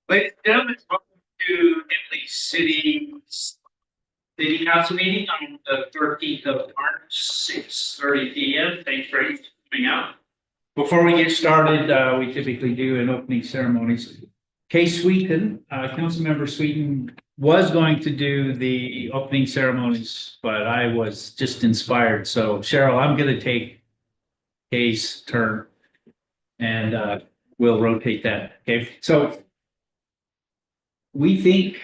Ladies and gentlemen, welcome to Nibley City Council meeting on the 13th of March, 6:30 p.m. Thanks for coming out. Before we get started, we typically do an opening ceremonies. Kay Sweeten, Councilmember Sweeten was going to do the opening ceremonies, but I was just inspired. So Cheryl, I'm going to take Kay's turn and we'll rotate that. Okay, so we think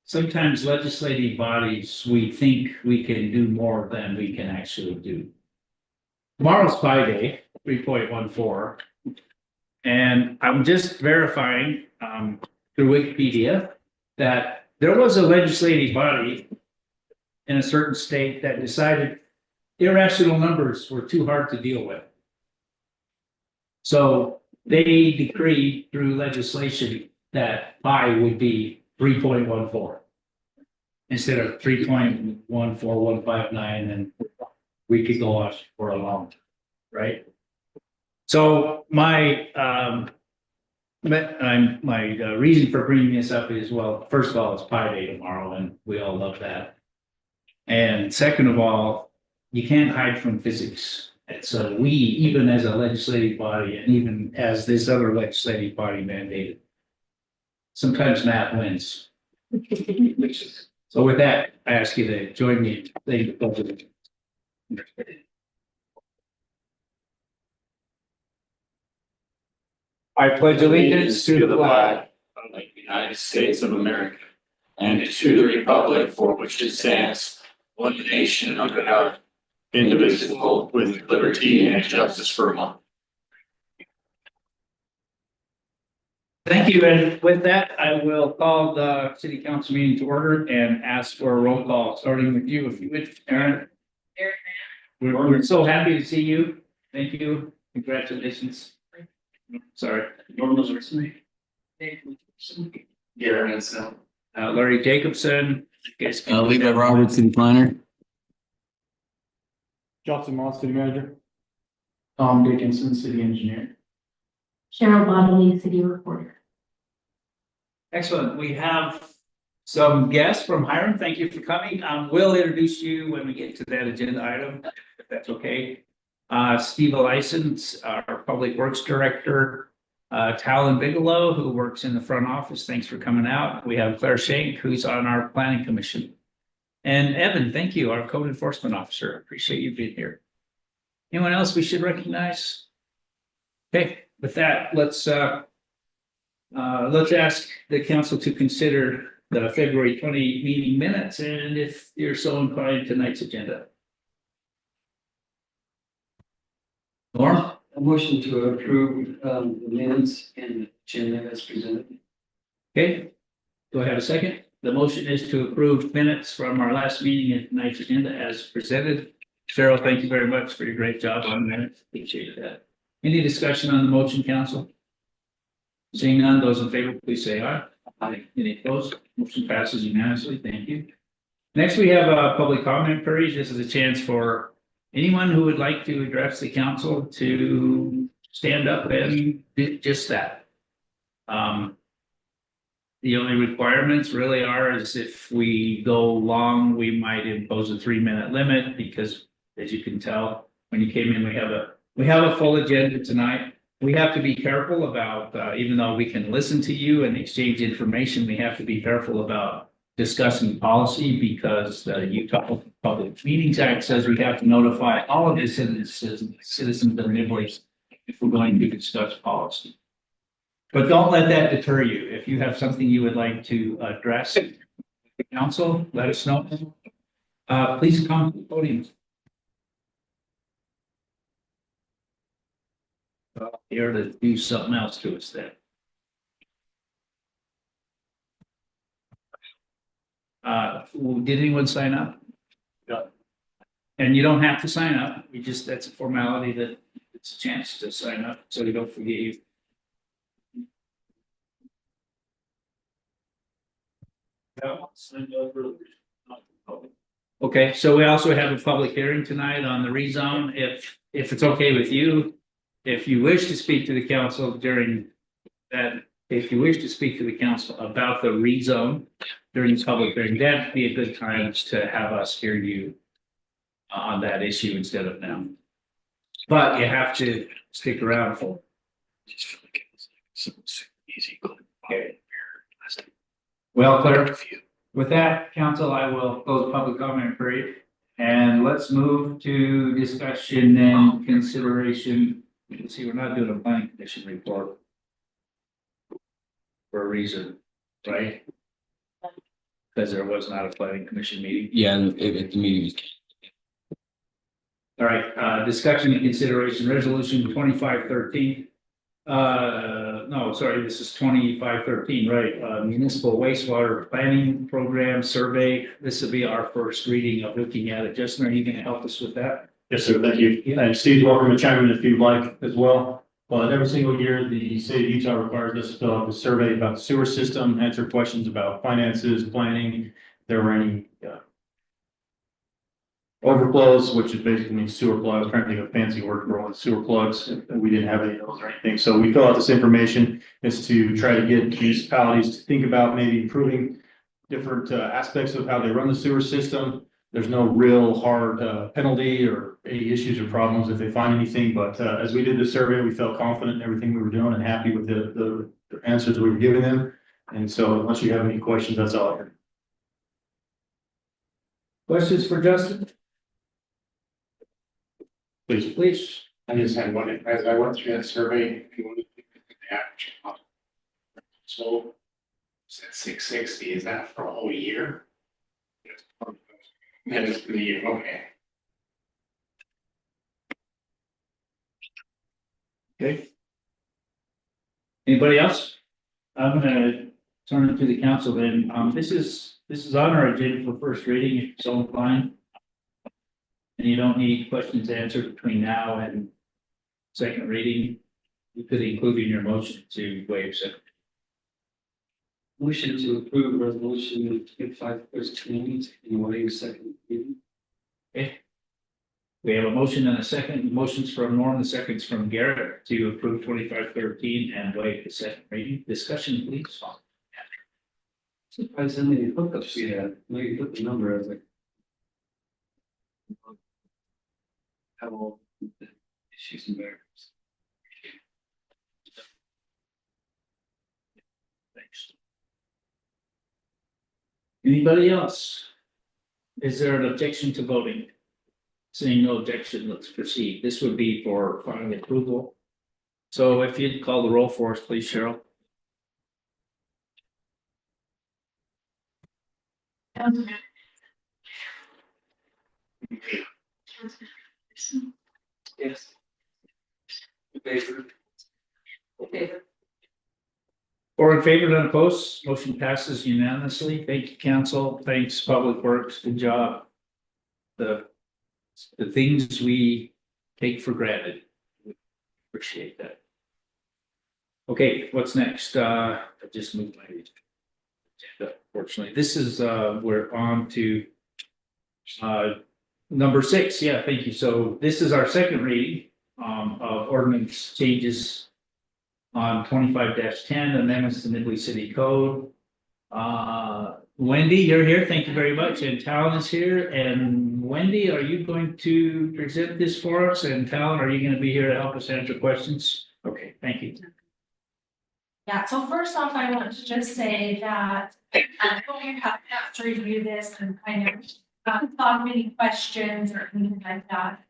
sometimes legislative bodies, we think we can do more than we can actually do. Tomorrow's Pi Day, 3.14. And I'm just verifying through Wikipedia that there was a legislative body in a certain state that decided irrational numbers were too hard to deal with. So they decreed through legislation that pi would be 3.14 instead of 3.14159, and we could go on for a long time, right? So my reason for bringing this up is, well, first of all, it's Pi Day tomorrow, and we all love that. And second of all, you can't hide from physics. And so we, even as a legislative body, and even as this other legislative body mandated, sometimes math wins. So with that, I ask you to join me. I pledge allegiance to the flag of the United States of America and to the republic for which it stands, one nation under God, indivisible, with liberty and justice for all. Thank you. And with that, I will call the city council meeting to order and ask for a roll call, starting with you, if you would, Aaron. We're so happy to see you. Thank you. Congratulations. Sorry. Larry Jacobson. Levi Roberts, city planner. Justin Moss, city manager. Tom Dickinson, city engineer. Cheryl Bodley, city reporter. Excellent. We have some guests from Hiram. Thank you for coming. We'll introduce you when we get to that agenda item, if that's okay. Steve Eliason, our public works director. Talon Bigelow, who works in the front office. Thanks for coming out. We have Claire Shank, who's on our planning commission. And Evan, thank you, our code enforcement officer. Appreciate you being here. Anyone else we should recognize? Okay, with that, let's ask the council to consider the February 20 meeting minutes, and if you're so inclined, tonight's agenda. Norm? A motion to approve the minutes and the agenda as presented. Okay, do I have a second? The motion is to approve minutes from our last meeting and tonight's agenda as presented. Cheryl, thank you very much for your great job on minutes. Appreciate that. Any discussion on the motion, council? Seeing none, those in favor, please say aye. Aye. Any opposed? Motion passes unanimously. Thank you. Next, we have a public comment period. This is a chance for anyone who would like to address the council to stand up and do just that. The only requirements really are is if we go long, we might impose a 3-minute limit because, as you can tell, when you came in, we have a full agenda tonight. We have to be careful about, even though we can listen to you and exchange information, we have to be careful about discussing policy because the Utah Public Meetings Act says we have to notify all of the citizens of Nibley if we're going to discuss policy. But don't let that deter you. If you have something you would like to address the council, let us know. Please come to the podium. Here to do something else to us then. Did anyone sign up? No. And you don't have to sign up. That's a formality that it's a chance to sign up so we don't forget you. Okay, so we also have a public hearing tonight on the rezone. If it's okay with you, if you wish to speak to the council during that if you wish to speak to the council about the rezone during the public hearing, that'd be a good time to have us hear you on that issue instead of now. But you have to stick around for. Just feel like it's so easy. Okay. Well, Claire, with that, council, I will close the public comment period. And let's move to discussion and consideration. You can see we're not doing a planning commission report. For a reason, right? Because there was not a planning commission meeting. Yeah, and if the meeting was. All right, discussion and consideration resolution 2513. No, sorry, this is 2513, right? Municipal wastewater planning program survey. This will be our first reading of looking at it. Justin, are you going to help us with that? Yes, sir, thank you. And Steve's welcome to chime in if you'd like as well. But every single year, the state of Utah requires us to fill out a survey about the sewer system, answer questions about finances, planning. If there were any overflows, which is basically means sewer plugs. I was trying to think of a fancy word for all the sewer plugs, and we didn't have any of those or anything. So we fill out this information is to try to get municipalities to think about maybe improving different aspects of how they run the sewer system. There's no real hard penalty or any issues or problems if they find anything. But as we did the survey, we felt confident in everything we were doing and happy with the answers we were giving them. And so unless you have any questions, that's all I have. Questions for Justin? Please. I just had one, as I went through that survey, if you want to look at the average amount. So, it's at 660, is that for a whole year? That is for the year, okay. Okay. Anybody else? I'm gonna turn it to the council then. This is on our agenda for first reading, if it's so inclined. And you don't need questions answered between now and second reading. You could include in your motion to waive second. Motion to approve resolution 2513 and waive second reading. Okay. We have a motion and a second. Motions from Norm, the seconds from Garrett to approve 2513 and waive the second reading. Discussion, please. Surprised how many hookups we had. Maybe you put the number as like. Have all the issues and barriers. Thanks. Anybody else? Is there an objection to voting? Seeing no objection, let's proceed. This would be for final approval. So if you'd call the roll for us, please, Cheryl. Yes. In favor. In favor. 4 in favor, none opposed. Motion passes unanimously. Thank you, council. Thanks, Public Works. Good job. The things we take for granted. Appreciate that. Okay, what's next? I just moved my agenda, fortunately. This is we're on to number 6. Yeah, thank you. So this is our second reading of ordinance changes on 25-10 amendments to Nibley City Code. Wendy, you're here. Thank you very much. And Talon is here. And Wendy, are you going to present this for us? And Talon, are you going to be here to help us answer questions? Okay, thank you. Yeah, so first off, I want to just say that I hope you have to review this and kind of thought of any questions or anything like that.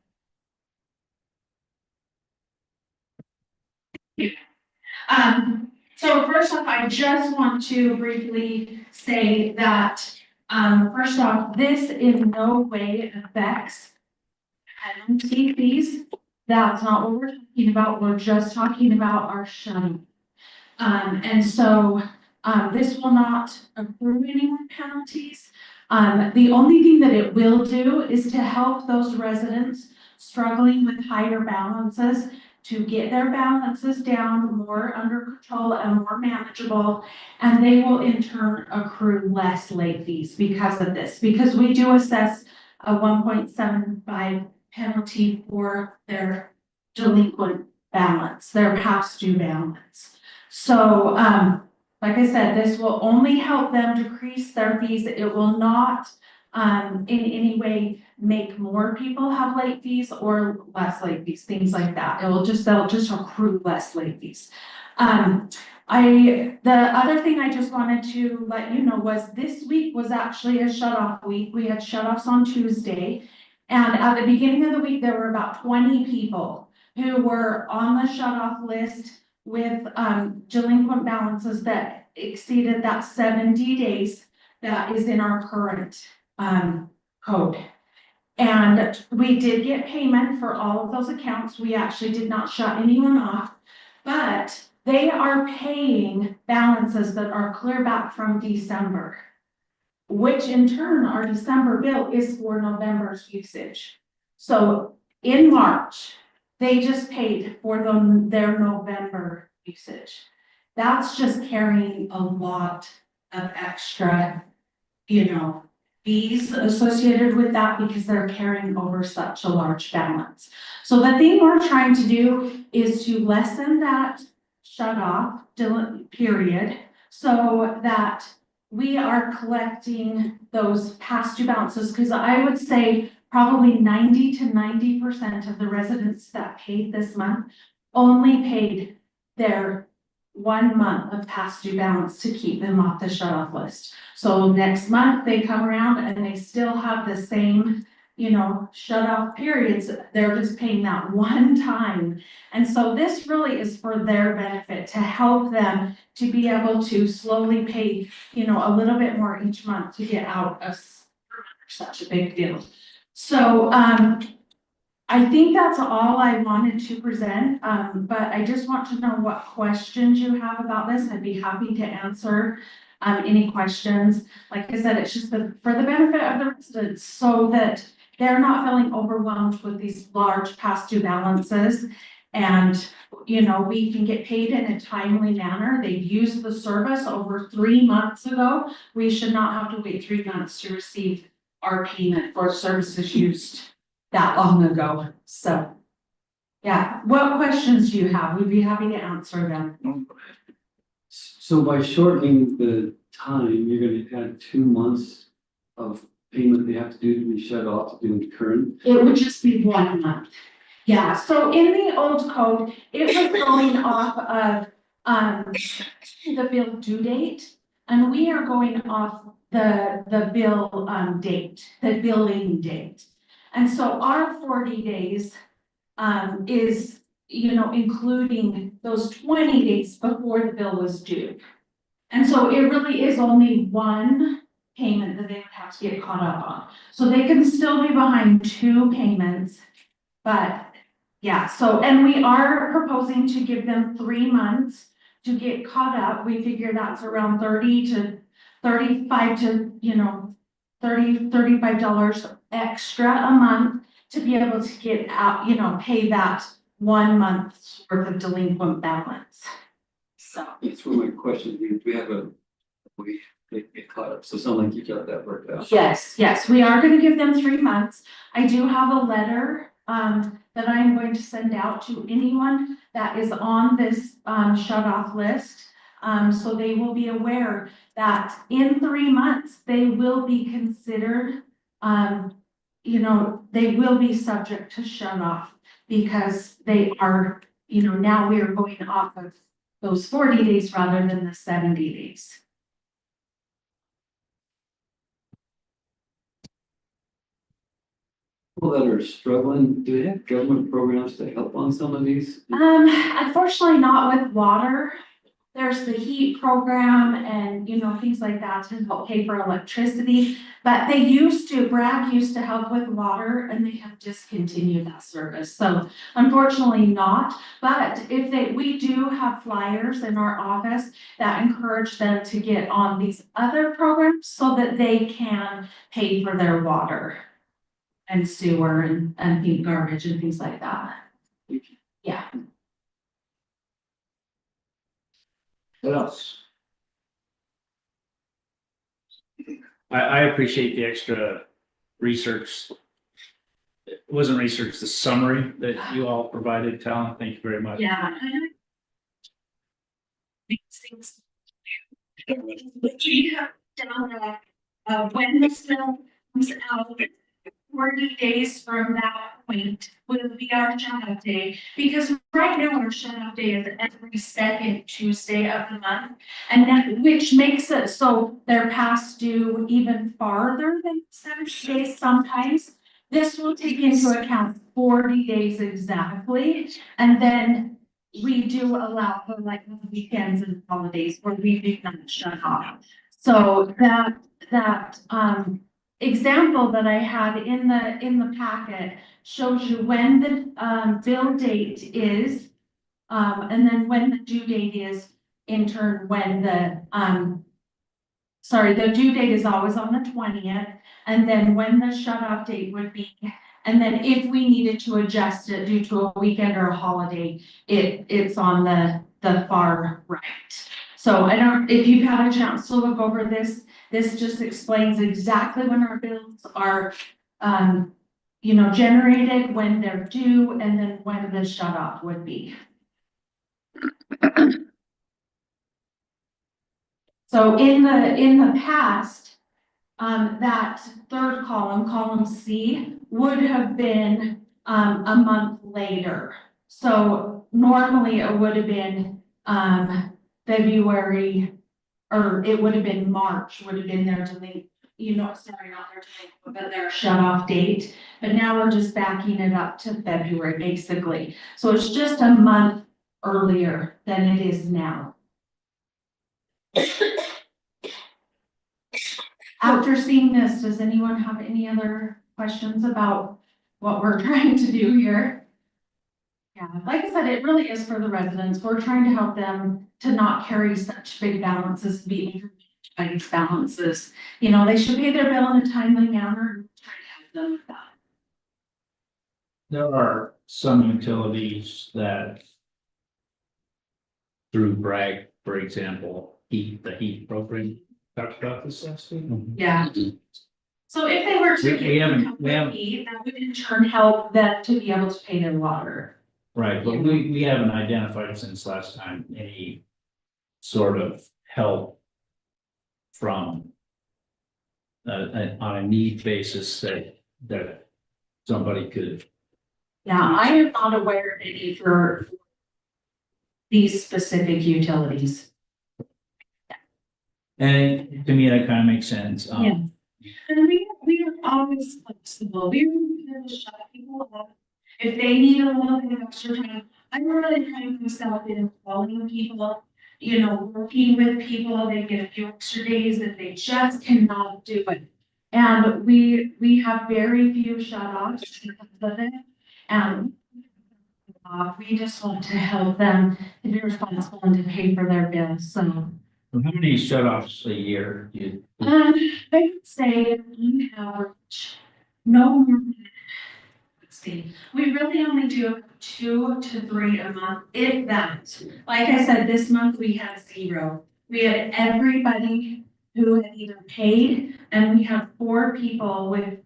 So first off, I just want to briefly say that, first off, this in no way affects penalty fees. That's not what we're talking about. We're just talking about our shutting. And so, this will not accrue any more penalties. The only thing that it will do is to help those residents struggling with higher balances to get their balances down more under control and more manageable. And they will in turn accrue less late fees because of this, because we do assess a 1.75 penalty for their delinquent balance, their past due balance. So, like I said, this will only help them decrease their fees. It will not, in any way make more people have late fees or less late fees, things like that. They'll just accrue less late fees. The other thing I just wanted to let you know was this week was actually a shut-off week. We had shut-offs on Tuesday. And at the beginning of the week, there were about 20 people who were on the shut-off list with delinquent balances that exceeded that 70 days that is in our current code. And we did get payment for all of those accounts. We actually did not shut anyone off, but they are paying balances that are clear back from December, which in turn our December bill is for November's usage. So in March, they just paid for their November usage. That's just carrying a lot of extra, fees associated with that because they're carrying over such a large balance. So the thing we're trying to do is to lessen that shut off period so that we are collecting those past due balances, because I would say probably 90 to 90% of the residents that paid this month only paid their 1 month of past due balance to keep them off the shut off list. So next month they come around and they still have the same, shut off periods. They're just paying that one time. And so this really is for their benefit, to help them to be able to slowly pay, a little bit more each month to get out of such a big deal. So, I think that's all I wanted to present, but I just want to know what questions you have about this. I'd be happy to answer any questions. Like I said, it's just for the benefit of the residents so that they're not feeling overwhelmed with these large past due balances. And, we can get paid in a timely manner. They've used the service over 3 months ago. We should not have to wait 3 months to receive our payment for services used that long ago. So, yeah, what questions do you have? We'd be happy to answer them. So by shortening the time, you're gonna add 2 months of payment they have to do to be shut off to do the current. It would just be 1 month. Yeah, so in the old code, it was going off of the bill due date, and we are going off the bill date, the billing date. And so our 40 days is, including those 20 days before the bill was due. And so it really is only one payment that they would have to get caught up on. So they can still be behind 2 payments, but yeah, so, and we are proposing to give them 3 months to get caught up. We figure that's around 30 to 35 to, $35 extra a month to be able to get out, pay that 1 month's worth of delinquent balance. So. That's where my question is. We have we get caught up. So it sounds like you got that worked out. Yes, we are gonna give them 3 months. I do have a letter that I'm going to send out to anyone that is on this shut off list. So they will be aware that in 3 months, they will be considered, they will be subject to shut off because they are, now we are going off of those 40 days rather than the 70 days. People that are struggling, do they have government programs to help on some of these? Unfortunately not with water. There's the heat program and, things like that to help pay for electricity. But Bragg used to help with water and they have discontinued that service. So unfortunately not, but we do have flyers in our office that encourage them to get on these other programs so that they can pay for their water and sewer and heat garbage and things like that. Yeah. What else? I appreciate the extra research. It wasn't research, the summary that you all provided, Talon. Thank you very much. Yeah. these things. We have done when the snow comes out, 40 days from that point will be our shut off day. Because right now our shut off day is every second Tuesday of the month. And that, which makes it so they're past due even farther than 70 days sometimes. This will take into account 40 days exactly, and then we do allow for like the weekends and holidays where we do not shut off. So that example that I had in the packet shows you when the bill date is, and then when the due date is, in turn, when the due date is always on the 20th, and then when the shut off date would be, and then if we needed to adjust it due to a weekend or a holiday, it's on the far right. So I don't, if you've had a chance to look over this just explains exactly when our bills are, generated, when they're due, and then when the shut off would be. So in the past, that third column, column C, would have been a month later. So normally it would have been February, or it would have been March, would have been their delay, not their delay, but their shut off date. But now we're just backing it up to February, basically. So it's just a month earlier than it is now. After seeing this, does anyone have any other questions about what we're trying to do here? Yeah, like I said, it really is for the residents. We're trying to help them to not carry such big balances, be by these balances. They should pay their bill in a timely manner and try to help them with that. There are some utilities that through Bragg, for example, the heat program, talked about this last week. Yeah. So if they were to We haven't- heat, that would in turn help them to be able to pay their water. Right, but we haven't identified since last time any sort of help from on a need basis that somebody could. Yeah, I am not aware of any for these specific utilities. And to me, that kind of makes sense. Yeah. And we are always flexible. We are going to shut people up. If they need a little bit of extra time, I'm really trying myself in calling people, working with people, they get a few extra days if they just cannot do it. And we have very few shut-offs because of it. And we just want to help them to be responsible and to pay for their bills, so. How many shut-offs a year do you? I would say on average, no more than, let's see, we really only do 2 to 3 a month, if that. Like I said, this month we had 0. We had everybody who had either paid, and we have 4 people with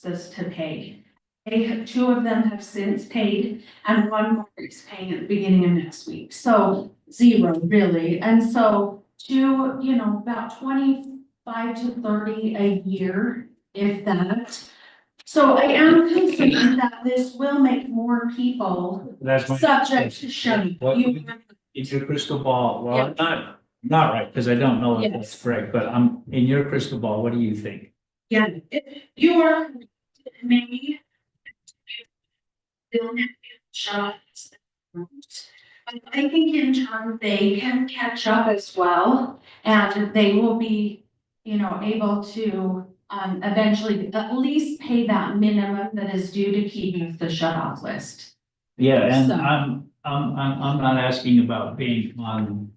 this to pay. 2 of them have since paid, and 1 more is paying at the beginning of next week. So 0 really, and so about 25 to 30 a year, if that. So I am concerned that this will make more people That's my. subject to shutting. It's your crystal ball, well, not right, because I don't know if that's correct, but in your crystal ball, what do you think? Yeah, you are maybe. They'll have shut off. I think in turn they can catch up as well, and they will be, able to eventually at least pay that minimum that is due to keep the shut off list. Yeah, and So- I'm not asking about being on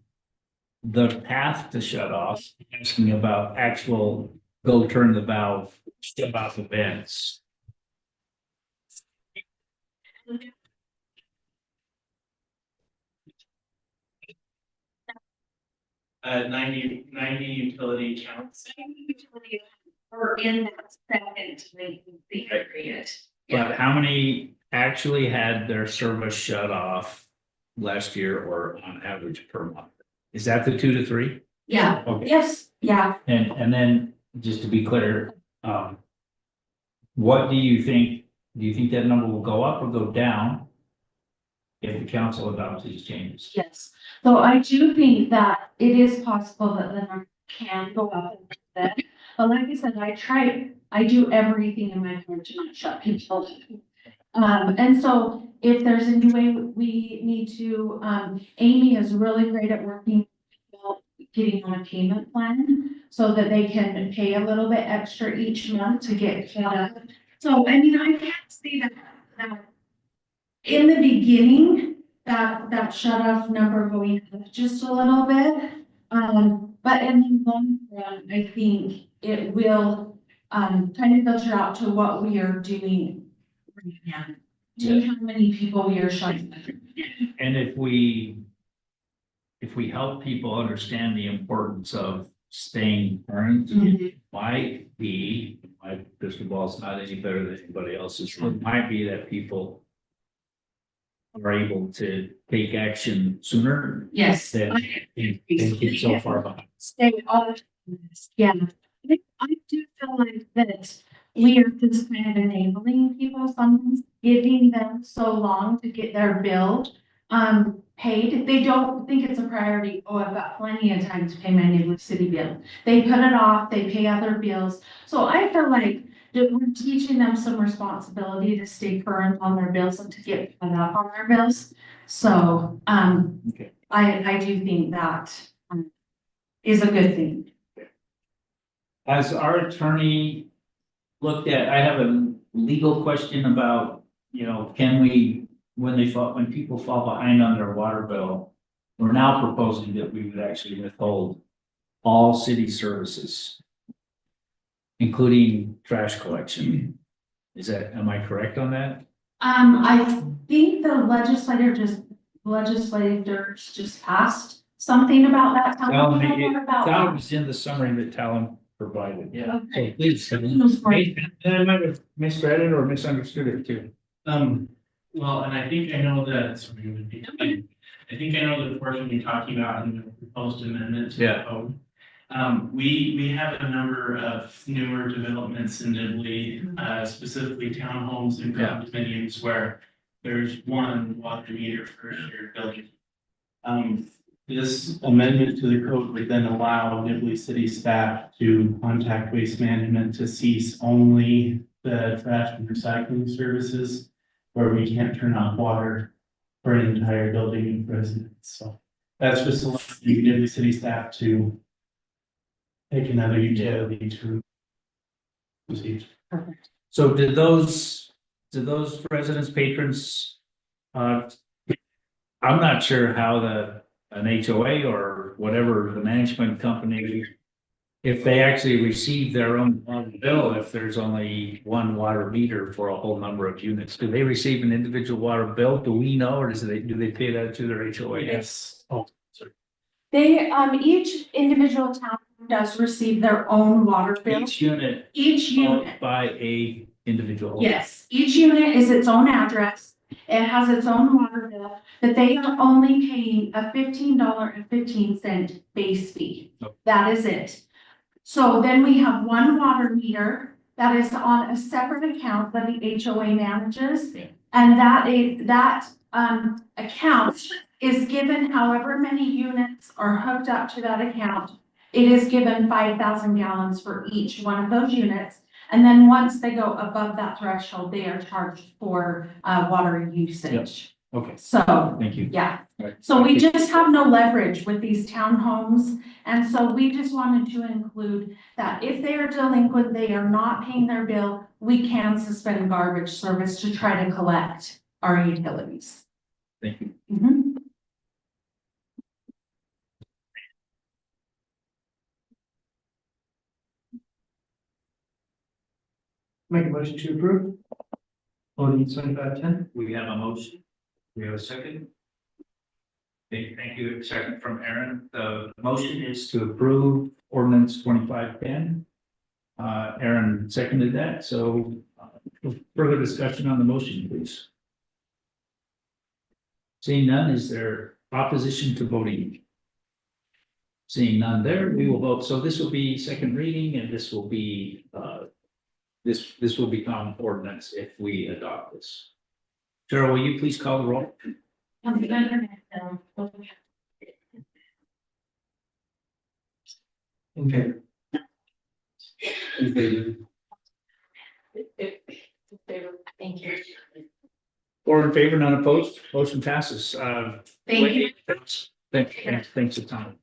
the path to shut off, I'm asking about actual go turn the valve, step out the vents. 90 utility accounts. Or in that second latency period. But how many actually had their service shut off last year or on average per month? Is that the 2 to 3? Yeah, Okay. yes, yeah. And then, just to be clear, what do you think? Do you think that number will go up or go down? If the council adopts these changes? Yes, so I do think that it is possible that the number can go up a little bit. But like I said, I do everything in my power to not shut people. And so if there's any way we need to, Amy is really great at working, well, getting on a payment plan so that they can pay a little bit extra each month to get caught up. So, I mean, I can't see that in the beginning, that shut off number going up just a little bit. But in the long run, I think it will, kind of filter out to what we are doing right now. To how many people we are shutting. And if we help people understand the importance of staying current, might be, my crystal ball's not any better than anybody else's, it might be that people are able to take action sooner Yes. than get so far behind. Stay on this, yeah. I do feel like that we are just kind of enabling people, sometimes giving them so long to get their bill paid. They don't think it's a priority. Oh, I've got plenty of time to pay my Nibley city bill. They put it off, they pay other bills. So I feel like that we're teaching them some responsibility to stay current on their bills and to get caught up on their bills. So, Okay. I do think that is a good thing. Has our attorney looked at, I have a legal question about, can we, when people fall behind on their water bill, we're now proposing that we would actually withhold all city services, including trash collection. Am I correct on that? I think the legislators just passed something about that. Tell me more about That that. was in the summary that Talon provided, yeah. So Okay. please, I might have misread it or misunderstood it too. Well, and I think I know that, I think I know the portion you're talking about in the proposed amendment to the code. We have a number of newer developments in Nibley, specifically townhomes and condominiums where there's one water meter per shared building. This amendment to the code would then allow Nibley city staff to contact Waste Management to cease only the trash and recycling services where we can't turn off water for an entire building of residents. So that's just allowing Nibley city staff to take another utility to proceed. Perfect. So did those residents, patrons, I'm not sure how an HOA or whatever the management company, if they actually receive their own water bill, if there's only one water meter for a whole number of units, do they receive an individual water bill? Do we know, or do they pay that to their HOA? Yes. Oh, sorry. They, each individual town does receive their own water bill. Each unit Each unit. owned by a individual. Yes, each unit is its own address. It has its own water bill, but they are only paying a $15.15 base fee. Okay. That is it. So then we have one water meter that is on a separate account that the HOA manages. Yeah. And that account is given however many units are hooked up to that account. It is given 5,000 gallons for each one of those units. And then once they go above that threshold, they are charged for water usage. Yep. Okay, So, thank you. yeah. Right. So we just have no leverage with these townhomes. And so we just wanted to include that if they are delinquent, they are not paying their bill, we can suspend garbage service to try to collect our utilities. Thank you. Mhm. Make a motion to approve. Ordinance 2510. We have a motion. We have a second. Okay, thank you. Second from Aaron. The motion is to approve ordinance 2510. Aaron seconded that, so further discussion on the motion, please. Seeing none, is there opposition to voting? Seeing none there, we will vote. So this will be second reading and this will be, this will become ordinance if we adopt this. Cheryl, will you please call the roll? Okay. In favor. Thank you. 4 in favor, none opposed, motion passes. Thank you. Thanks a ton.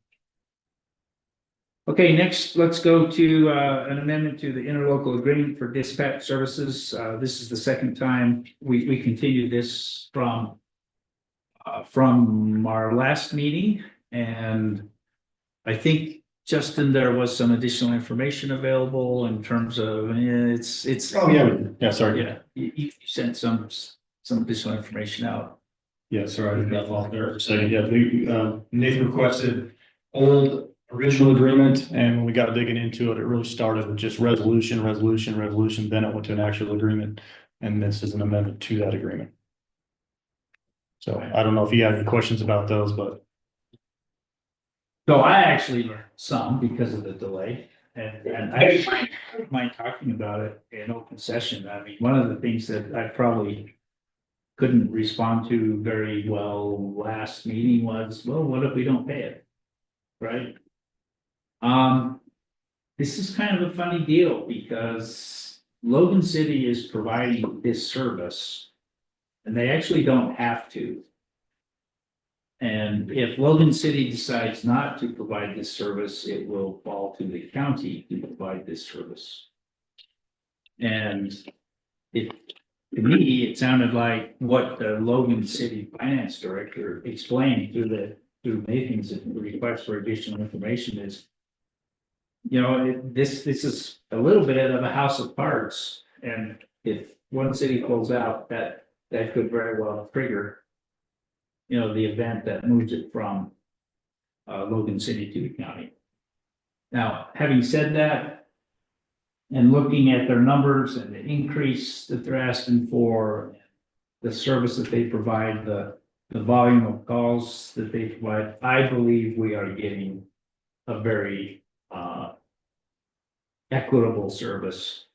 Okay, next, let's go to an amendment to the interlocal agreement for dispatch services. This is the second time we continued this from our last meeting, and I think, Justin, there was some additional information available in terms of, it's. Oh, yeah, sorry. Yeah, you sent some additional information out. Yeah, sorry, I did that off there. So, yeah, Nathan requested old original agreement, and when we got digging into it, it really started with just resolution, then it went to an actual agreement, and this is an amendment to that agreement. So I don't know if you have any questions about those, but. So I actually learned some because of the delay, and I don't mind talking about it in open session. I mean, one of the things that I probably couldn't respond to very well last meeting was, well, what if we don't pay it? Right? This is kind of a funny deal because Logan City is providing this service and they actually don't have to. And if Logan City decides not to provide this service, it will fall to the county to provide this service. And to me, it sounded like what the Logan City Finance Director explained through Nathan's request for additional information is, this is a little bit of a house of cards. And if one city pulls out, that could very well trigger the event that moves it from Logan City to the county. Now, having said that, and looking at their numbers and the increase that they're asking for, the service that they provide, the volume of calls that they provide, I believe we are getting a very equitable service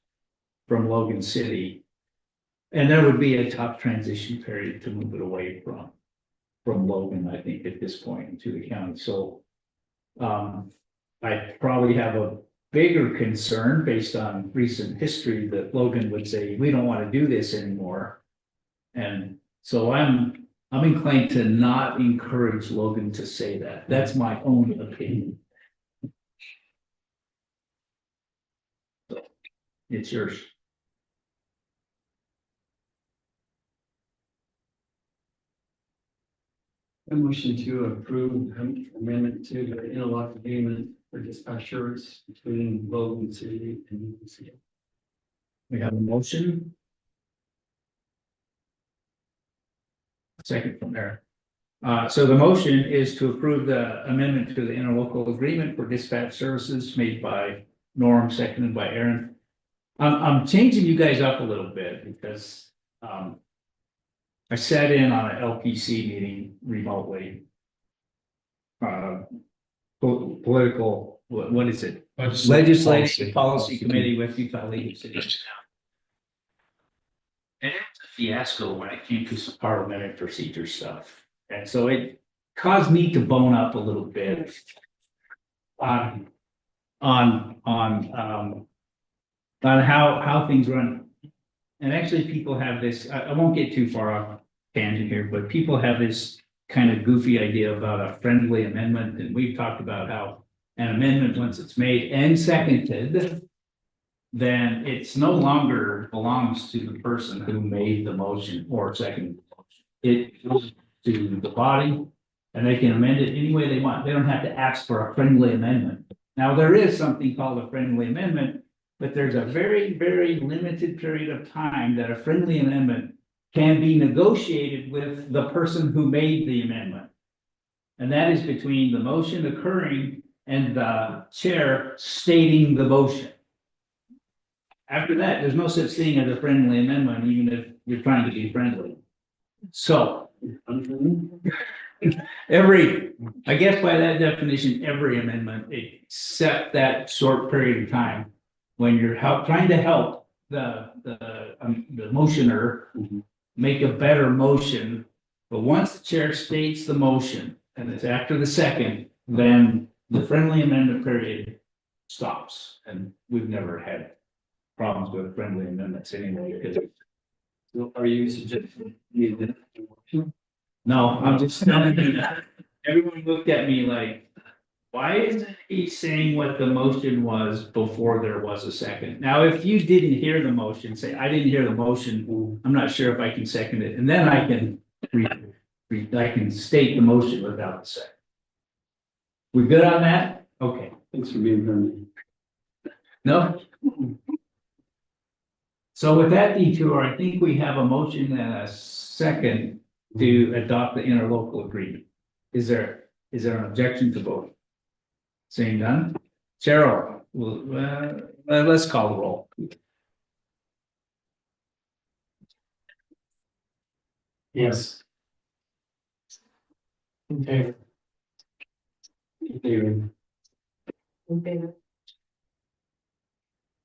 from Logan City. And there would be a tough transition period to move it away from Logan, I think, at this point into the county. So I probably have a bigger concern based on recent history that Logan would say, we don't want to do this anymore. And so I'm inclined to not encourage Logan to say that. That's my own opinion. So, it's yours. A motion to approve amendment to the interlock agreement for dispatch service between Logan City and Nibley City. We have a motion. Second from there. So the motion is to approve the amendment to the interlocal agreement for dispatch services made by Norm, seconded by Aaron. I'm changing you guys up a little bit because I sat in on an LPC meeting remotely. Political, what is it? Legislative Policy Committee with Utah League of Cities. And it's a fiasco when it came to some parliamentary procedure stuff. And so it caused me to bone up a little bit on how things run. And actually people have this, I won't get too far off tangent here, but people have this kind of goofy idea about a friendly amendment. And we've talked about how an amendment, once it's made and seconded, then it's no longer belongs to the person who made the motion or seconded the motion. It goes to the body and they can amend it any way they want. They don't have to ask for a friendly amendment. Now, there is something called a friendly amendment, but there's a very, very limited period of time that a friendly amendment can be negotiated with the person who made the amendment. And that is between the motion occurring and the chair stating the motion. After that, there's no such thing as a friendly amendment, even if you're trying to be friendly. So I guess by that definition, every amendment, except that short period of time. When you're trying to help the motioner make a better motion. But once the chair states the motion and it's after the second, then the friendly amendment period stops. And we've never had problems with friendly amendments anyway. So are you suggesting? No, I'm just telling you that. Everyone looked at me like, why isn't he saying what the motion was before there was a second? Now, if you didn't hear the motion, say, I didn't hear the motion, I'm not sure if I can second it, and then I can I can state the motion without a second. We good on that? Okay. Thanks for being friendly. No? So with that detour, I think we have a motion and a second to adopt the interlocal agreement. Is there an objection to vote? Seeing none? Cheryl, let's call the roll. Yes. In favor. In favor. In favor.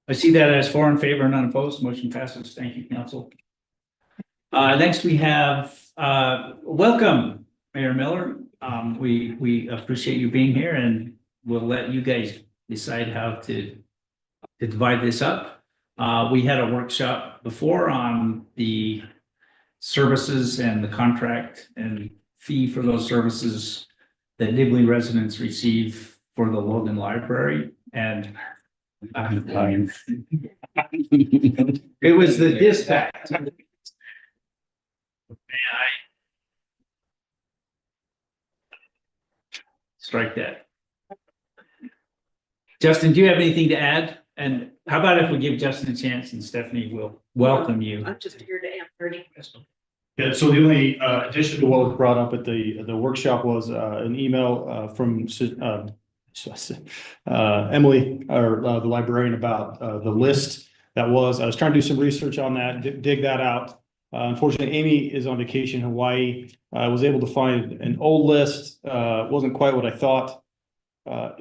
I see that as 4 in favor, none opposed, motion passes. Thank you, council. Next we have, welcome, Mayor Miller. We appreciate you being here, and we'll let you guys decide how to divide this up. We had a workshop before on the services and the contract and fee for those services that Nibley residents receive for the Logan Library, and it was the dispatch. Man, strike that. Justin, do you have anything to add? And how about if we give Justin a chance and Stephanie will welcome you? I'm just here to answer any questions. Yeah, so the only addition to what was brought up at the workshop was an email from Emily, or the librarian, about the list that was. I was trying to do some research on that, dig that out. Unfortunately, Amy is on vacation in Hawaii. I was able to find an old list. Wasn't quite what I thought.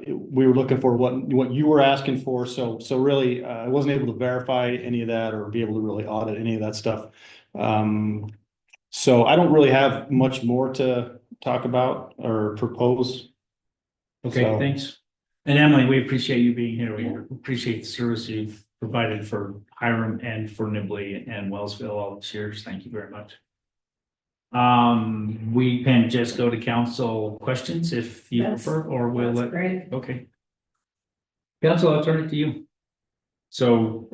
We were looking for what you were asking for. So really, I wasn't able to verify any of that or be able to really audit any of that stuff. So I don't really have much more to talk about or propose. Okay, So- thanks. And Emily, we appreciate you being here. We appreciate the service you've provided for Hiram and for Nibley and Wellsville all these years. Thank you very much. We can just go to council questions if you That's- prefer, or we'll That's let, great. okay. Council, I'll turn it to you. So,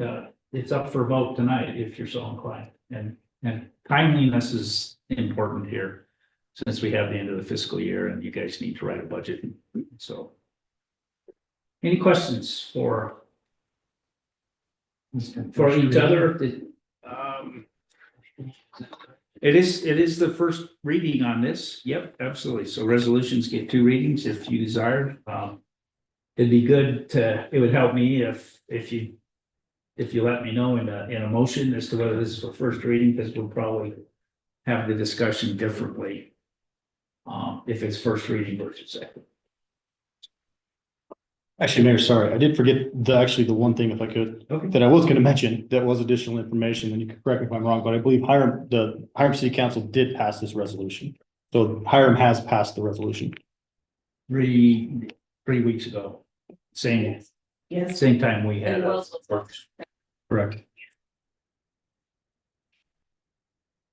it's up for vote tonight if you're so inclined, and timeliness is important here. Since we have the end of the fiscal year and you guys need to write a budget, so. Any questions for each other? It is the first reading on this. Yep, absolutely. So resolutions get 2 readings if you desire. It'd be good it would help me if you let me know in a motion as to whether this is for first reading, because we'll probably have the discussion differently. If it's first reading versus second. Actually, Mayor, sorry, I did forget the one thing, if I could, Okay. that I was gonna mention, that was additional information, and you can correct me if I'm wrong, but I believe the Hiram City Council did pass this resolution. So Hiram has passed the resolution. 3 weeks ago. Same Yes. time we had. And Wellsville. Correct.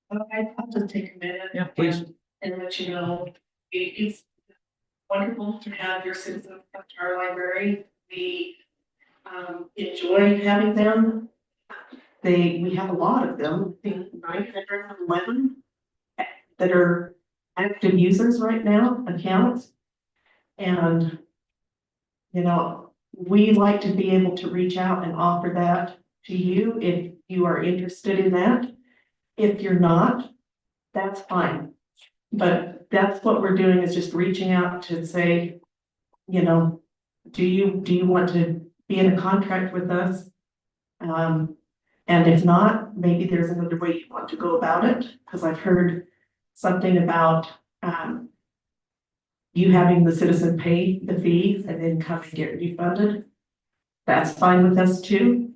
I'll just take a minute. Yeah, please. And let you know, it's wonderful to have your citizens come to our library. We enjoy having them. We have a lot of them, I think 911 that are active users right now, accounts. And, you know, we like to be able to reach out and offer that to you if you are interested in that. If you're not, that's fine. But that's what we're doing, is just reaching out to say, you know, do you want to be in a contract with us? And if not, maybe there's another way you want to go about it, because I've heard something about, you having the citizen pay the fee and then come and get refunded, that's fine with us too.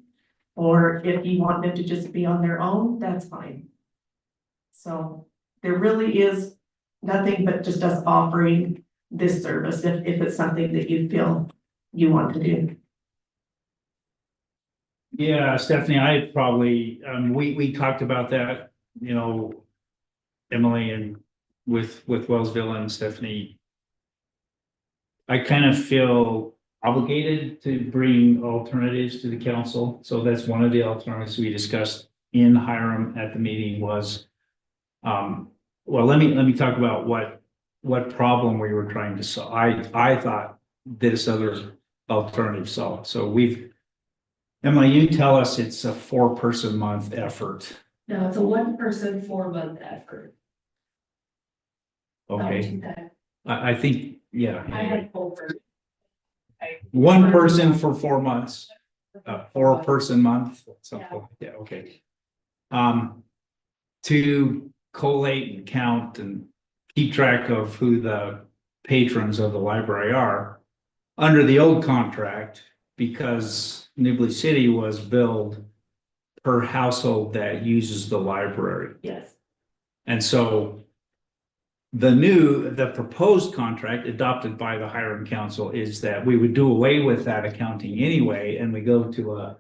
Or if you want them to just be on their own, that's fine. So there really is nothing but just us offering this service if it's something that you feel you want to do. Yeah, Stephanie, I probably, we talked about that, Emily and with Wellsville and Stephanie. I kind of feel obligated to bring alternatives to the council. So that's one of the alternatives we discussed in Hiram at the meeting was, well, let me talk about what problem we were trying to solve. I thought this other alternative solved. So Emily, you tell us it's a 4-person month effort. No, it's a 1-person, 4-month effort. Okay, I think, yeah. I had over. 1 person for 4 months, 4-person month, something like that, okay. To collate and count and keep track of who the patrons of the library are. Under the old contract, because Nibley City was billed per household that uses the library. Yes. And so the proposed contract adopted by the Hiram Council is that we would do away with that accounting anyway, and we go to a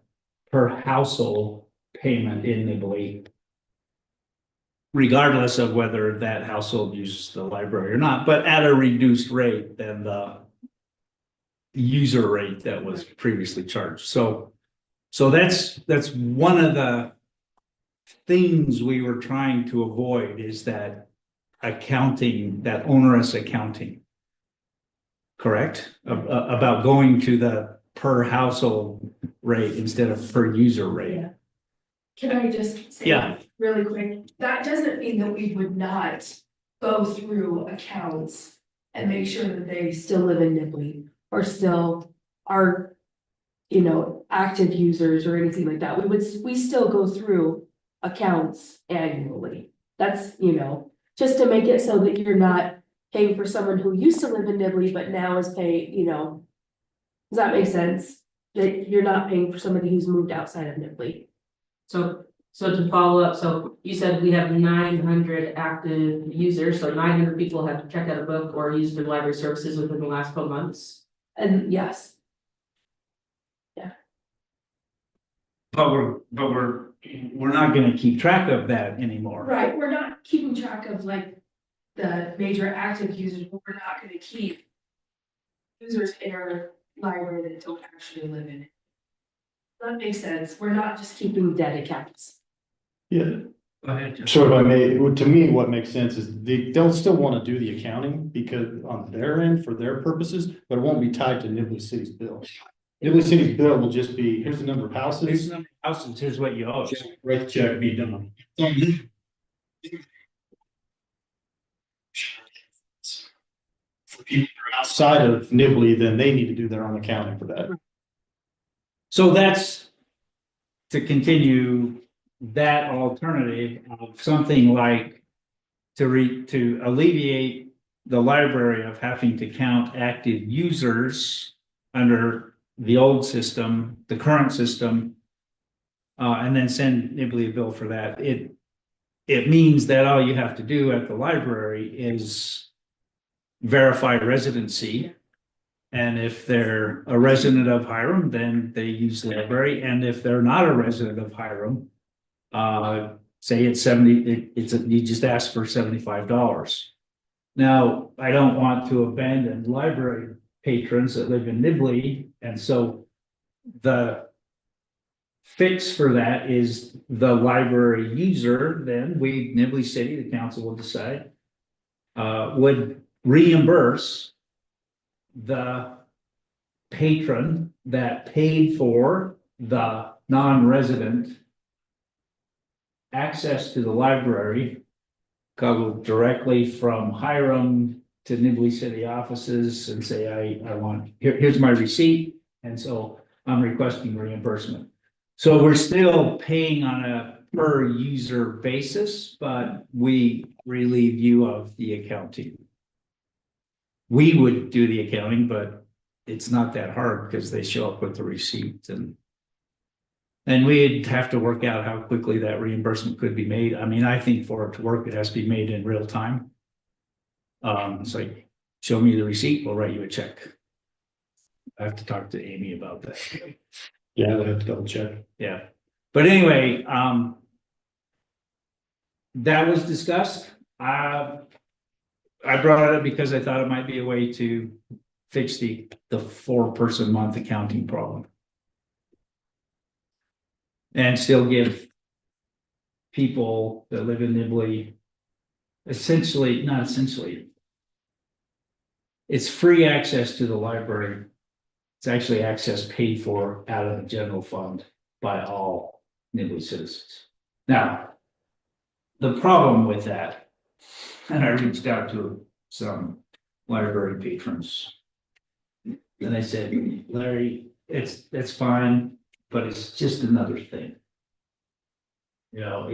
per household payment in Nibley, regardless of whether that household uses the library or not, but at a reduced rate than the user rate that was previously charged. So that's one of the things we were trying to avoid is that accounting, that onerous accounting. Correct? About going to the per household rate instead of per user rate. Yeah. Can I just say Yeah. really quick, that doesn't mean that we would not go through accounts and make sure that they still live in Nibley or still are, active users or anything like that. We still go through accounts annually. That's, just to make it so that you're not paying for someone who used to live in Nibley, but now is paying, does that make sense? That you're not paying for somebody who's moved outside of Nibley. So to follow up, so you said we have 900 active users, so 900 people have checked out a book or used the library services within the last 12 months. And yes, But we're not gonna keep track of that anymore. right, we're not keeping track of like the major active users, but we're not gonna keep users in our library that don't actually live in it. That makes sense, we're not just keeping dead accounts. Yeah, Go ahead, Jeff. so if I may, to me, what makes sense is they'll still want to do the accounting because on their end for their purposes, but it won't be tied to Nibley City's bill. Nibley City's bill will just be, here's the number of Here's houses, the number of houses, here's what you owe. write the check, be done. For people who are outside of Nibley, then they need to do their own accounting for that. So that's to continue that alternative of something like to alleviate the library of having to count active users under the old system, the current system, and then send Nibley a bill for that. It means that all you have to do at the library is verify residency. And if they're a resident of Hiram, then they use the library. And if they're not a resident of Hiram, say it's 70, you just ask for $75. Now, I don't want to abandon library patrons that live in Nibley, and so the fix for that is the library user, then Nibley City, the council will decide, would reimburse the patron that paid for the non-resident access to the library, go directly from Hiram to Nibley City offices and say, I want, here's my receipt. And so I'm requesting reimbursement. So we're still paying on a per user basis, but we relieve you of the accounting. We would do the accounting, but it's not that hard because they show up with the receipt and we'd have to work out how quickly that reimbursement could be made. I mean, I think for it to work, it has to be made in real time. It's like, show me the receipt, we'll write you a check. I have to talk to Amy about that. Yeah, I have to double check. Yeah, but anyway, that was discussed. I brought it up because I thought it might be a way to fix the 4-person month accounting problem. And still give people that live in Nibley not essentially. It's free access to the library. It's actually access paid for out of the general fund by all Nibley citizens. Now, the problem with that, and I reached out to some library patrons. And I said, Larry, that's fine, but it's just another thing. You know,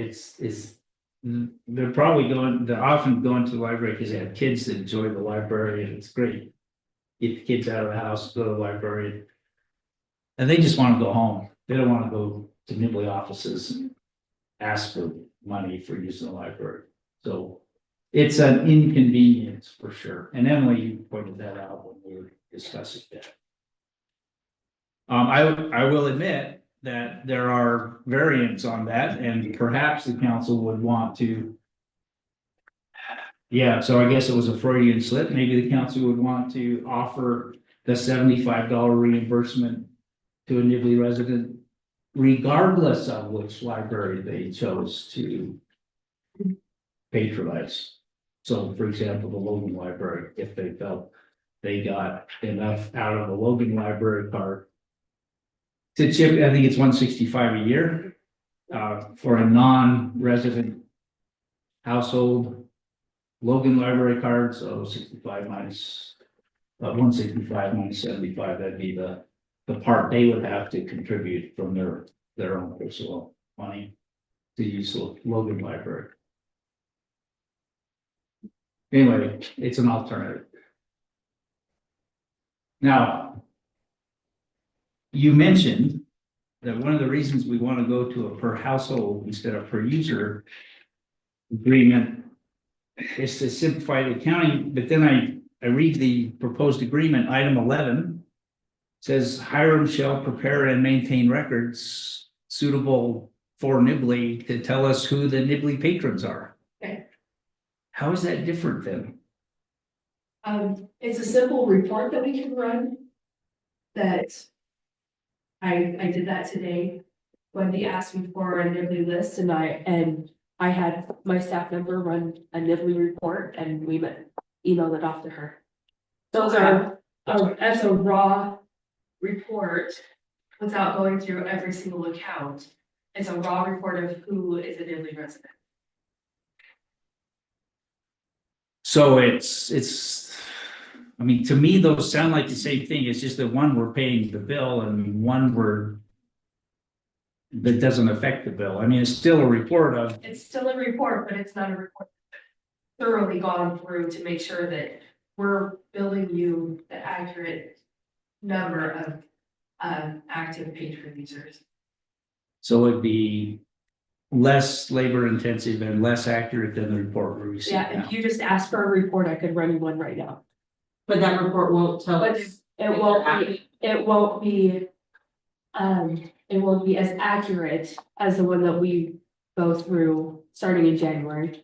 they're often going to the library because they have kids that enjoy the library and it's great. Get the kids out of the house, go to the library. And they just want to go home. They don't want to go to Nibley offices and ask for money for using the library. So it's an inconvenience for sure. And Emily pointed that out when we were discussing that. I will admit that there are variants on that, and perhaps the council would want to. Yeah, so I guess it was a Freudian slip. Maybe the council would want to offer the $75 reimbursement to a Nibley resident, regardless of which library they chose to patronize. So, for example, the Logan Library, if they felt they got enough out of the Logan Library card to chip, I think it's $165 a year for a non-resident household. Logan Library card, so 65 minus 165 minus 75, that'd be the part they would have to contribute from their own personal money to use the Logan Library. Anyway, it's an alternative. Now, you mentioned that one of the reasons we want to go to a per household instead of per user agreement is to simplify the accounting, but then I read the proposed agreement, item 11 says Hiram shall prepare and maintain records suitable for Nibley to tell us who the Nibley patrons are. Okay. How is that different then? It's a simple report that we can run that I did that today when they asked me for a Nibley list, and I had my staff member run a Nibley report and we emailed it off to her. Those are as a raw report without going through every single account. It's a raw report of who is a Nibley resident. So I mean, to me, those sound like the same thing. It's just that one we're paying the bill and one that doesn't affect the bill. I mean, it's still a report of. It's still a report, but it's not a report thoroughly gone through to make sure that we're billing you the accurate number of active patron users. So it'd be less labor intensive and less accurate than the report we received. Yeah, if you just ask for a report, I could run you one right now. But that report won't tell But us. it won't be as accurate as the one that we go through starting in January.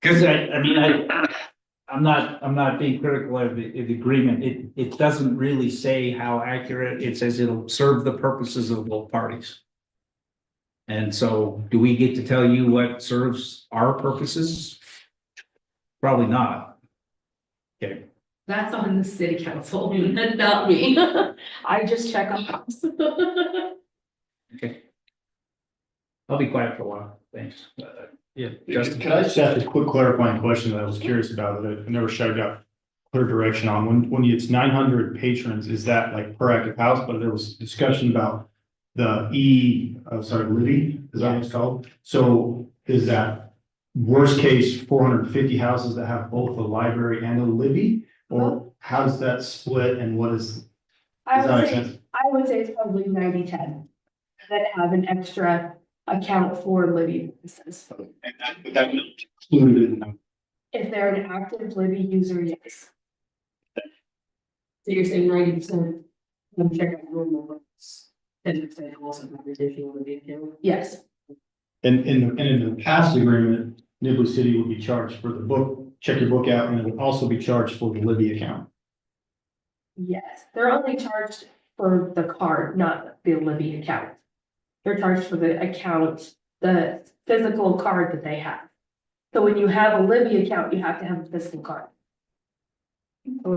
Cause I'm not being critical of the agreement. It doesn't really say how accurate. It says it'll serve the purposes of both parties. And so do we get to tell you what serves our purposes? Probably not. Okay. That's on the city council, not me. I just check on those. Okay. I'll be quiet for a while. Thanks. Yeah, Justin. Can I just ask a quick clarifying question that I was curious about, that I never shut up clear direction on when it's 900 patrons, is that like per active house? But there was discussion about the Libby, is that what it's called? So is that worst case 450 houses that have both a library and a Libby? Or how does that split and what is, I does that would make say, sense? I would say it's probably 90-10 that have an extra account for Libby purposes. And that included in the If they're an active Libby user, yes. So you're saying 90%? I'm checking normal ones. 10% also have additional living account. Yes, And in the past agreement, Nibley City would be charged for the book, check your book out, and it would also be charged for the Libby account. yes. They're only charged for the card, not the Libby account. They're charged for the account, the physical card that they have. So when you have a Libby account, you have to have a physical card.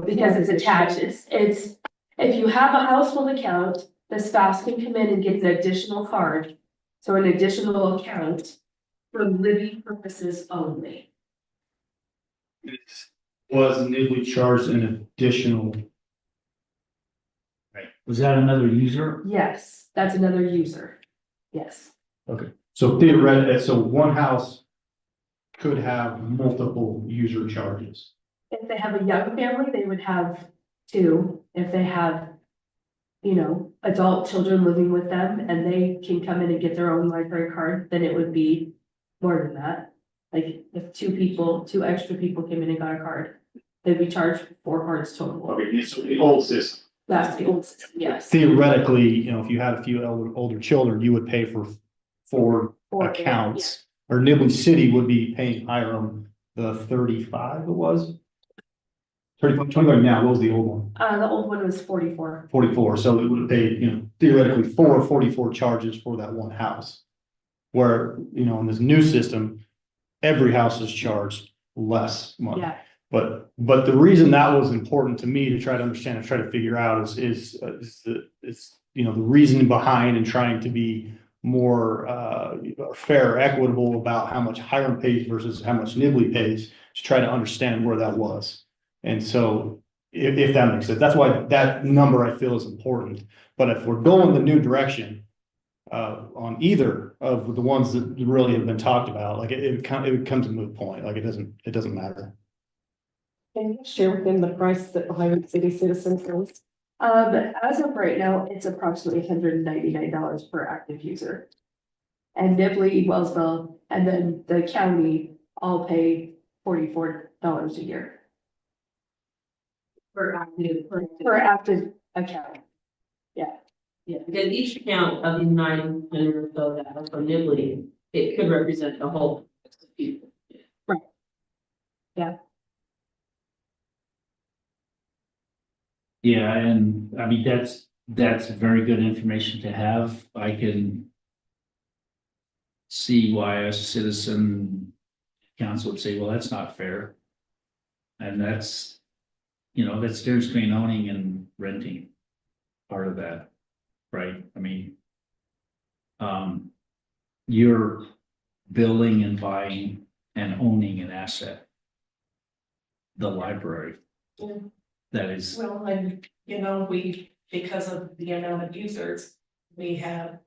Because it's attached, it's, if you have a household account, the spouse can come in and get an additional card. So an additional account for Libby purposes only. Was Nibley charged an additional? Right. Was that another user? Yes, that's another user. Yes, Okay, so theoretically, so one house could have multiple user charges. if they have a young family, they would have two. If they have, you know, adult children living with them and they can come in and get their own library card, then it would be more than that. Like if two extra people came in and got a card, they'd be charged 4 cards total. Okay, so the old system. That's the old system, yes. Theoretically, you know, if you had a few older children, you would pay for 4 Four, accounts. Or Nibley City would be paying higher on the 35 it was. 35, 25 now, what was the old one? The old one was 44. 44, so it would have paid, you know, theoretically 44 charges for that one house. Where, you know, in this new system, every house is charged less money. Yeah, But the reason that was important to me to try to understand and try to figure out is you know, the reasoning behind and trying to be more fair, equitable about how much Hiram pays versus how much Nibley pays, to try to understand where that was. And so if that makes sense, that's why that number I feel is important. But if we're going the new direction on either of the ones that really have been talked about, like it becomes a moot point. Like it doesn't matter. Can you share with them the price that Ohio City Citizens is? as of right now, it's approximately $199 per active user. And Nibley, Wellsville, and then the county all pay $44 a year per active account. Yeah, because each account of the 900 or so that are from Nibley, it could represent a whole list of people. Yeah, and I mean, that's very good information to have. I can see why a citizen council would say, well, that's not fair. And that's, you know, that's the difference between owning and renting, part of that, right? I mean, you're building and buying and owning an asset. The library. Yeah. That is, Well, and, you know, because of the amount of users, we have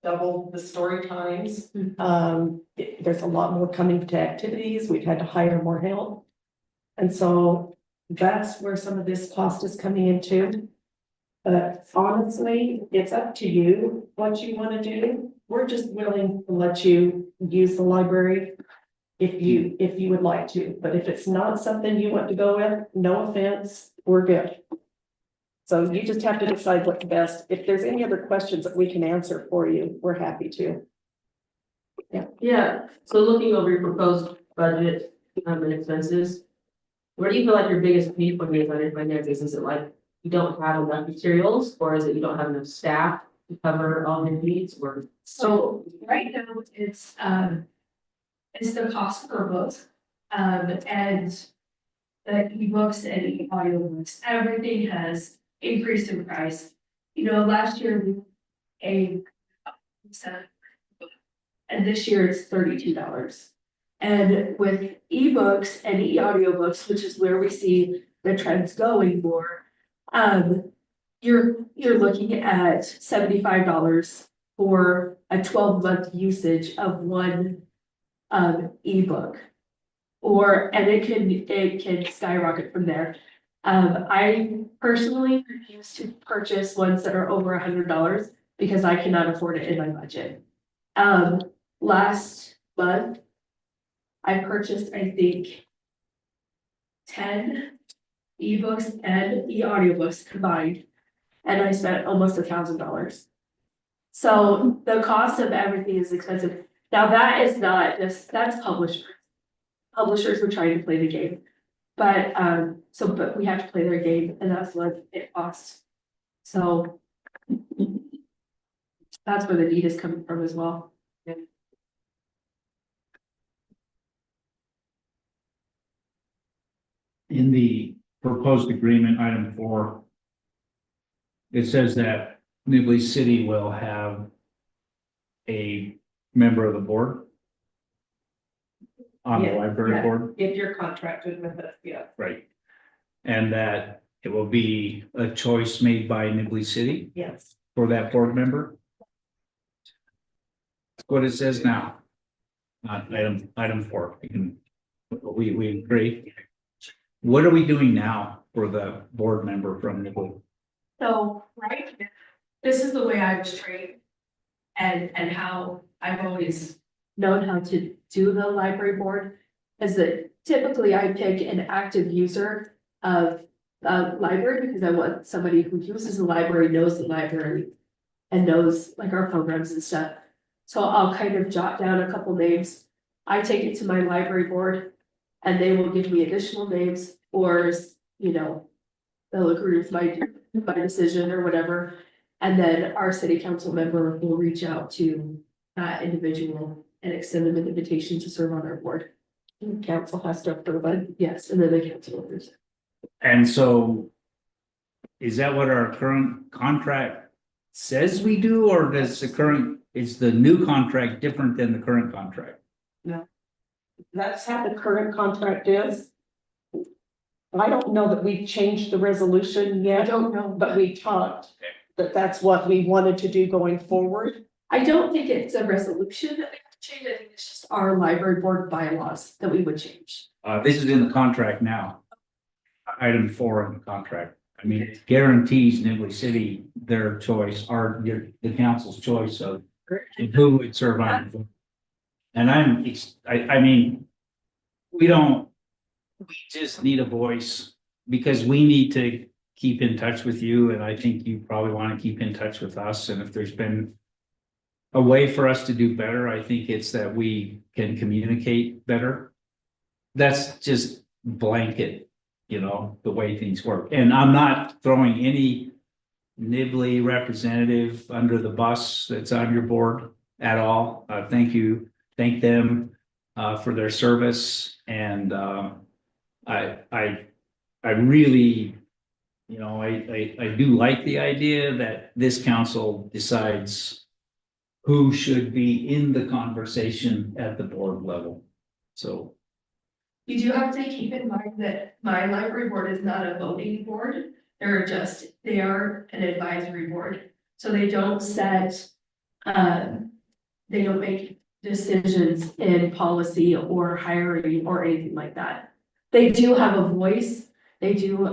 double the story times. There's a lot more coming to activities. We've had to hire more help. And so that's where some of this cost is coming into. But honestly, it's up to you what you want to do. We're just willing to let you use the library if you would like to, but if it's not something you want to go with, no offense, we're good. So you just have to decide what's best. If there's any other questions that we can answer for you, we're happy to. Yeah, so looking over your proposed budget and expenses, where do you feel like your biggest pain point is on your finances? Is it like you don't have enough materials, or is it you don't have enough staff to cover all your needs, or? So right now, it's the cost per book. And the ebooks and audiobooks, everything has increased in price. You know, last year we paid $7, and this year it's $32. And with ebooks and audiobooks, which is where we see the trend's going more. You're looking at $75 for a 12-month usage of one ebook. And it can skyrocket from there. I personally refuse to purchase ones that are over $100 because I cannot afford it in my budget. Last month, I purchased, I think, 10 ebooks and e-audiobooks combined, and I spent almost $1,000. So the cost of everything is expensive. Now, that is not just, that's publishers. Publishers are trying to play the game. But but we have to play their game, and that's what it costs. So that's where the need is coming from as well. In the proposed agreement, item 4, it says that Nibley City will have a member of the board on the Yeah, library yeah. board, If you're contracted with us, yeah. right? And that it will be a choice made by Nibley City Yes. for that board member. That's what it says now. Not item 4. We agree. What are we doing now for the board member from Nibley? So, right, this is the way I was trained and how I've always known how to do the library board. Is that typically I pick an active user of the library because I want somebody who uses the library, knows the library, and knows like our programs and stuff. So I'll kind of jot down a couple names. I take it to my library board and they will give me additional names or, they'll agree with my decision or whatever. And then our city council member will reach out to that individual and extend them an invitation to serve on our board. And council has to approve it, yes, and then the council approves it. And so is that what our current contract says we do, or is the new contract different than the current contract? That's how the current contract is. I don't know that we've changed the resolution I yet, don't know, but we talked that that's what we wanted to do going forward. I don't think it's a resolution that we have to change, I think it's just our library board bylaws that we would change. This is in the contract now. Item 4 in the contract. I mean, it guarantees Nibley City their choice, the council's choice of who would serve on the board. And I mean, we just need a voice because we need to keep in touch with you. And I think you probably want to keep in touch with us. And if there's been a way for us to do better, I think it's that we can communicate better. That's just blanket, the way things work. And I'm not throwing any Nibley representative under the bus that's on your board at all. Thank you. Thank them for their service. And I really, I do like the idea that this council decides who should be in the conversation at the board level. So You do have to keep in mind that my library board is not a voting board, they are an advisory board. So they don't they don't make decisions in policy or hiring or anything like that. They do have a voice, they can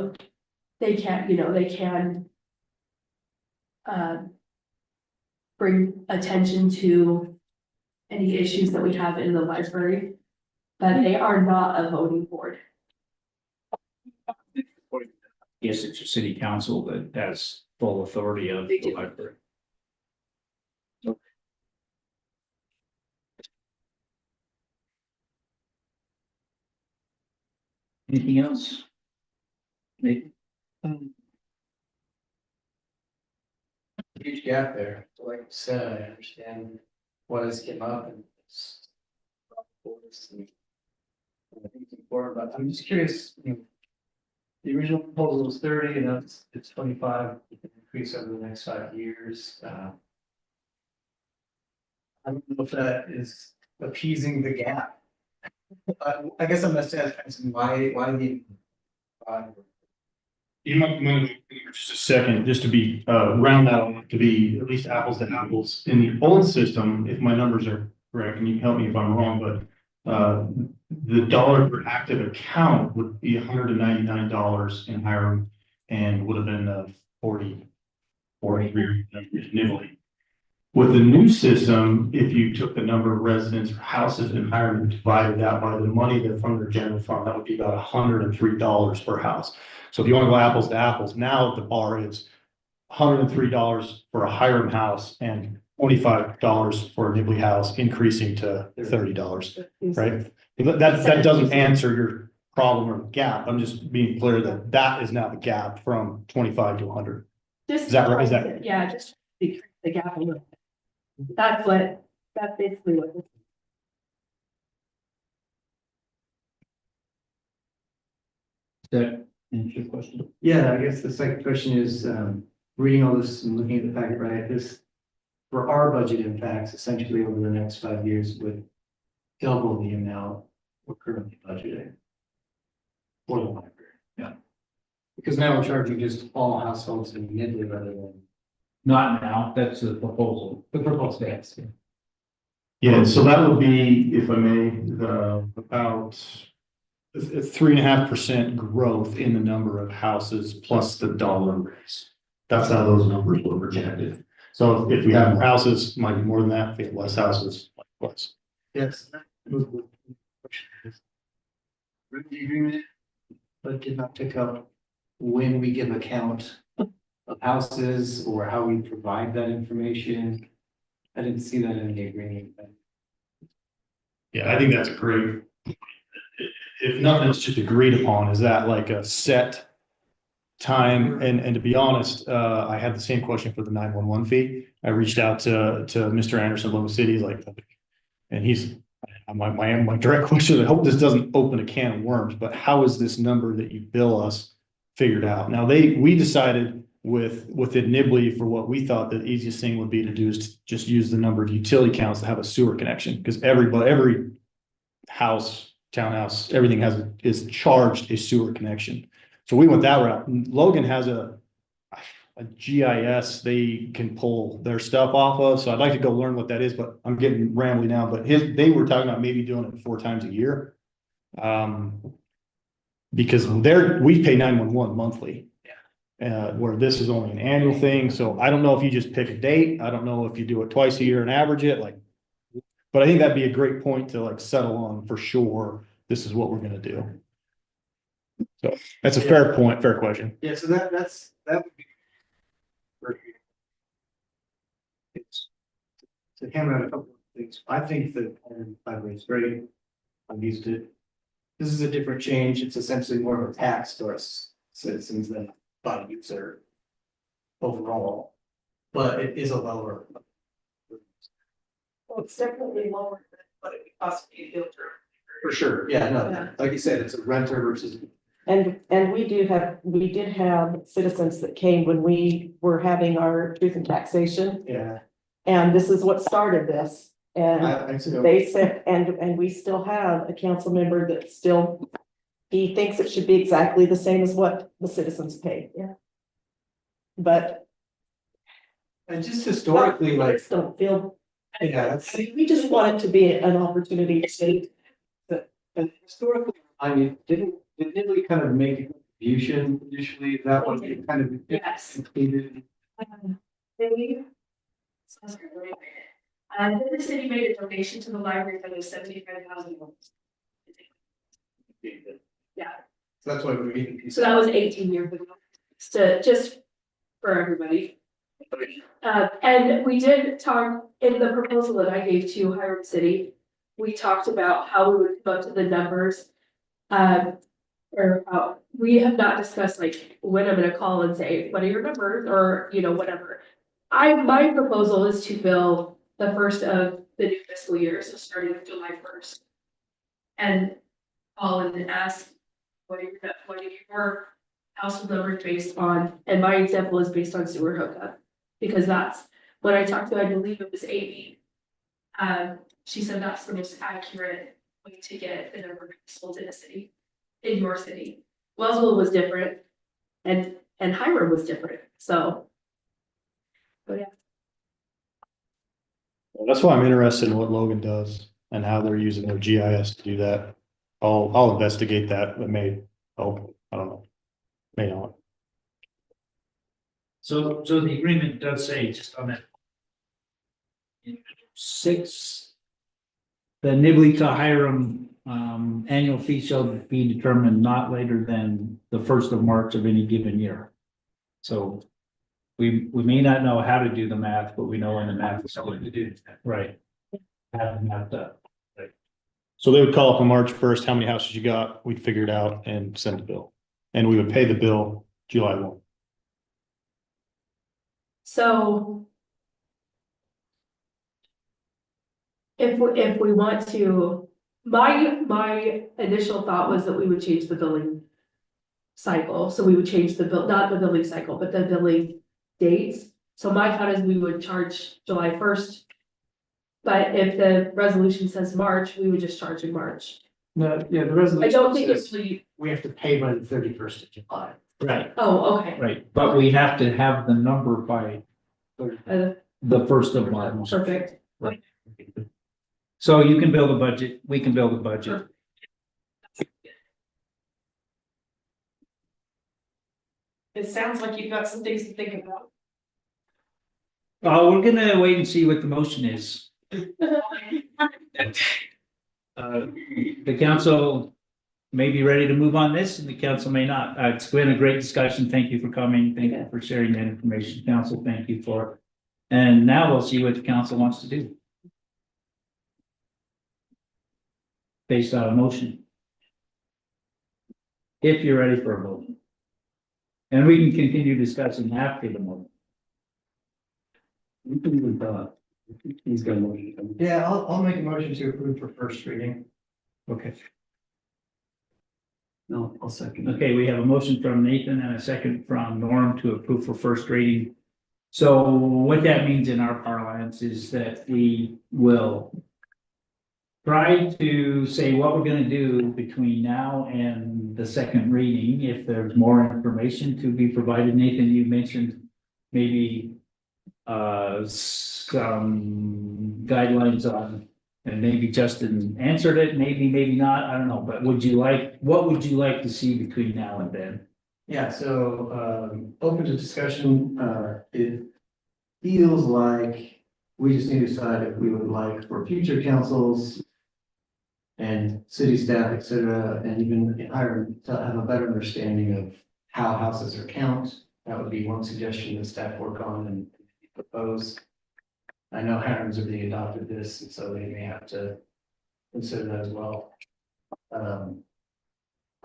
bring attention to any issues that we have in the library, but they are not a voting board. yes, it's your city council that has full authority of They the do. library. Anything else? Nate? Huge gap there, like you said, I understand what has came up and it's. I think it's important, but I'm just curious, the original proposal was 30, and it's 25, it can increase over the next 5 years. I don't know if that is appeasing the gap. I guess I'm just asking why the You might, just a second, just to be, round that off, to be at least apples to apples. In the old system, if my numbers are correct, and you can help me if I'm wrong, but, the dollar per active account would be $199 in Hiram and would have been, 43 Nibley. With the new system, if you took the number of residents or houses in Hiram and divided that by the money that from their general fund, that would be about $103 per house. So if you want to go apples to apples, now the bar is $103 for a Hiram house and $25 for a Nibley house, increasing to $30, right? That doesn't answer your problem or gap. I'm just being clear that that is now the gap from 25 to 100. Just Is that right? Is that? Yeah, just decrease the gap a little. That's basically what this. That answer your question? Yeah, I guess the second question is, reading all this and looking at the packet, right, this. For our budget impacts, essentially over the next 5 years would double the amount we're currently budgeting. For the library. Yeah. Because now we're charging just all households in Nibley rather than. Not now, that's the proposal. The proposed tax. Yeah, so that would be, if I may, about a 3.5% growth in the number of houses plus the dollar raise. That's how those numbers were projected. So if we have more houses, might be more than that. If we have less houses, might be less. Yes. Revenue agreement, but did not pick up when we give account of houses or how we provide that information. I didn't see that in the agreement. Yeah, I think that's a great. If nothing's just agreed upon, is that like a set time? And to be honest, I had the same question for the 911 fee. I reached out to Mr. Anderson, Logan City, he's like, and he's my direct question. I hope this doesn't open a can of worms, but how is this number that you bill us figured out? Now we decided within Nibley for what we thought the easiest thing would be to do is to just use the number of utility counts that have a sewer connection, because every house, townhouse, everything is charged a sewer connection. So we went that route. Logan has a GIS they can pull their stuff off of. So I'd like to go learn what that is, but I'm getting rambly now. But they were talking about maybe doing it 4 times a year. Because we pay 911 monthly. Where this is only an annual thing. So I don't know if you just pick a date. I don't know if you do it twice a year and average it, but I think that'd be a great point to settle on for sure. This is what we're gonna do. So that's a fair point, fair question. Yeah, so that would be. It's to hammer out a couple of things. I think the library is great. I've used it. This is a different change. It's essentially more of a tax to us citizens than by user overall, but it is a lower. Well, it's definitely lower than what it would cost you to build your. For sure, yeah, no, Yeah. like you said, it's a renter versus. And we did have citizens that came when we were having our truth and taxation, Yeah. and this is what started this. And I see. they said, and we still have a council member that still, he thinks it should be exactly the same as what the citizens pay. Yeah. But. And just historically, I like, just don't feel, yeah, I mean, we just want it to be an opportunity to say, and historically, I mean, did Nibley kind of make a contribution initially? Is that what it kind of? Yes. Included? Maybe. Sounds good, right? Then the city made a donation to the library for the $75,000. Yeah, So that's why we're meeting. so that was 18 years ago. Just for everybody. And we did talk in the proposal that I gave to Hiram City. We talked about how we would come up to the numbers. We have not discussed when I'm gonna call and say, what are your numbers, or whatever. My proposal is to bill the first of the new fiscal year, so starting with July 1st. And call and ask, what are your household numbers based on, and my example is based on sewer hookup. Because that's what I talked to, I believe it was Amy. She said that's the most accurate way to get the number of households in a city, in your city. Wellsville was different. and Hiram was different, so. But yeah, That's why I'm interested in what Logan does and how they're using their GIS to do that. I'll investigate that, but may help, I don't know. May not. So the agreement does say just on that. In 6. The Nibley to Hiram, annual fee shall be determined not later than the 1st of March of any given year. So. We may not know how to do the math, but we know when the math is going to do, right? Have the math done. So they would call up on March 1st, how many houses you got, we'd figure it out and send the bill. And we would pay the bill July 1. so. If we want to, my initial thought was that we would change the billing cycle, so we would change the bill, not the billing cycle, but the billing dates. So my thought is we would charge July 1st. But if the resolution says March, we would just charge in March. No, yeah, the I resolution don't think says it's, we have to pay by the 31st of July. Right, oh, okay. right, but we have to have the number by Uh, the 1st of March. Perfect. So you can build a budget, we can build a budget. It sounds like you've got some things to think about. We're gonna wait and see what the motion is. The council may be ready to move on this and the council may not. It's been a great discussion. Thank you for coming. Thank you for sharing that information. Council, thank you for it. And now we'll see what the council wants to do. Based on a motion. If you're ready for a vote. And we can continue discussing after the motion. He's got a motion. Yeah, I'll make a motion to approve for first reading. Okay. No, I'll second. Okay, we have a motion from Nathan and a second from Norm to approve for first reading. So what that means in our parlance is that we will try to say what we're gonna do between now and the second reading. If there's more information to be provided, Nathan, you mentioned maybe some guidelines on, and maybe Justin answered it, maybe not, I don't know, but what would you like to see between now and then? Yeah, so open to discussion, it feels like we just need to decide if we would like for future councils and city staff, et cetera, and even hire to have a better understanding of how houses are counted. That would be one suggestion that staff work on and propose. I know Hiram's already adopted this, and so they may have to consider that as well. I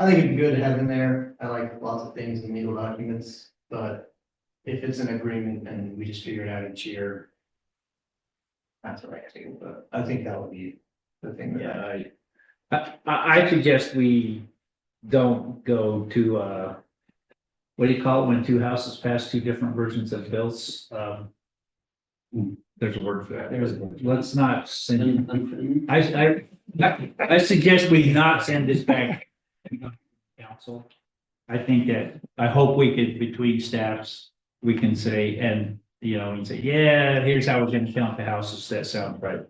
think it'd be good to have in there. I like lots of things in legal documents, but if it's an agreement and we just figure it out each year, that's what I think, but I think that would be the thing. I suggest we don't go to, what do you call it when two houses pass two different versions of bills? There's a word for that. Let's not send. I suggest we not send this back to council. I think that, I hope we could, between staffs, we can say, and, you know, and say, yeah, here's how we're gonna count the houses. That sounds right.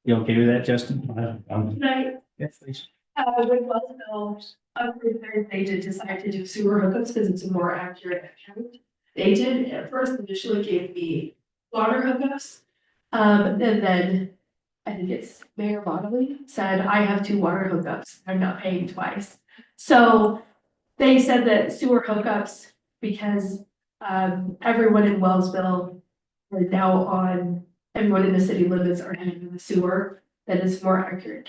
You okay with that, Justin? Right. Yes, please. When Wellsville approved theirs, they did decide to do sewer hookups because it's a more accurate account. They did at first initially gave me water hookups. And then I think it's Mayor Bodley said, I have 2 water hookups. I'm not paying twice. So they said that sewer hookups, because everyone in Wellsville are now on, everyone in the city limits are having the sewer, that is more accurate.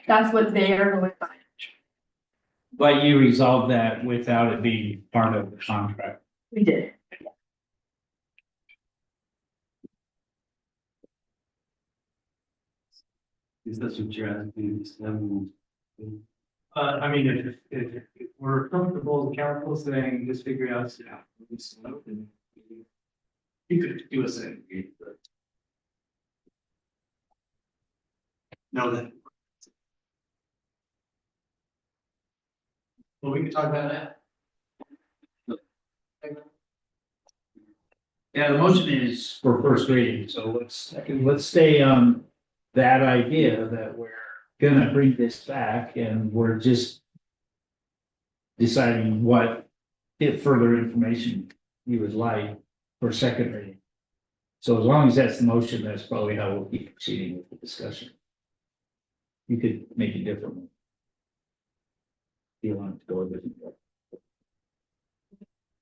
That's what they are going by. But you resolved that without it being part of the contract. We did. Is that what you're asking? I mean, if we're comfortable with council saying, just figure it out, staff, then you could do a second read, but. No, that. Well, we can talk about that. Yeah, the motion is for first reading, so let's stay on that idea that we're gonna bring this back and we're just deciding what, if further information you would like for second reading. So as long as that's the motion, that's probably how we'll keep proceeding with the discussion. You could make it differently. You want to go with it?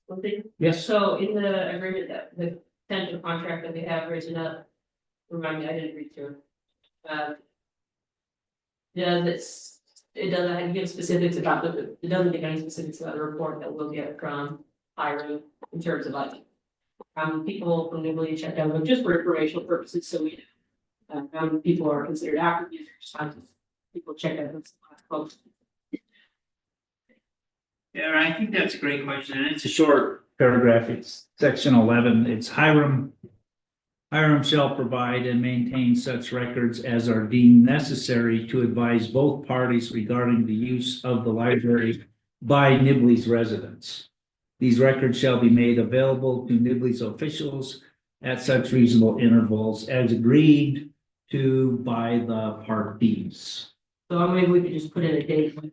Something. Yes, So in the agreement that the tentative contract that they have written up, remind me, I didn't read through. It doesn't give specifics about it doesn't give any specifics about the report that we'll get from Hiram in terms of like. How many people from Nibley checked out, but just for informational purposes, so we know. How many people are considered active users, how many people check out those last folks. yeah, I think that's a great question, and it's a short paragraph, it's section 11, it's Hiram shall provide and maintain such records as are deemed necessary to advise both parties regarding the use of the library by Nibley's residents. These records shall be made available to Nibley's officials at such reasonable intervals as agreed to by the parties. So maybe we could just put in a date, at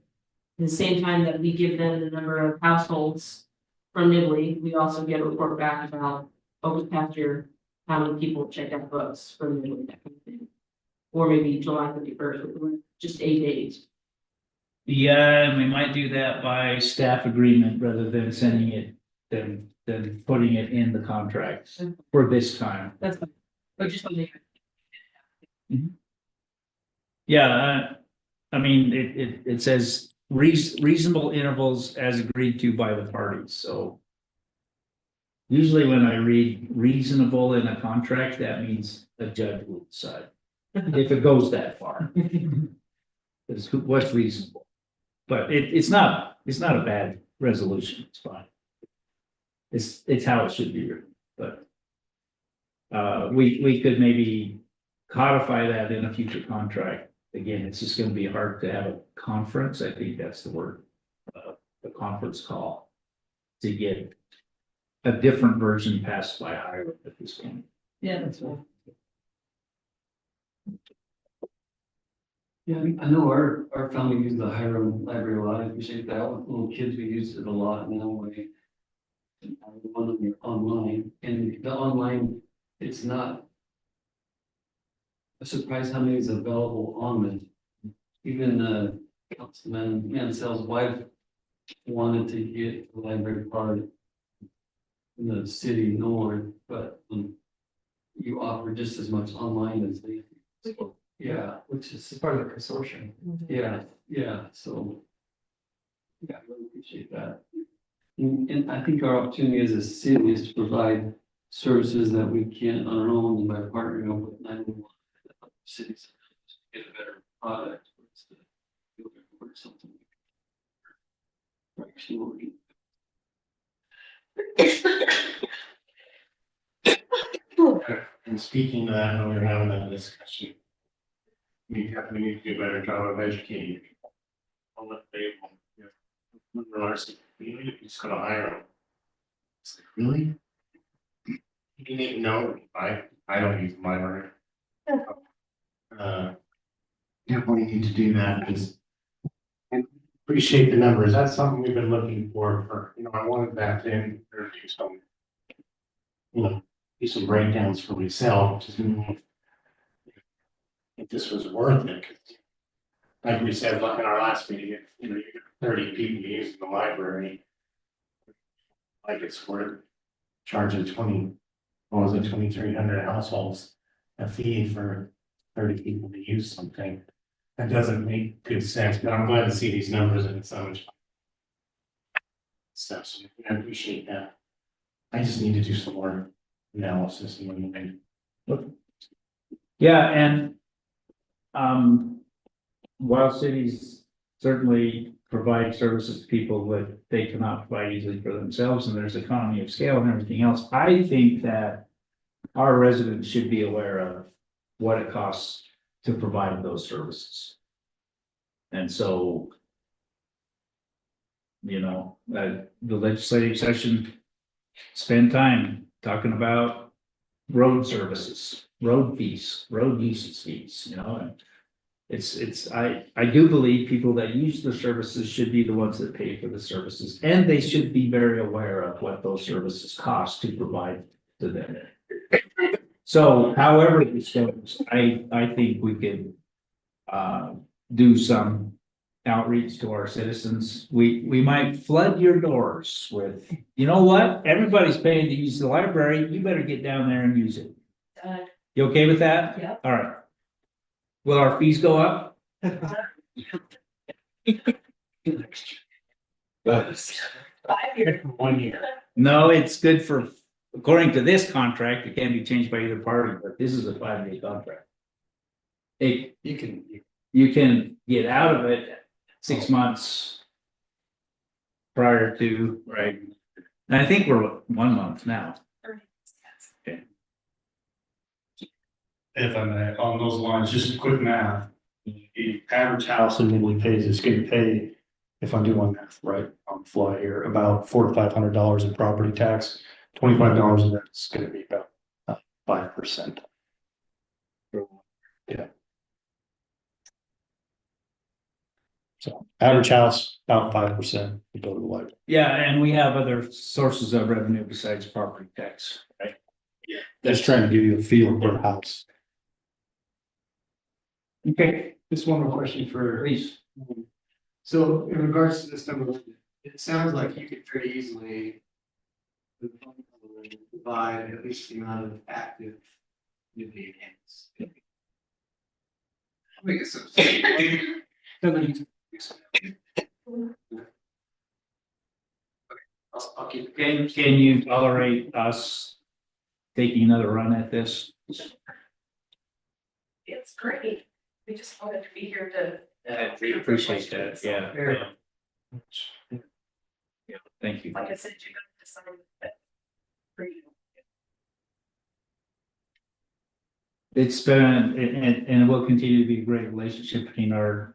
the same time that we give them the number of households from Nibley, we also get a report back about over the past year, how many people checked out books from Nibley, that kind of thing. Or maybe July 31st, just 8 days. Yeah, and we might do that by staff agreement rather than sending it, than putting it in the contracts for this time. That's fine, but just something. Yeah, I mean, it says reasonable intervals as agreed to by the parties, so. Usually when I read reasonable in a contract, that means a judge will decide, if it goes that far. Because what's reasonable? But it's not a bad resolution, it's fine. It's how it should be written, but. We could maybe codify that in a future contract. Again, it's just gonna be hard to have a conference, I think that's the word. The conference call. To get a different version passed by Hiram at this point. Yeah, that's fine. Yeah, I know our family uses the Hiram library a lot. I appreciate that. With little kids, we use it a lot now. We one on the online, and the online, it's not. I'm surprised how many is available on it. Even Councilman Mansell's wife wanted to get the library card in the city north, but you offer just as much online as they. So, yeah, which is Part of the consortium. yeah, so. Yeah, I really appreciate that. And I think our opportunity as a city is to provide services that we can't on our own by partnering up with 911. Cities to get a better product. Or something. Actually, And speaking to that, when we were having that discussion. We need to do a better job of educating people. On what they want. Remember our community, you just gotta hire them. It's like, really? You didn't even know, I don't use the library. Definitely need to do that, because. And appreciate the numbers, that's something we've been looking for, I wanted that to introduce some. Do some breakdowns for myself, just. If this was worth it, 'cause like we said, like in our last meeting, you got 30 people using the library. Like it's worth charging 2,300 households a fee for 30 people to use something. That doesn't make good sense, but I'm glad to see these numbers and it's so much. Stuff, so I appreciate that. I just need to do some more analysis and. Yeah, and. While cities certainly provide services to people that they cannot provide easily for themselves, and there's economy of scale and everything else, I think that. Our residents should be aware of what it costs to provide those services. And so. The legislative session, spend time talking about road services, road fees, road usage fees, you know, and I do believe people that use the services should be the ones that pay for the services, and they should be very aware of what those services cost to provide to them. So however this goes, I think we could do some outreach to our citizens. We might flood your doors with, you know what? Everybody's paying to use the library. You better get down there and use it. You okay with that? Yeah. All right. Will our fees go up? One year. No, it's good for, according to this contract, it can't be changed by either party, but this is a 5-year contract. You can get out of it 6 months prior to, right? And I think we're 1 month now. If I may, on those lines, just quick math. The average house in Nibley pays is gonna pay, if I'm doing math right on the fly here, about $400 to $500 in property tax. $25 of that's gonna be about 5%. Yeah. So average house, about 5% to go to the library. Yeah, and we have other sources of revenue besides property tax, right? Just trying to give you a feel per house. Okay, Just one more question for, please. so in regards to this number, it sounds like you could very easily provide at least the amount of active Nibley accounts. I think it's I'll keep. Can you tolerate us taking another run at this? It's great. We just wanted to be here to. We appreciate that, yeah. Yeah, thank you. Like I said, you got to decide that. For you. It's been, and it will continue to be a great relationship between our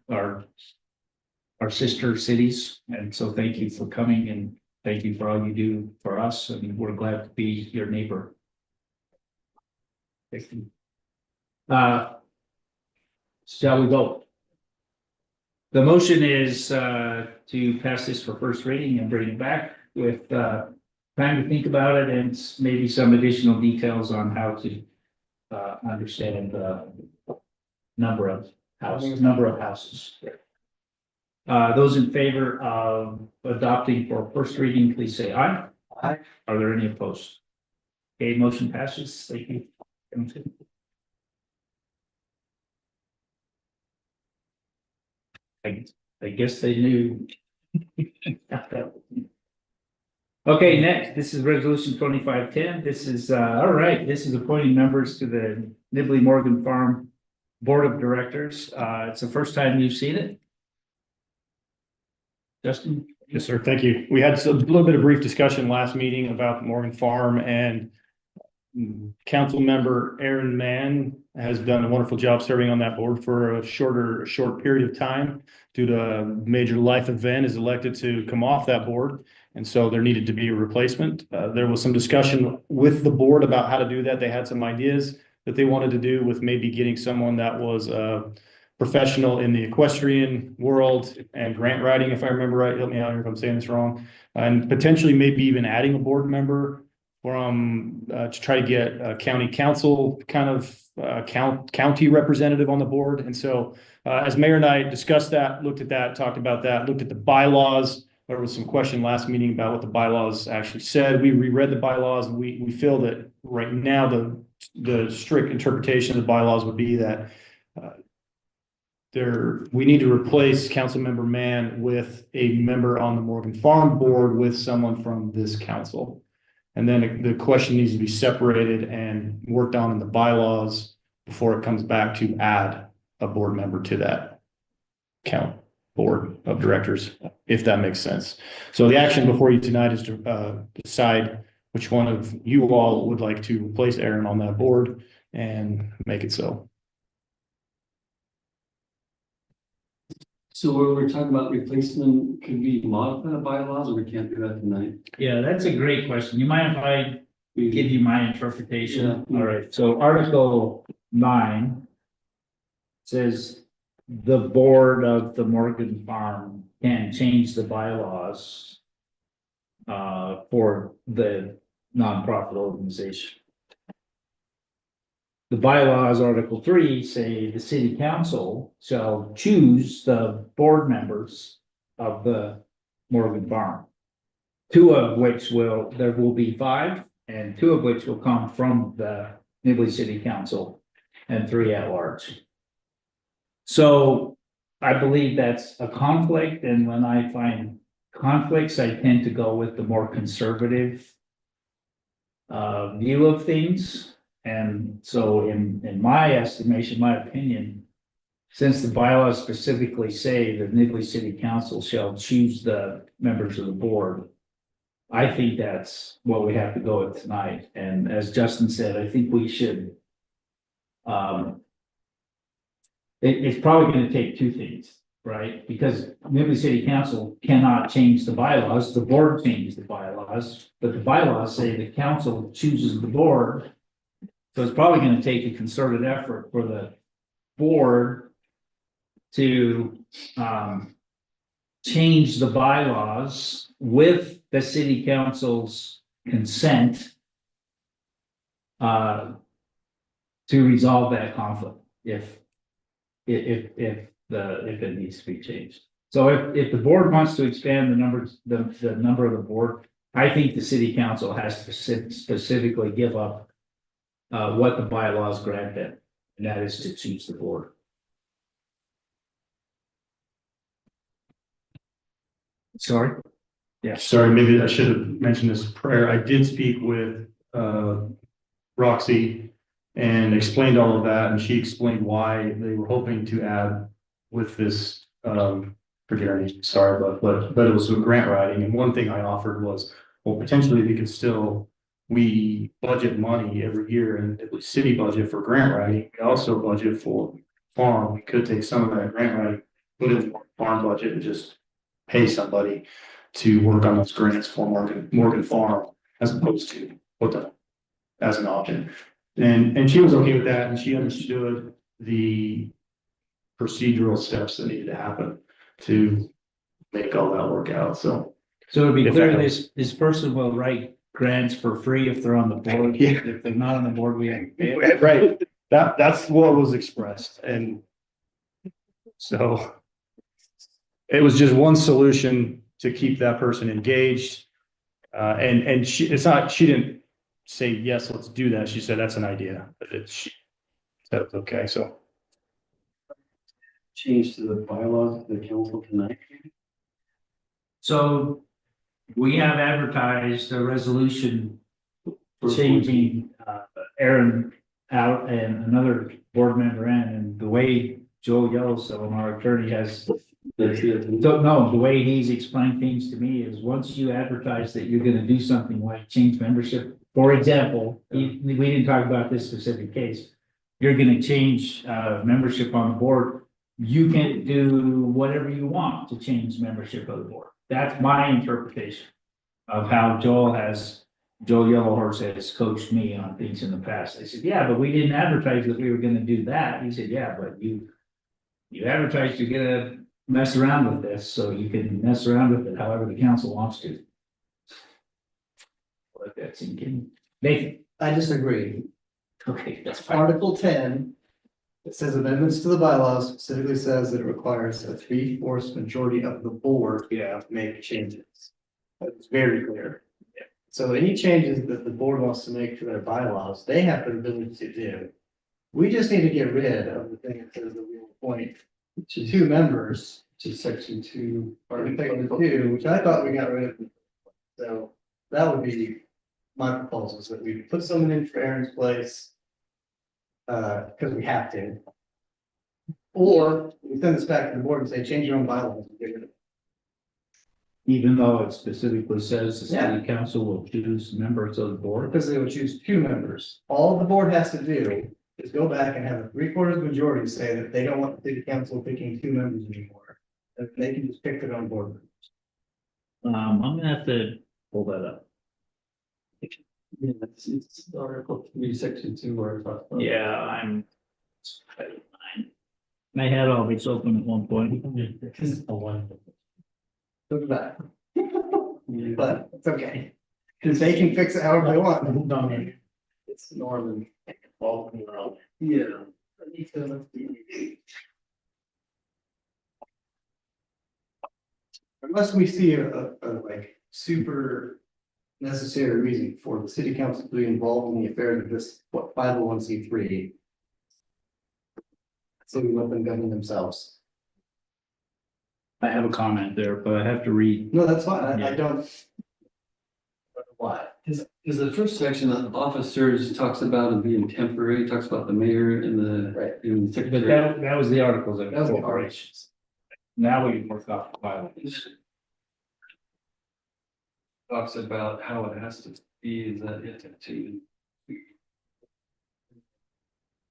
sister cities. And so thank you for coming and thank you for all you do for us. And we're glad to be your neighbor. Thank you. Shall we vote? The motion is to pass this for first reading and bring it back with time to think about it and maybe some additional details on how to understand the number of houses. Those in favor of adopting for first reading, please say aye. Aye. Are there any opposed? Okay, motion passes. Thank you. I guess they knew. Okay, next, this is resolution 2510. This is, all right, this is appointing members to the Nibley Morgan Farm Board of Directors. It's the first time you've seen it. Justin? Yes, sir. Thank you. We had a little bit of brief discussion last meeting about Morgan Farm, and council member Aaron Mann has done a wonderful job serving on that board for a short period of time due to a major life event, is elected to come off that board. And so there needed to be a replacement. There was some discussion with the board about how to do that. They had some ideas that they wanted to do with maybe getting someone that was professional in the equestrian world and grant writing, if I remember right. Help me out here if I'm saying this wrong. And potentially maybe even adding a board member from to try to get a county council kind of county representative on the board. And so as mayor and I discussed that, looked at that, talked about that, looked at the bylaws. There was some question last meeting about what the bylaws actually said. We reread the bylaws, and we feel that right now the strict interpretation of the bylaws would be that we need to replace Councilmember Mann with a member on the Morgan Farm board with someone from this council. And then the question needs to be separated and worked on in the bylaws before it comes back to add a board member to that board of directors, if that makes sense. So the action before you tonight is to decide which one of you all would like to replace Aaron on that board and make it so. So when we're talking about replacement, could we modify the bylaws or we can't do that tonight? Yeah, that's a great question. You mind if I give you my interpretation. All right, so Article 9 says the board of the Morgan Farm can change the bylaws for the nonprofit organization. The bylaws, Article 3, say the city council shall choose the board members of the Morgan Farm. Two of which there will be 5, and 2 of which will come from the Nibley City Council, and 3 at large. So I believe that's a conflict, and when I find conflicts, I tend to go with the more conservative view of things. And so in my estimation, my opinion, since the bylaws specifically say the Nibley City Council shall choose the members of the board, I think that's what we have to go with tonight. And as Justin said, I think we should. It's probably going to take 2 things, right? Because Nibley City Council cannot change the bylaws. The board changes the bylaws, but the bylaws say the council chooses the board. So it's probably going to take a concerted effort for the board to change the bylaws with the city council's consent to resolve that conflict if it needs to be changed. So if the board wants to expand the number of the board, I think the city council has to specifically give up what the bylaws grant them, and that is to choose the board. Sorry? Yeah. Sorry, maybe I should have mentioned this prior. I did speak with Roxy and explained all of that, and she explained why they were hoping to add with this, forget her name, sorry, but it was with grant writing. And one thing I offered was, well, potentially we budget money every year, and it was city budget for grant writing. We also budget for farm. We could take some of that grant writing, put it in the farm budget and just pay somebody to work on those grants for Morgan Farm, as opposed to put them as an option. And she was okay with that, and she understood the procedural steps that needed to happen to make all that work out. So to be If clear, that this person will write grants for free if they're on the board. Yeah. If they're not on the board, we have to pay them. right, that's what was expressed, and so it was just one solution to keep that person engaged. And she didn't say, yes, let's do that. She said, that's an idea. She said it's okay, so. Change to the bylaws of the council tonight. So we have advertised a resolution changing Aaron out and another board member in, and the way Joe Yellowstone, our attorney, has the way he's explained things to me is once you advertise that you're gonna do something like change membership, for example, we didn't talk about this specific case. You're gonna change membership on the board, you can do whatever you want to change membership of the board. That's my interpretation of how Joe Yellowhorse has coached me on things in the past. I said, yeah, but we didn't advertise that we were gonna do that. He said, yeah, but you advertised you're gonna mess around with this, so you can mess around with it however the council wants to. Let that sink in. Nathan? I disagree. Okay, that's fine. Article 10, it says amendments to the bylaws specifically says that it requires a 3/4 majority of the board to make changes. That's very clear. So any changes that the board wants to make to their bylaws, they have the ability to do. We just need to get rid of the thing that says that we will appoint 2 members to section 2, or section 2, which I thought we got rid of. So that would be my proposal, is that we put someone in for Aaron's place. Because we have to. Or we send this back to the board and say, change your own bylaws. And get rid of it. Even though it specifically says the city council will choose members of the board. Because they would choose 2 members. All the board has to do is go back and have a 3/4 majority say that they don't want the city council picking 2 members anymore. And they can just pick their own board members. I'm gonna have to pull that up. Yeah, it's Article 3, Section 2, where it talks about. Yeah, I had all these open at one point. Look at that. But it's okay. Cause they can fix it however they want. It's Norman. Yeah. Unless we see a like super necessary reason for the city council to be involved in the affairs of this, what, 501c3. So we let them govern themselves. I have a comment there, but I have to read. No, that's fine. I don't. Why? Is the first section on officers talks about it being temporary, talks about the mayor and the. Right. And the But secretary. that was the articles of That was the incorporation. Now we can work off the bylaws. Talks about how it has to be, is that it to.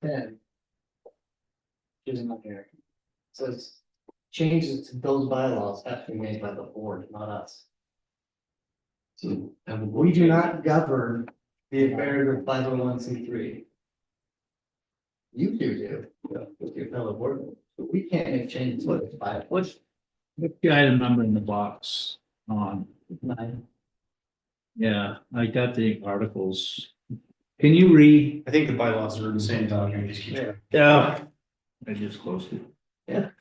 Then. Here's another here. Says changes to those bylaws have to be made by the board, not us. So. We do not govern the affairs of 501c3. You do, with your fellow board members, but we can't make changes with it by What's the item number in the box on? 9. Yeah, I got the articles. Can you read? I think the bylaws are the same document. Yeah. I just closed it.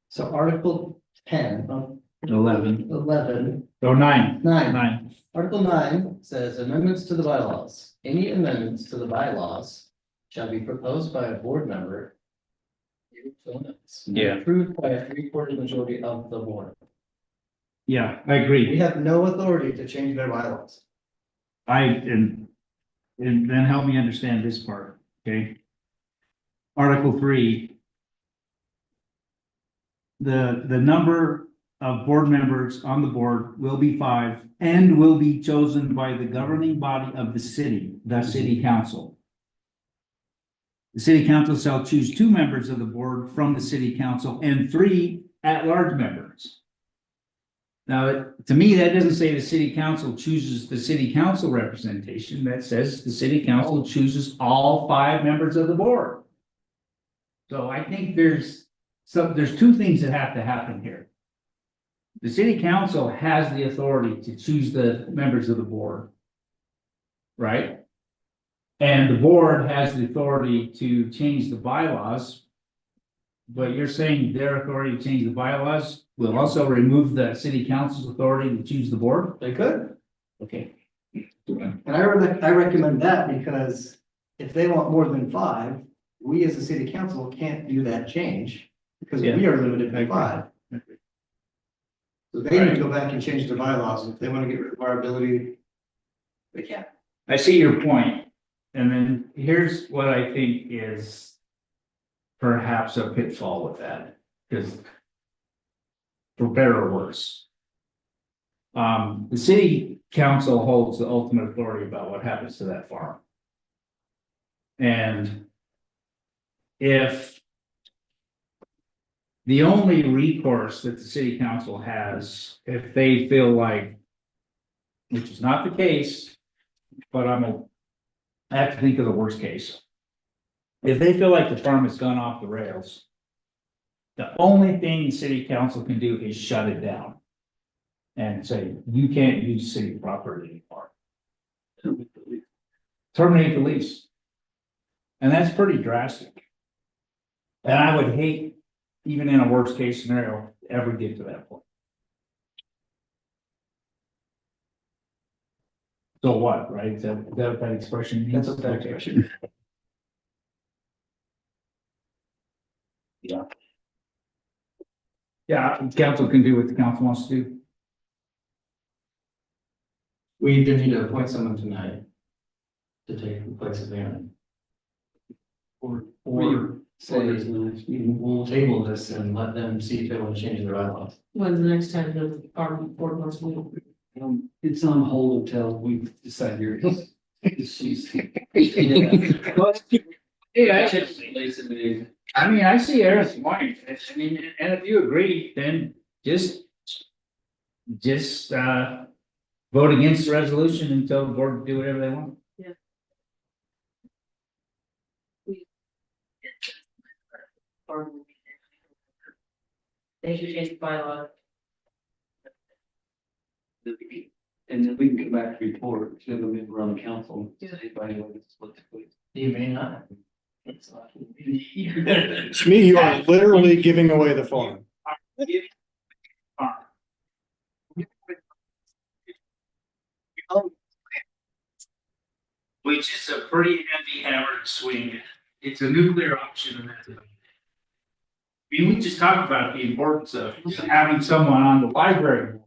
So Article 10, 11. 11, Oh, 9. 9. 9. Article 9 says amendments to the bylaws. Any amendments to the bylaws shall be proposed by a board member. Yeah. Approved by a 3/4 majority of the board. Yeah, I We agree. have no authority to change their bylaws. And then help me understand this part, okay? Article 3. The number of board members on the board will be 5 and will be chosen by the governing body of the city council. The city council shall choose 2 members of the board from the city council and 3 at-large members. Now, to me, that doesn't say the city council chooses the city council representation. That says the city council chooses all 5 members of the board. So I think there's 2 things that have to happen here. The city council has the authority to choose the members of the board. Right? And the board has the authority to change the bylaws. But you're saying their authority to change the bylaws will also remove the city council's authority to choose the board? They could. Okay. And I recommend that because if they want more than 5, we as a city council can't do that change because we are limited to 5. So they need to go back and change their bylaws. If they want to get rid of our ability, they can. I see your point. And then here's what I think is perhaps a pitfall with that, because for better or worse. The city council holds the ultimate authority about what happens to that farm. And if the only recourse that the city council has, if they feel like, which is not the case, but I have to think of the worst case. If they feel like the farm has gone off the rails, the only thing the city council can do is shut it down. And say, you can't use city property anymore. Terminate the lease. And that's pretty drastic. And I would hate, even in a worst case scenario, to ever get to that point. So what, right? Is that what that expression means? That's what that expression. Yeah. Yeah, council can do what the council wants to do. We either need to appoint someone tonight to take the place of Aaron. Or say, we'll table this and let them see if they want to change their bylaws. When's the next time the farm board wants to meet? It's on hold until we decide here. She's. Yeah, I mean, I see Aaron's point. I mean, and if you agree, then just vote against the resolution until the board do whatever they want. They should change the bylaw. And then we can come back to report to the member on the council. Say, by the way, this is what took place. You may not. It's not- To me, you are literally giving away the farm. Which is a pretty heavy hammer to swing. It's a nuclear option and that's it. I mean, we just talked about the importance of having someone on the library board,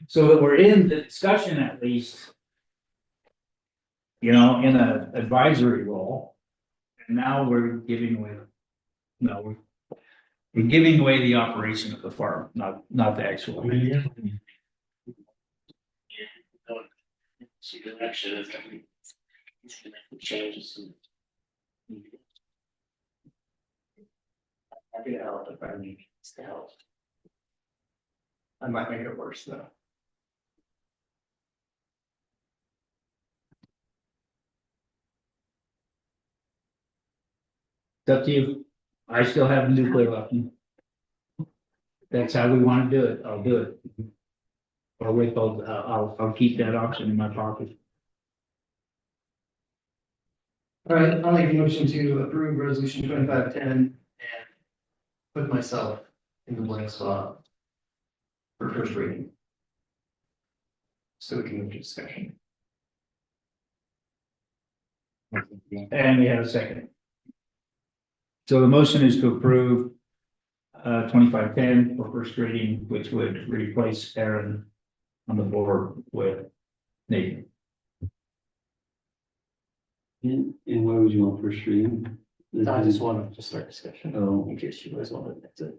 so that we're in the discussion at least. You know, in a advisory role. And now we're giving away, no, we're giving away the operation of the farm, not the actual. See the action is coming. Changes. Happy to help if I need to help. I might make it worse though. It's up to you. I still have the nuclear option. That's how we want to do it. I'll do it. Or wait, I'll keep that option in my pocket. All right, I'll make a motion to approve resolution 2510 and put myself in the blank spot for first reading. So we can move to discussion. And we have a second. So the motion is to approve 2510 for first reading, which would replace Aaron on the board with Nathan. And why would you want first reading? I just wanted to start discussion. Oh. In case you guys wanted, that's it.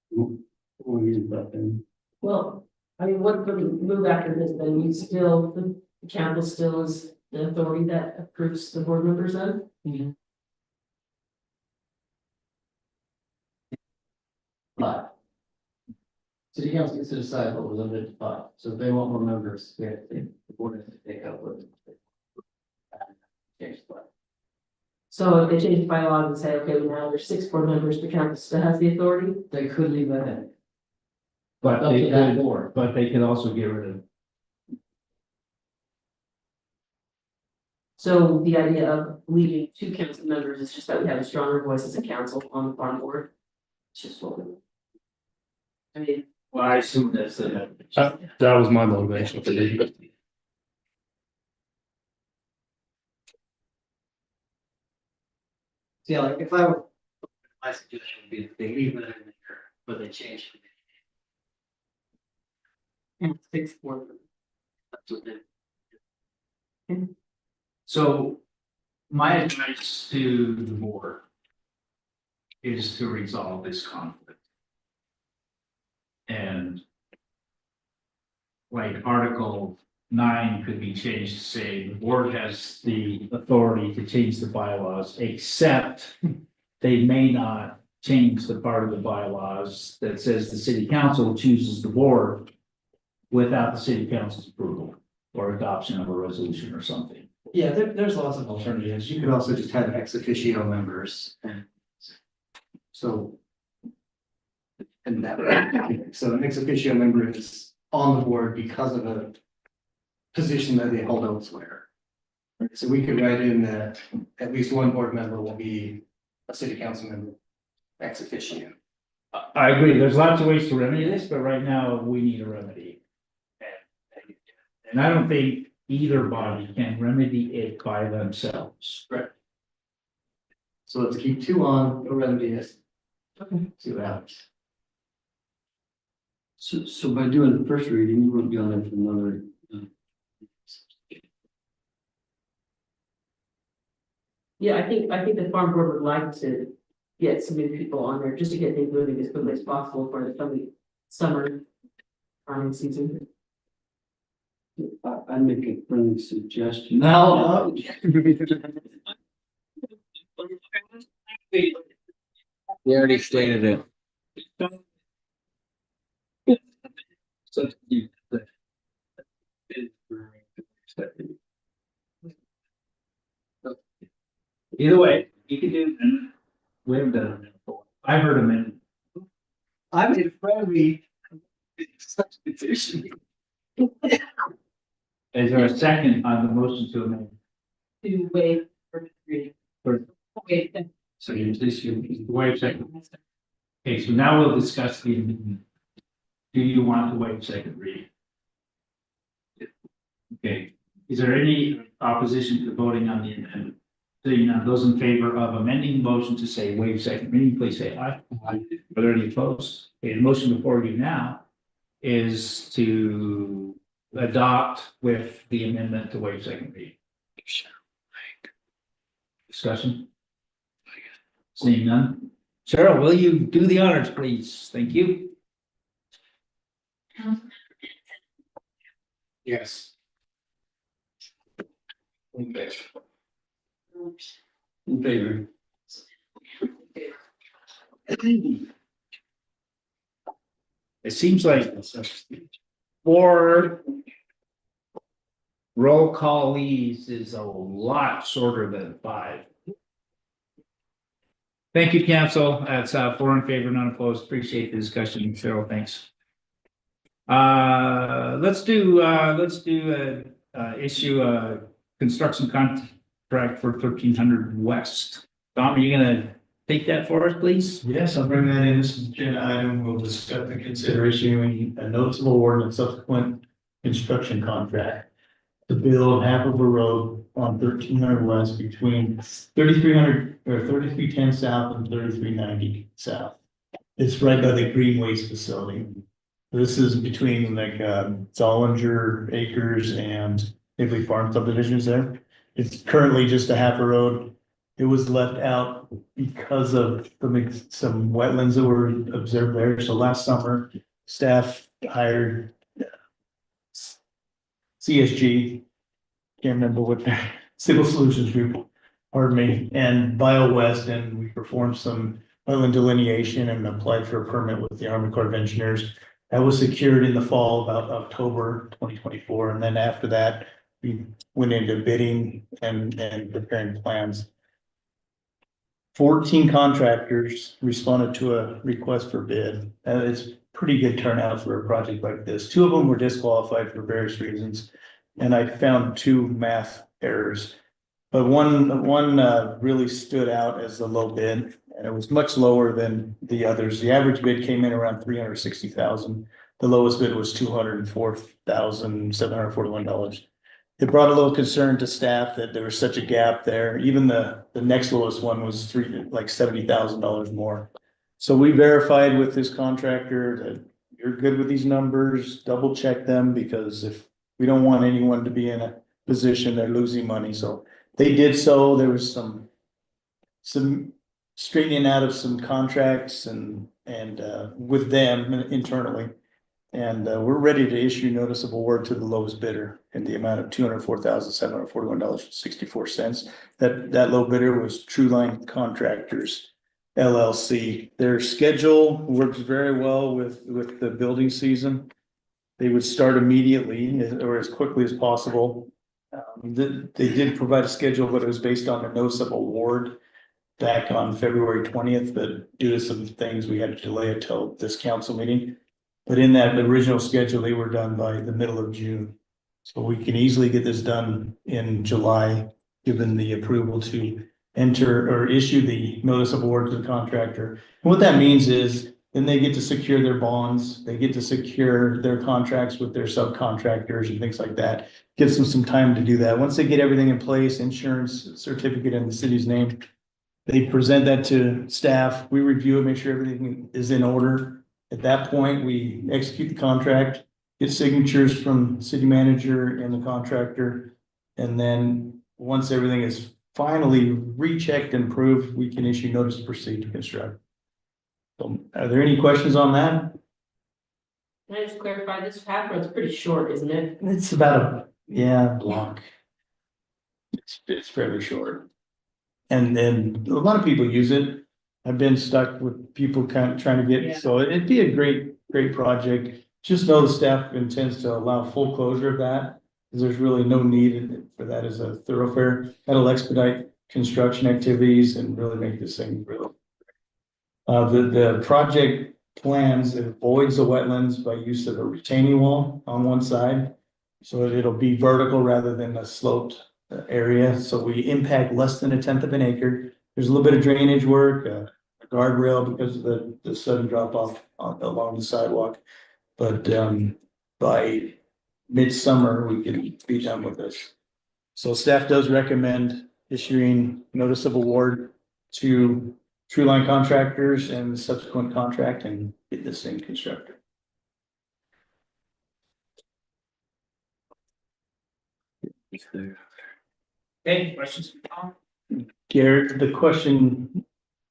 What is that then? Well, I mean, what would we move after this, then we still, the council still is the authority that approves the board members then? Five. City council gets to decide what we're limited to 5, so if they want more members, we have to, the board has to take out what. Change the 5. So if they change the bylaw and say, okay, well, now there's 6 board members, the council still has the authority? They could leave that in. But Up they to that could, board. but they could also get rid of. So the idea of leaving 2 council members is just that we have a stronger voice as a council on the farm board. It's just what we. I mean. Well, I assume that's the. That was my motivation for leaving. So yeah, like if I were, my suggestion would be that they leave it in there, but they change it. And 6 board members. That's what they. So my advice to the board is to resolve this conflict. And like Article 9 could be changed to say the board has the authority to change the bylaws, except they may not change the part of the bylaws that says the city council chooses the board without the city council's approval or adoption of a resolution or something. Yeah, there's lots of alternatives. You could also just have ex officio members and so. And that, so an ex officio member is on the board because of a position that they hold elsewhere. So we could write in that at least one board member will be a city council member, ex officio. I agree, there's lots of ways to remedy this, but right now we need a remedy. And I don't think either body can remedy it by themselves. Right. So let's keep 2 on, we'll remedy it. Okay. See what happens. So by doing the first reading, you wouldn't be on there for another. Yeah, I think the farm board would like to get some new people on there, just to get things moving as quickly as possible for the coming summer farming season. I'd make a friendly suggestion. No. You already stated it. Either way, You can do, it. We haven't done it before. I've heard them in. I made a friendly. Substitution. Is there a second on the motion to amend? To waive first reading. Wait, So you just, you waive second. Okay, so now we'll discuss the amendment. Do you want to waive second reading? Okay, is there any opposition to voting on the amendment? Seeing none, those in favor of amending the motion to say waive second reading, please say aye. Aye. Are there any opposed? Okay, the motion before you now is to adopt with the amendment to waive second reading. Discussion? Seeing none. Cheryl, will you do the honors, please? Thank you. Yes. Okay. In favor. It seems like 4 roll callees is a lot shorter than 5. Thank you, council. That's 4 in favor, none opposed. Appreciate the discussion. Cheryl, thanks. Issue a construction contract for 1300 West. Tom, are you gonna take that for us, please? Yes, I'll bring that in. This is agenda item. We'll discuss the consideration of a notice of award and subsequent construction contract to build half of a road on 1300 West between 3300 or 3310 South and 3390 South. It's right by the Green Waste facility. This is between like Zollinger Acres and Nibley Farm subdivisions there. It's currently just a half a road. It was left out because of some wetlands that were observed there. So last summer, staff hired CSG, can't remember what their Civil Solutions Group, pardon me, and BioWest, and we performed some wetland delineation and applied for a permit with the Army Corps of Engineers. That was secured in the fall, about October 2024, and then after that, we went into bidding and preparing plans. 14 contractors responded to a request for bid. It's pretty good turnout for a project like this. 2 of them were disqualified for various reasons, and I found 2 math errors. But one really stood out as the low bid, and it was much lower than the others. The average bid came in around $360,000. The lowest bid was $204,741. It brought a little concern to staff that there was such a gap there. Even the next lowest one was like $70,000 more. So we verified with this contractor that you're good with these numbers, double check them, because if we don't want anyone to be in a position they're losing money. So they did so. There was some straightening out of some contracts and with them internally. And we're ready to issue notice of award to the lowest bidder in the amount of $204,741.64. That low bidder was True Line Contractors LLC. Their schedule works very well with the building season. They would start immediately or as quickly as possible. They did provide a schedule, but it was based on a notice of award back on February 20th, but due to some things, we had to delay it till this council meeting. But in that original schedule, they were done by the middle of June. So we can easily get this done in July, given the approval to enter or issue the notice of award to the contractor. And what that means is then they get to secure their bonds, they get to secure their contracts with their subcontractors and things like that. Gives them some time to do that. Once they get everything in place, insurance certificate in the city's name, they present that to staff. We review it, make sure everything is in order. At that point, we execute the contract, get signatures from city manager and the contractor. And then once everything is finally rechecked and approved, we can issue notice to proceed to construct. So are there any questions on that? Can I just clarify, this half road's pretty short, isn't it? It's about a block. It's fairly short. And then a lot of people use it. I've been stuck with people kind of trying to get, so it'd be a great project. Just know the staff intends to allow full closure of that, because there's really no need for that as a thoroughfare. That'll expedite construction activities and really make this thing real. The project plans, it avoids the wetlands by use of a retaining wall on one side. So it'll be vertical rather than a sloped area, so we impact less than 1/10 of an acre. There's a little bit of drainage work, a guardrail because of the sudden drop off along the sidewalk. But by midsummer, we can be done with this. So staff does recommend issuing notice of award to True Line contractors and the subsequent contract and get this thing constructed. Okay, questions? Garrett, the question,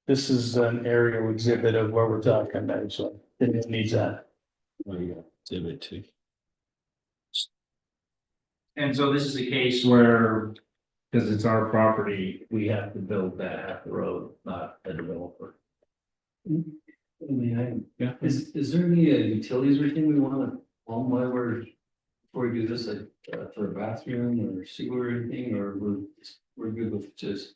this is an aerial exhibit of where we're talking about, so it needs that. Exhibit 2. And so this is a case where, because it's our property, we have to build that half the road, not the developer. Yeah. Is there any utilities or anything we wanna, on my word, before we do this, like, for a bathroom or sewer or anything, or we're good with just.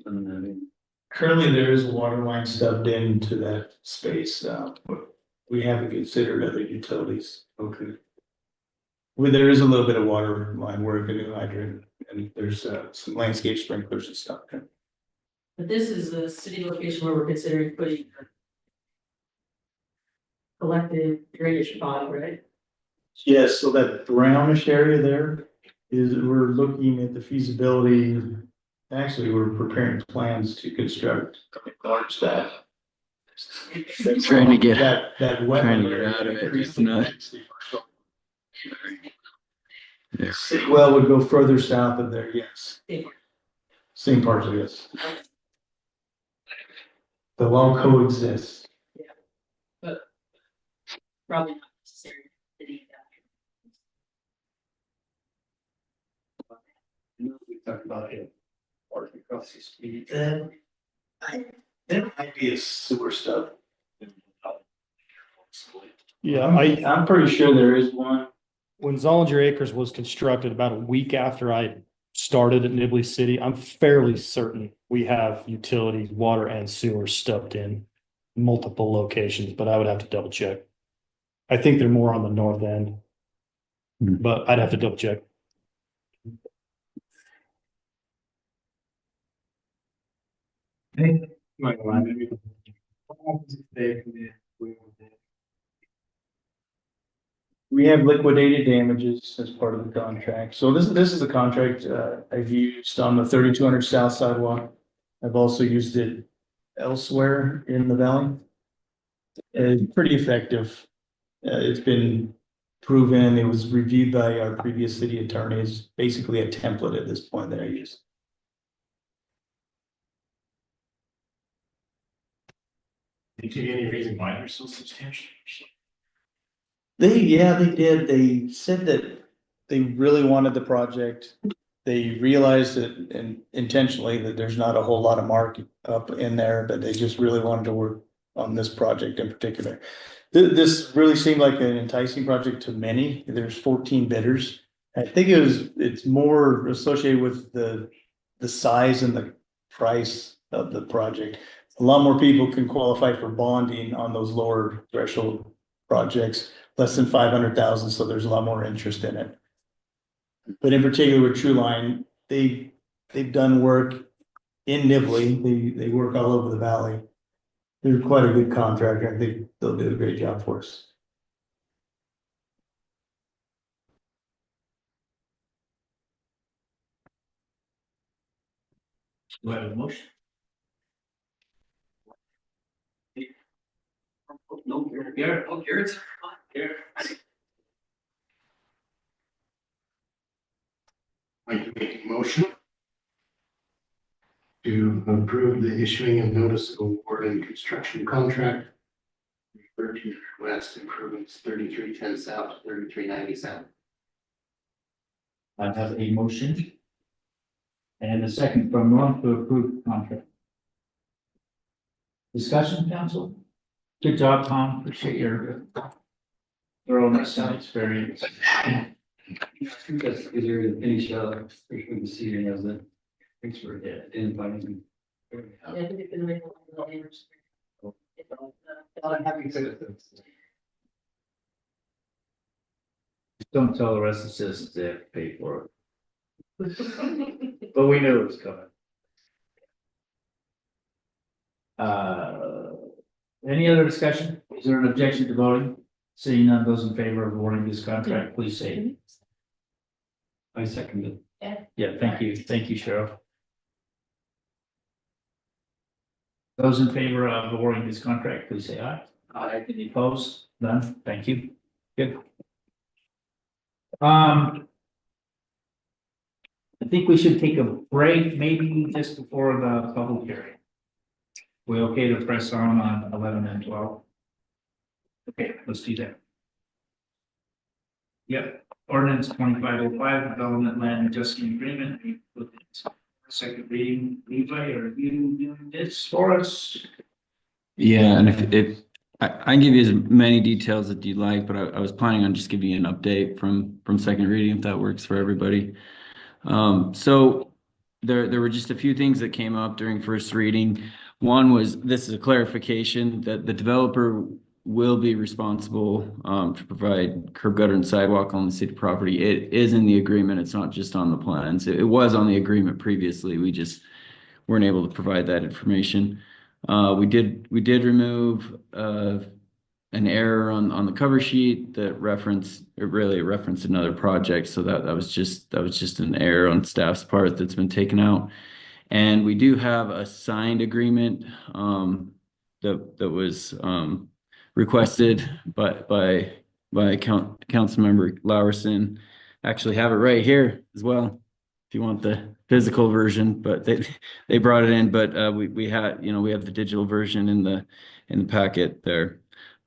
I mean, Currently, there is a water line stubbed into that space, but we haven't considered other utilities. okay. Well, there is a little bit of water line work, a new hydrant, and there's some landscape sprinklers and stuff. But this is a city location where we're considering putting a collective drainage pond, right? Yes, so that brownish area there is, we're looking at the feasibility. Actually, we're preparing plans to construct a large staff. Trying to get- that wetland trying to get area out of it, increase it's the not- density. There. City well would go further south of there, yes. Same. Same parcel, yes. The well coexists. Probably not necessary. City. We talked about it. Or across the street. There might be a sewer stub. Yeah, I'm pretty sure there is one. when Zollinger Acres was constructed about a week after I started at Nibley City, I'm fairly certain we have utilities, water and sewer stubbed in multiple locations, but I would have to double check. I think they're more on the north end. But I'd have to double check. We have liquidated damages as part of the contract. So this is a contract I've used on the 3200 South sidewalk. I've also used it elsewhere in the valley. It's pretty effective. It's been proven. It was reviewed by our previous city attorney. It's basically a template at this point that I use. Did you give any reason why they're so substantial? They did. They said that they really wanted the project. They realized that, and intentionally, that there's not a whole lot of market up in there, but they just really wanted to work on this project in particular. This really seemed like an enticing project to many. There's 14 bidders. I think it's more associated with the size and the price of the project. A lot more people can qualify for bonding on those lower threshold projects, less than 500,000, so there's a lot more interest in it. But in particular with True Line, they've done work in Nibley. They work all over the valley. They're quite a good contractor. I think they'll do a great job for us. Do I have a motion? No, Garrett, Garrett's. Garrett. I can make a motion to approve the issuing of notice of award and construction contract. 13 West improvements, 3310 South, 3390 South. I have a motion. And a second from Ron to approve the contract. Discussion, council? Good job, Tom. Appreciate your thoroughness and experience. I think that's easier to finish up, especially the seating, isn't it? Thanks for inviting me. Yeah, I think it's been written on the language. Don't tell the rest of the citizens they have to pay for it. But we knew it was coming. Any other discussion? Is there an objection to voting? Seeing none, those in favor of awarding this contract, please say. I second it. Yeah, thank you. Thank you, Cheryl. Those in favor of awarding this contract, please say aye. Aye. Any opposed? None? Thank you. Good. I think we should take a break, maybe just before the public hearing. We okay to press on 11 and 12? Okay, let's do that. Yep, ordinance 2505, development land adjustment agreement. Second reading, Levi, are you doing this for us? Yeah, and if I can give you as many details as you'd like, but I was planning on just giving you an update from second reading, if that works for everybody. So there were just a few things that came up during first reading. One was, this is a clarification that the developer will be responsible to provide curb, gutter, and sidewalk on the city property. It is in the agreement. It's not just on the plans. It was on the agreement previously. We just weren't able to provide that information. We did remove an error on the cover sheet that referenced another project. So that was just an error on staff's part that's been taken out. And we do have a signed agreement that was requested by Councilmember Lowerson. Actually have it right here as well, if you want the physical version, but they brought it in, but we had, we have the digital version in the packet there.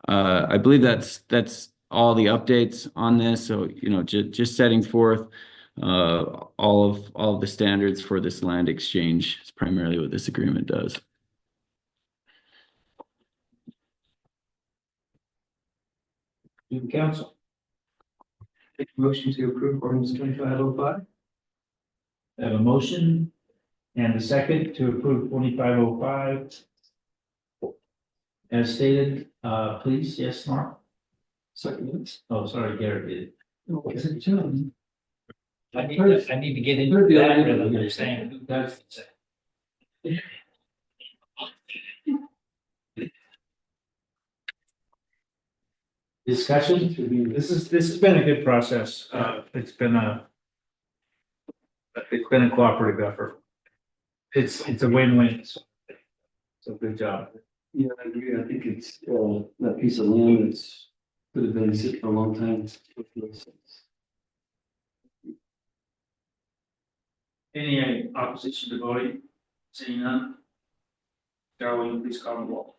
I believe that's all the updates on this. So, just setting forth all of the standards for this land exchange is primarily what this agreement does. To the council. Make a motion to approve ordinance 2505. Have a motion and a second to approve 2505. As stated, please, yes, Mark? Second. Oh, sorry, Garrett did. Okay, so John. I need to get into that rhythm, you're saying. That's. Discussion, this has been a good process, it's been a cooperative effort. It's a win-win, so good job. Yeah, I agree. I think it's, that piece of land that's could have been sitting for a long time. Any opposition to voting? Seeing none? Darrell, please call the roll.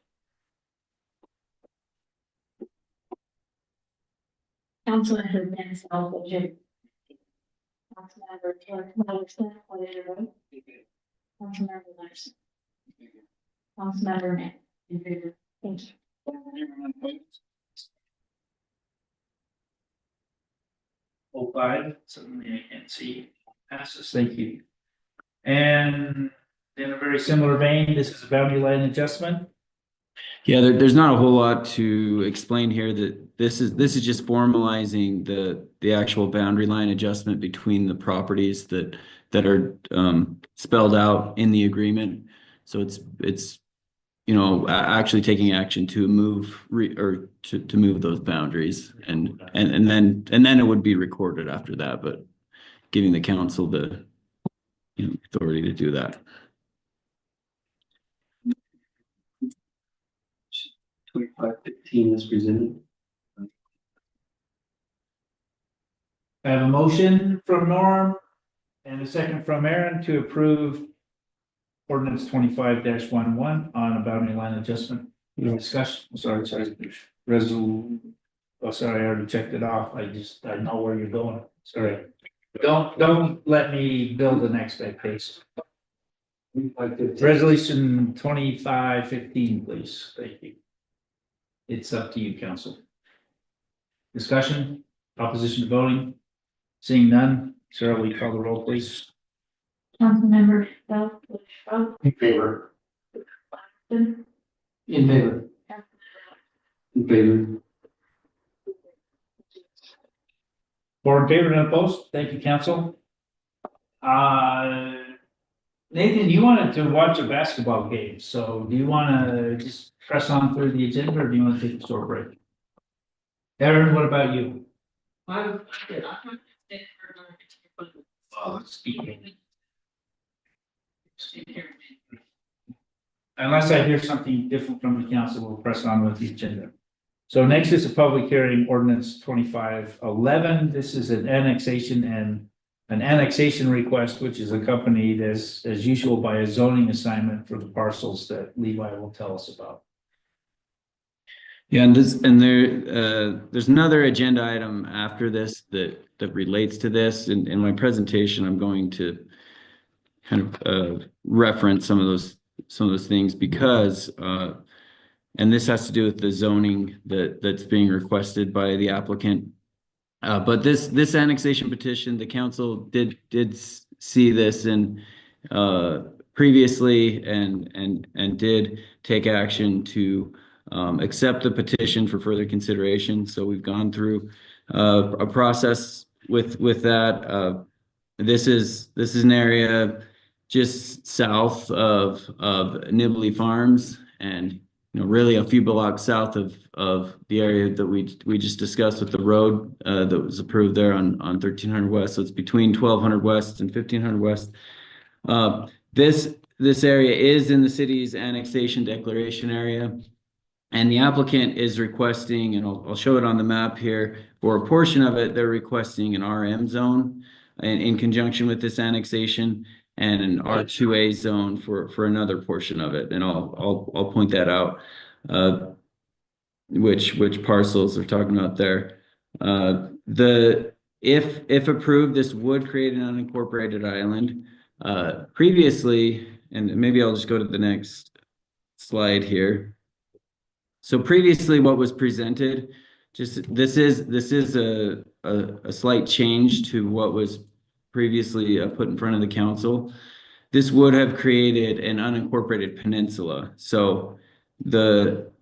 Councilmember Mansell, Jim. Councilmember Taylor, Councilmember Larson. Councilmember Nick. Thank you. 05, suddenly I can't see, passes, thank you. And in a very similar vein, this is a boundary line adjustment. Yeah, there's not a whole lot to explain here. That this is just formalizing the actual boundary line adjustment between the properties that are spelled out in the agreement. So it's actually taking action to move to move those boundaries, and then it would be recorded after that, but giving the council the authority to do that. 2515 is presented. I have a motion from Norm and a second from Aaron to approve ordinance 25-11 on a boundary line adjustment. Discussion, sorry, oh, sorry, I already checked it off. I know where you're going. Sorry. Don't let me build an expectation. Resolution 2515, please. Thank you. It's up to you, council. Discussion, opposition to voting? Seeing none, Sarah, will you call the roll, please? Councilmember Bell, In favor. In favor. In favor. 4 in favor, none opposed. Thank you, council. Nathan, you wanted to watch a basketball game, so do you wanna just press on through the agenda or do you wanna take a short break? Aaron, what about you? Speaking. Unless I hear something different from the council, we'll press on with the agenda. So next is a public hearing ordinance 2511. This is an annexation request, which is accompanied as usual by a zoning assignment for the parcels that Levi will tell us about. Yeah, there's another agenda item after this that relates to this. In my presentation, I'm going to kind of reference some of those things because and this has to do with the zoning that's being requested by the applicant. But this annexation petition, the council did see this and previously and did take action to accept the petition for further consideration. So we've gone through a process with that. This is an area just south of Nibley Farms, and really a few blocks south of the area that we just discussed with the road that was approved there on 1300 West. So it's between 1200 West and 1500 West. This area is in the city's annexation declaration area. And the applicant is requesting, and I'll show it on the map here, for a portion of it, they're requesting an RM zone in conjunction with this annexation, and an R2A zone for another portion of it. And I'll point that out, which parcels are talking about there. If approved, this would create an unincorporated island. Previously, and maybe I'll just go to the next slide here. So previously, what was presented, this is a slight change to what was previously put in front of the council. This would have created an unincorporated peninsula. So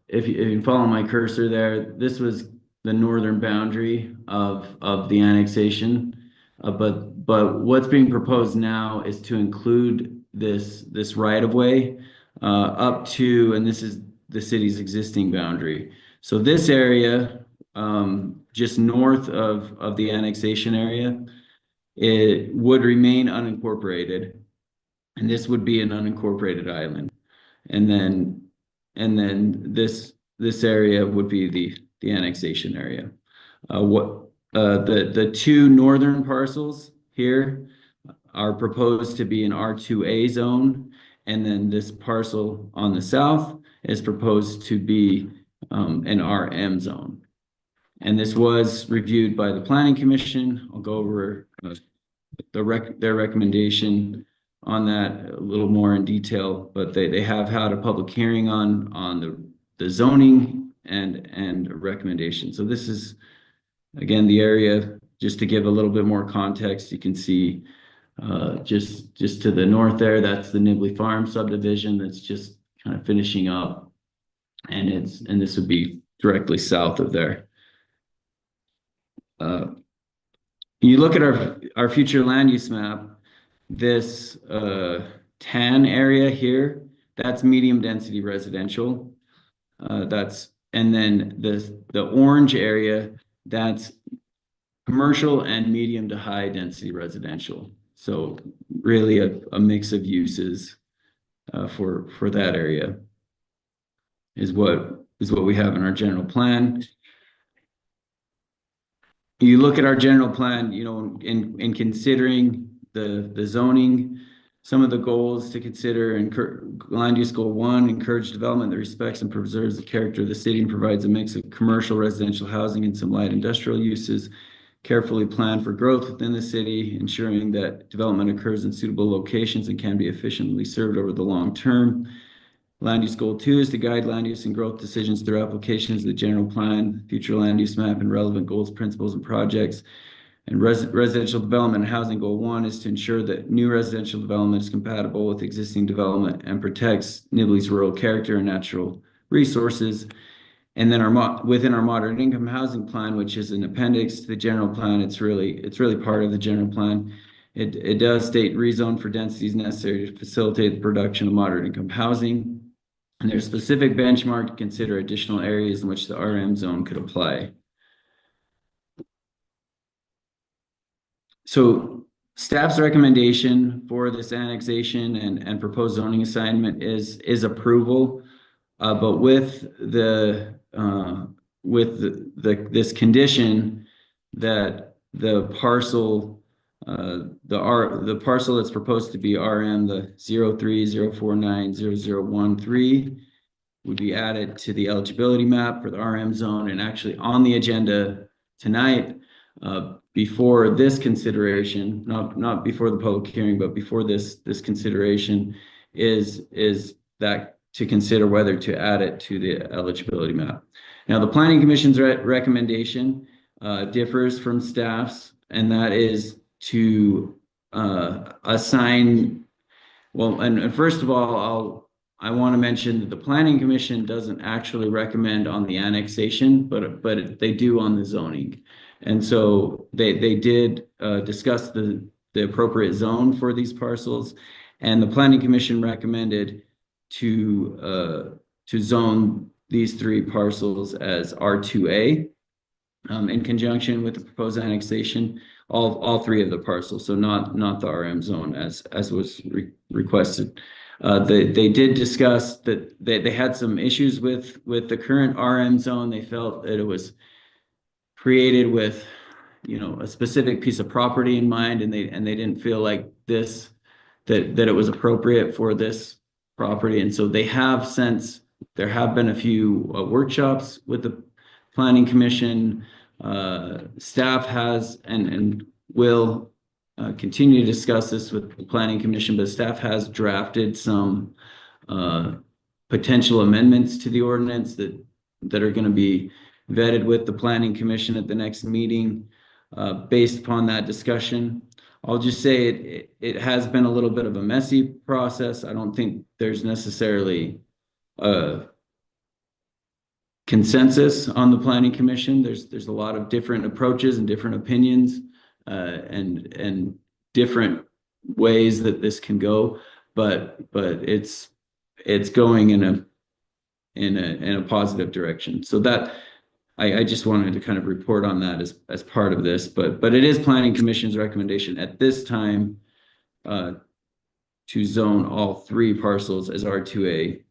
if you follow my cursor there, this was the northern boundary of the annexation. But what's being proposed now is to include this right of way up to, and this is the city's existing boundary. So this area, just north of the annexation area, it would remain unincorporated, and this would be an unincorporated island. And then this area would be the annexation area. The two northern parcels here are proposed to be an R2A zone, and then this parcel on the south is proposed to be an RM zone. And this was reviewed by the Planning Commission. I'll go over their recommendation on that a little more in detail, but they have had a public hearing on the zoning and a recommendation. So this is, again, the area, just to give a little bit more context. You can see just to the north there, that's the Nibley Farm subdivision that's just kind of finishing up, and this would be directly south of there. You look at our future land use map, this tan area here, that's medium density residential. And then the orange area, that's commercial and medium to high density residential. So really a mix of uses for that area is what we have in our general plan. You look at our general plan, in considering the zoning, some of the goals to consider: land use goal 1, encourage development that respects and preserves the character of the city and provides a mix of commercial, residential housing and some light industrial uses. Carefully plan for growth within the city, ensuring that development occurs in suitable locations and can be efficiently served over the long term. Land use goal 2 is to guide land use and growth decisions through applications of the general plan, future land use map, and relevant goals, principles, and projects. And residential development and housing goal 1 is to ensure that new residential development is compatible with existing development and protects Nibley's rural character and natural resources. And then within our moderate income housing plan, which is an appendix to the general plan, it's really part of the general plan. It does state rezone for densities necessary to facilitate the production of moderate income housing. And there's specific benchmark to consider additional areas in which the RM zone could apply. So staff's recommendation for this annexation and proposed zoning assignment is approval. But with this condition that the parcel the parcel that's proposed to be RM, the 030490013, would be added to the eligibility map for the RM zone, and actually on the agenda tonight, before this consideration, not before the public hearing, but before this consideration, is that to consider whether to add it to the eligibility map. Now, the Planning Commission's recommendation differs from staff's, and that is to assign, well, and first of all, I want to mention that the Planning Commission doesn't actually recommend on the annexation, but they do on the zoning. And so they did discuss the appropriate zone for these parcels, and the Planning Commission recommended to zone these 3 parcels as R2A in conjunction with the proposed annexation, all 3 of the parcels, so not the RM zone as was requested. They did discuss that they had some issues with the current RM zone. They felt that it was created with, a specific piece of property in mind, and they didn't feel like that it was appropriate for this property. And so there have been a few workshops with the Planning Commission. Staff has and will continue to discuss this with the Planning Commission, but staff has drafted some potential amendments to the ordinance that are going to be vetted with the Planning Commission at the next meeting based upon that discussion. I'll just say it has been a little bit of a messy process. I don't think there's necessarily a consensus on the Planning Commission. There's a lot of different approaches and different opinions and different ways that this can go, but it's going in a positive direction. So that I just wanted to kind of report on that as part of this, but it is Planning Commission's recommendation at this time to zone all 3 parcels as R2A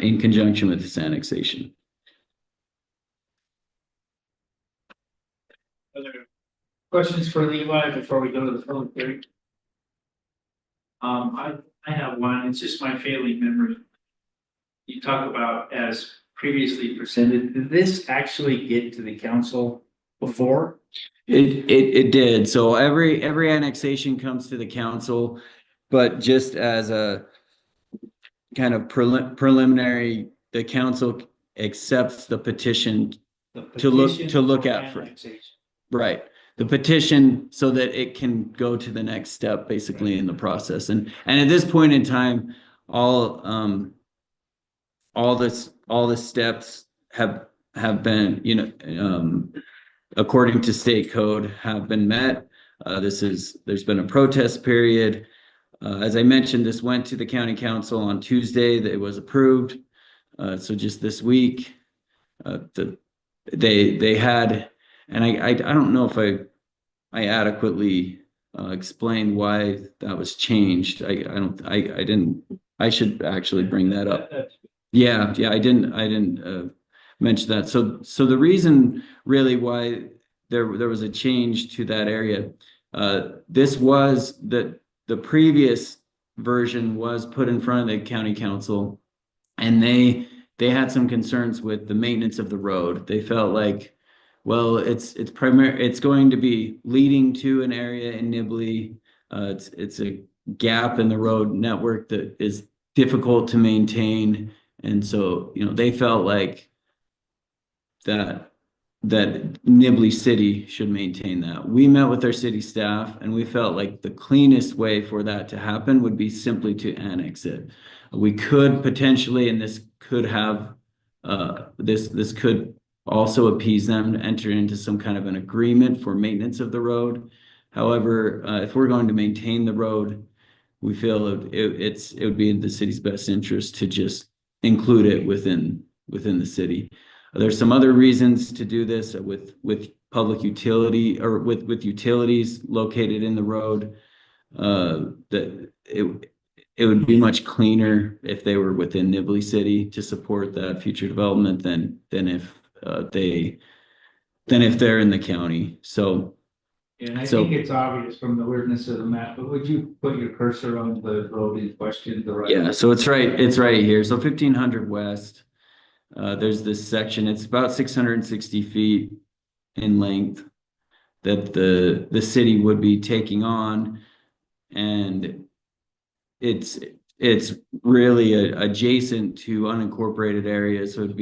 in conjunction with this annexation. Other questions for Levi before we go to the public hearing? I have one. It's just my failing memory. You talk about as previously presented. Did this actually get to the council before? It did. So every annexation comes to the council, but just as a kind of preliminary, the council accepts the petition to look at for annexation. Right. The petition so that it can go to the next step basically in the process. And at this point in time, all the steps have been, according to state code, have been met. There's been a protest period. As I mentioned, this went to the county council on Tuesday. That it was approved. So just this week, they had, and I don't know if I adequately explained why that was changed. I didn't. I should actually bring that up. Yeah, I didn't mention that. So the reason really why there was a change to that area, this was that the previous version was put in front of the county council, and they had some concerns with the maintenance of the road. They felt like, well, it's going to be leading to an area in Nibley. It's a gap in the road network that is difficult to maintain. And so, they felt like that that Nibley City should maintain that. We met with our city staff and we felt like the cleanest way for that to happen would be simply to annex it. We could potentially, and this could have, this could also appease them to enter into some kind of an agreement for maintenance of the road. However, if we're going to maintain the road, we feel it would be in the city's best interest to just include it within the city. There's some other reasons to do this with public utility or with utilities located in the road. That it would be much cleaner if they were within Nibley City to support that future development than if they're in the county. So. And I So- think it's obvious from the weirdness of the map, but would you put your cursor on the road in question, the right? Yeah, so it's right here. So 1500 west. There's this section, it's about 660 feet in length that the city would be taking on. And it's really adjacent to unincorporated areas. So it'd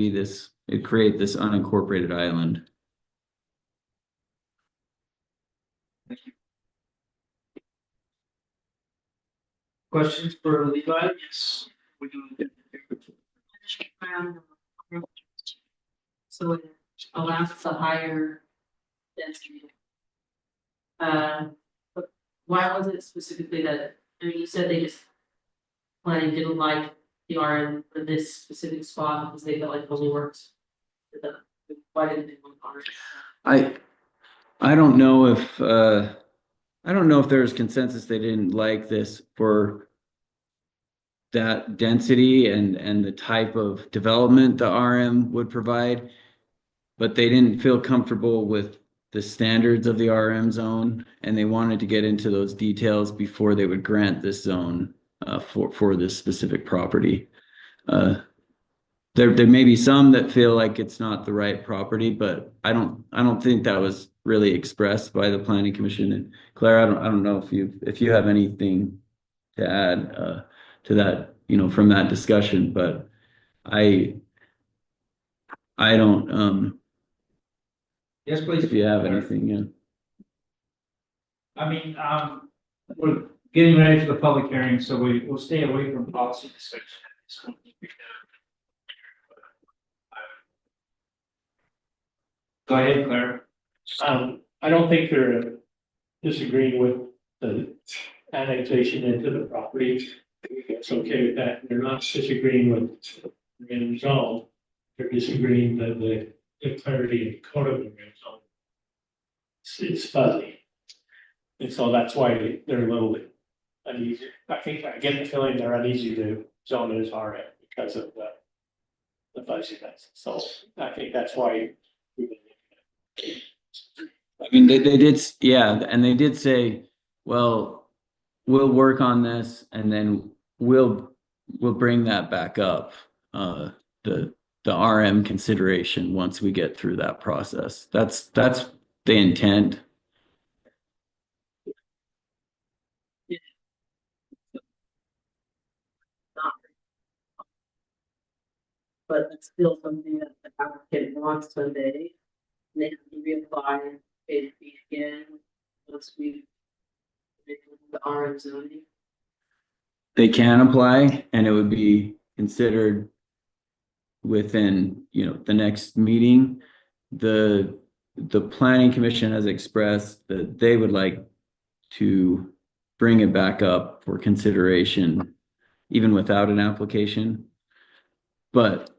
create this unincorporated island. Questions for Levi? Yes. So it allows for higher density. But why was it specifically that, I mean, you said they just planning didn't like the RM for this specific spot because they felt like it only works for them. Why didn't they want RM? I don't know if there's consensus they didn't like this for that density and the type of development the RM would provide, but they didn't feel comfortable with the standards of the RM zone, and they wanted to get into those details before they would grant this zone for this specific property. There may be some that feel like it's not the right property, but I don't think that was really expressed by the planning commission. And Claire, I don't know if you have anything to add to that, from that discussion, but I don't Yes, please. if you have anything, yeah. I mean, we're getting ready for the public hearing, so we'll stay away from policy discussion. Go ahead, Claire. I don't think they're disagreeing with the annexation into the property. It's okay with that. They're not disagreeing with the rim zone. They're disagreeing that the clarity and code of the rim zone. It's fuzzy. And so that's why they're a little bit uneasy. I think I get the feeling they're uneasy to zone as RM because of the fuzziness. So I think that's why. I mean, they did, yeah, and they did say, well, we'll work on this and then we'll bring that back up, the RM consideration once we get through that process. That's the intent. But it's still something that the applicant wants someday. And they have to reapply and pay the fee again once we make the RM zoning. They can apply and it would be considered within, the next meeting. The planning commission has expressed that they would like to bring it back up for consideration, even without an application. But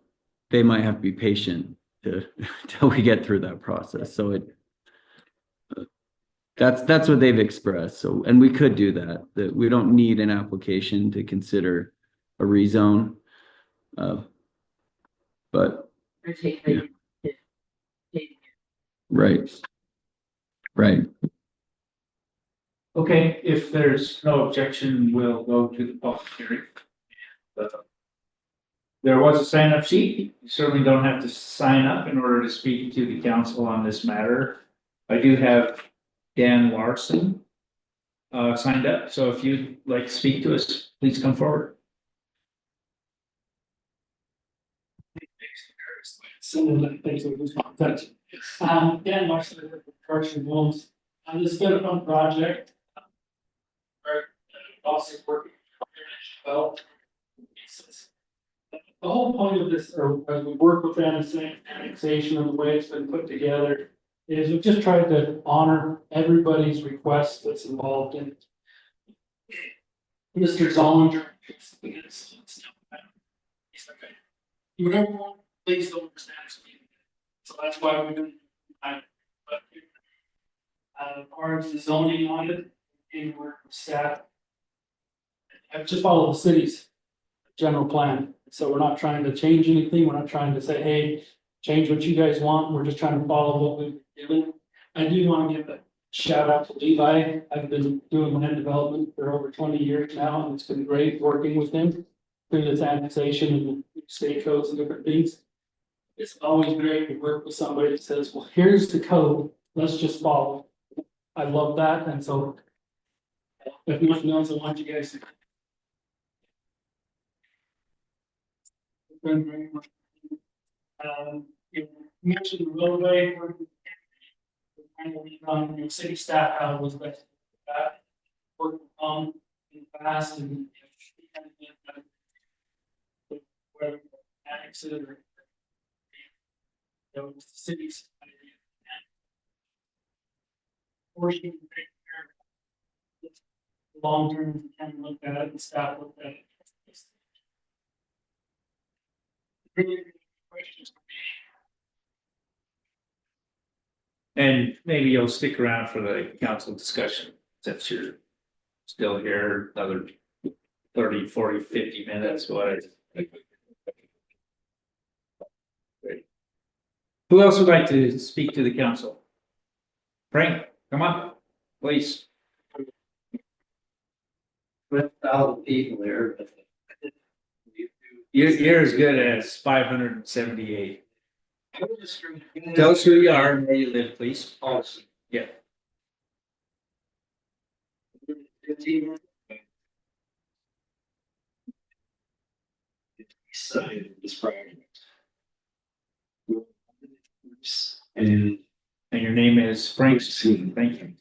they might have to be patient till we get through that process. So that's what they've expressed. So, and we could do that we don't need an application to consider a rezone. But Or take Yeah. the right. Okay, if there's no objection, we'll go to the public hearing. There was a sign up sheet. You certainly don't have to sign up in order to speak to the council on this matter. I do have Dan Larson signed up, so if you'd like to speak to us, please come forward. some of the things that we want to touch. Dan Marshall with Carson Homes. This been a fun project. Our boss is working well. The whole point of this, or as we work with them, annexation and the way it's been put together, is we've just tried to honor everybody's request that's involved in it. Mr. Zollinger, whatever, please don't understand. So that's why we're doing. But as far as the zoning on it, and we're staff. I've just followed the city's general plan, so we're not trying to change anything, we're not trying to say, hey, change what you guys want, we're just trying to follow what we've given. I do want to give a shout out to Levi. I've been doing land development for over 20 years now, and it's been great working with him through this annexation and state codes and different things. It's always great to work with somebody that says, well, here's the code, let's just follow. I love that, and so if nothing else, I want you guys to. You mentioned the roadway. City staff how was best that work on in the past and whether annexes or the cities. Portion long term kind of look at it and staff look at it. Really good questions. And maybe you'll stick around for the council discussion, since you're still here another 30, 40, 50 minutes, what? Great. Who else would like to speak to the council? Frank, come on, please. With 1,000 people there. You're as good as 578. Tell us who you are and where you live, please. Awesome. Yeah. Excited this project. And your name is Frank. Thank you.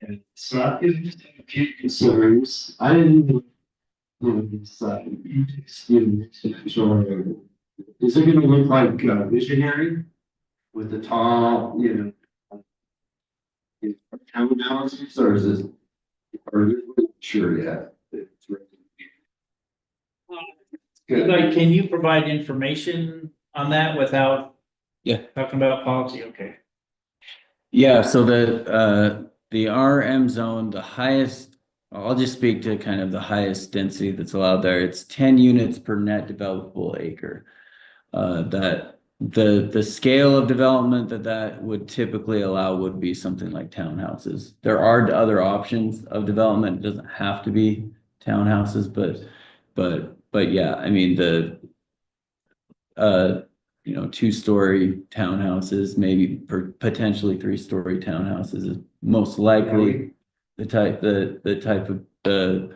And so I just a few concerns. I didn't decide. Is it gonna look like visionary with the tall, townhouses, or is this? Are you sure yet? Like, can you provide information on that without? Yeah. Talking about policy, okay. Yeah, so the RM zone, the highest, I'll just speak to kind of the highest density that's allowed there. It's 10 units per net developable acre. That the scale of development that would typically allow would be something like townhouses. There are other options of development. It doesn't have to be townhouses, but yeah, I mean two-story townhouses, maybe potentially three-story townhouses is most likely the type of the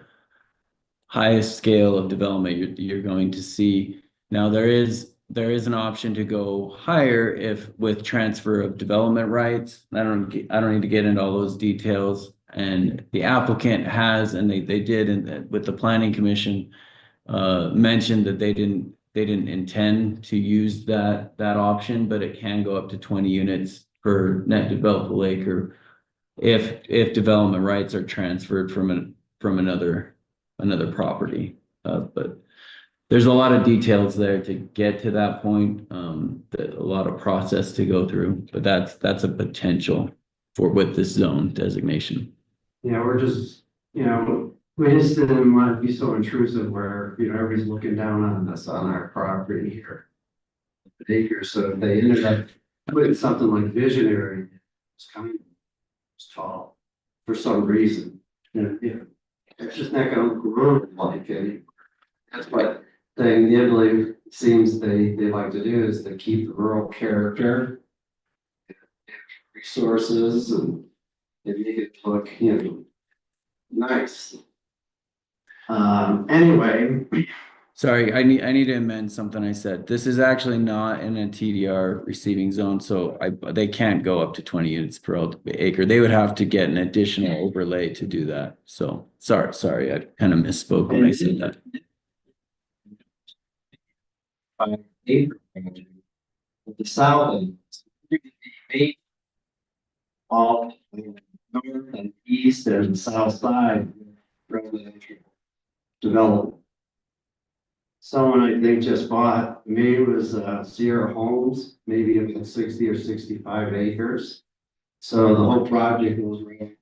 highest scale of development you're going to see. Now there is an option to go higher if with transfer of development rights. I don't need to get into all those details. And the applicant has, and they did with the planning commission, mentioned that they didn't intend to use that option, but it can go up to 20 units per net developable acre if development rights are transferred from another property. But there's a lot of details there to get to that point. A lot of process to go through, but that's a potential with this zone designation. Yeah, we're just, we just didn't want to be so intrusive where, everybody's looking down on us on our property here. Acres, so if they ended up putting something like visionary, it's kind of tall for some reason. It's just not gonna grow like it. That's what Nibley seems they like to do, is to keep the rural character, resources, and make it look, nice. Anyway, Sorry, I need to amend something I said. This is actually not in a TDR receiving zone, so they can't go up to 20 units per acre. They would have to get an additional overlay to do that. So sorry, I kind of misspoke when I said that. Acre project. With the south end. Eight. All north and east and south side. Residential development. Someone I think just bought, maybe it was Sierra Homes, maybe it was 60 or 65 acres. So the whole project was really.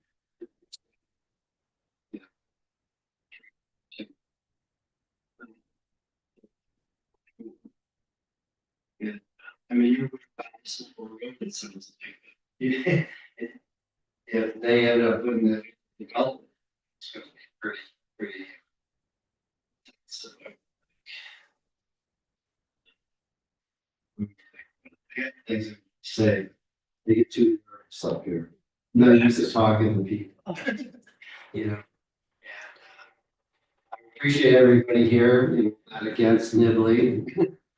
Yeah, I mean, you're it sounds like. Yeah. If they end up putting the development, it's gonna be pretty. So. Things to say, they get too nervous up here. No use of talking to people. You know. I appreciate everybody here, you know, not against Nibley,